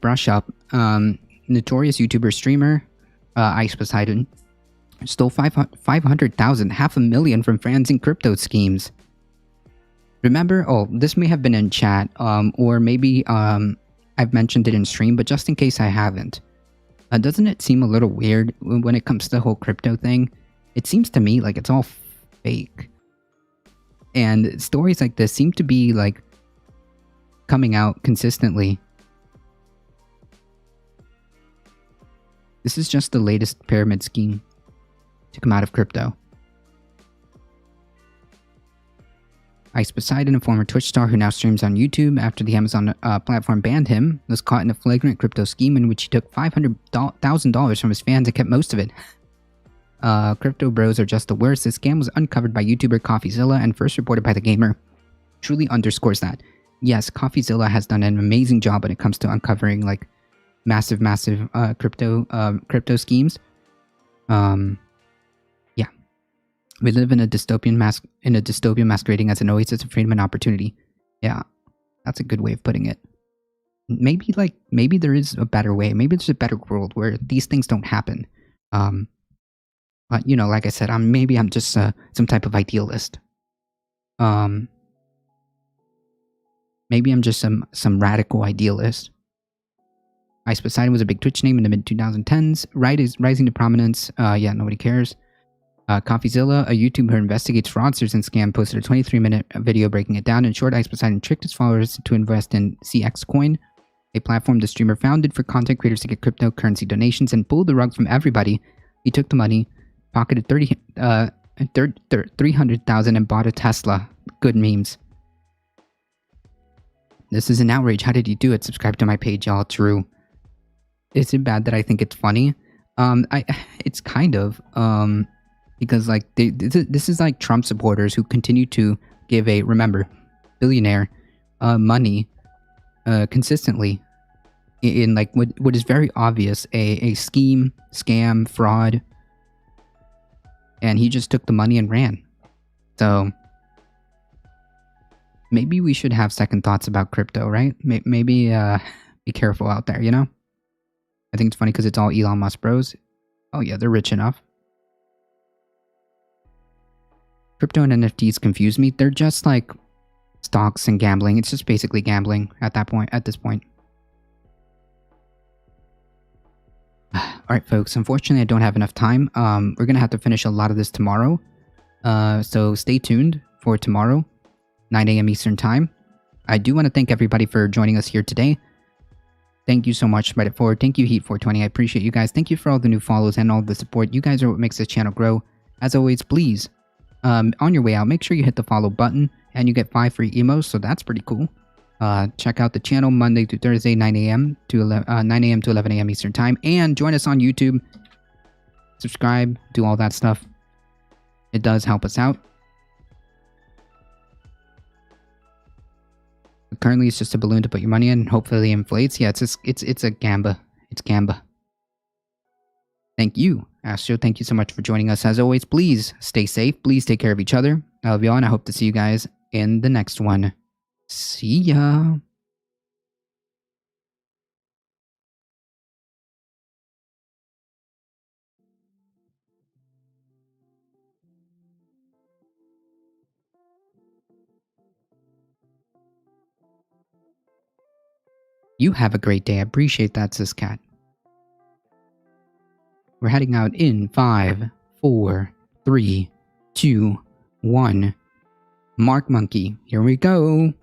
Speaker 2: brush up. Notorious YouTuber streamer Ice Poseidon, stole 500,000, half a million from fans in crypto schemes. Remember? Oh, this may have been in chat, or maybe I've mentioned it in stream, but just in case I haven't. Doesn't it seem a little weird when it comes to the whole crypto thing? It seems to me like it's all fake. And stories like this seem to be like coming out consistently. This is just the latest pyramid scheme to come out of crypto. Ice Poseidon, a former Twitch star who now streams on YouTube after the Amazon platform banned him, was caught in a flagrant crypto scheme in which he took $500,000 from his fans and kept most of it. Crypto bros are just the worst. This scam was uncovered by YouTuber CoffeeZilla and first reported by The Gamer. Truly underscores that. Yes, CoffeeZilla has done an amazing job when it comes to uncovering like massive crypto schemes. Yeah, we live in a dystopian masquerading as an oasis of freedom and opportunity. Yeah, that's a good way of putting it. Maybe there is a better way. Maybe there's a better world where these things don't happen. But you know, like I said, maybe I'm just some type of idealist. Maybe I'm just some radical idealist. Ice Poseidon was a big Twitch name in the mid-2010s. Rising to prominence. Yeah, nobody cares. CoffeeZilla, a YouTuber who investigates fraudsters and scam, posted a 23-minute video breaking it down. In short, Ice Poseidon tricked his followers to invest in CX Coin, a platform the streamer founded for content creators to get cryptocurrency donations, and pulled the rug from everybody. He took the money, pocketed 300,000 and bought a Tesla. Good memes. This is an outrage. How did you do it? Subscribe to my page, y'all. True. Is it bad that I think it's funny? It's kind of, because like this is like Trump supporters who continue to give remember, billionaire, money, consistently in like what is very obvious, a scheme, scam, fraud, and he just took the money and ran. So maybe we should have second thoughts about crypto, right? Maybe be careful out there, you know? I think it's funny because it's all Elon Musk bros. Oh yeah, they're rich enough. Crypto and NFTs confuse me. They're just like stocks and gambling. It's just basically gambling at this point. Alright folks, unfortunately I don't have enough time. We're gonna have to finish a lot of this tomorrow. So stay tuned for tomorrow, 9 a.m. Eastern Time. I do want to thank everybody for joining us here today. Thank you so much, Spread It Forward. Thank you, Heat420. I appreciate you guys. Thank you for all the new follows and all the support. You guys are what makes this channel grow. As always, please, on your way out, make sure you hit the follow button and you get 5 free emos, so that's pretty cool. Check out the channel Monday through Thursday, 9 a.m. to 11 a.m. Eastern Time. And join us on YouTube. Subscribe, do all that stuff. It does help us out. Currently, it's just a balloon to put your money in. Hopefully, it inflates. Yeah, it's a gamba. It's gamba. Thank you, Astro. Thank you so much for joining us. As always, please stay safe. Please take care of each other. I love y'all, and I hope to see you guys in the next one. See ya. You have a great day. I appreciate that, Siscat. We're heading out in 5, 4, 3, 2, 1. Mark Monkey. Here we go.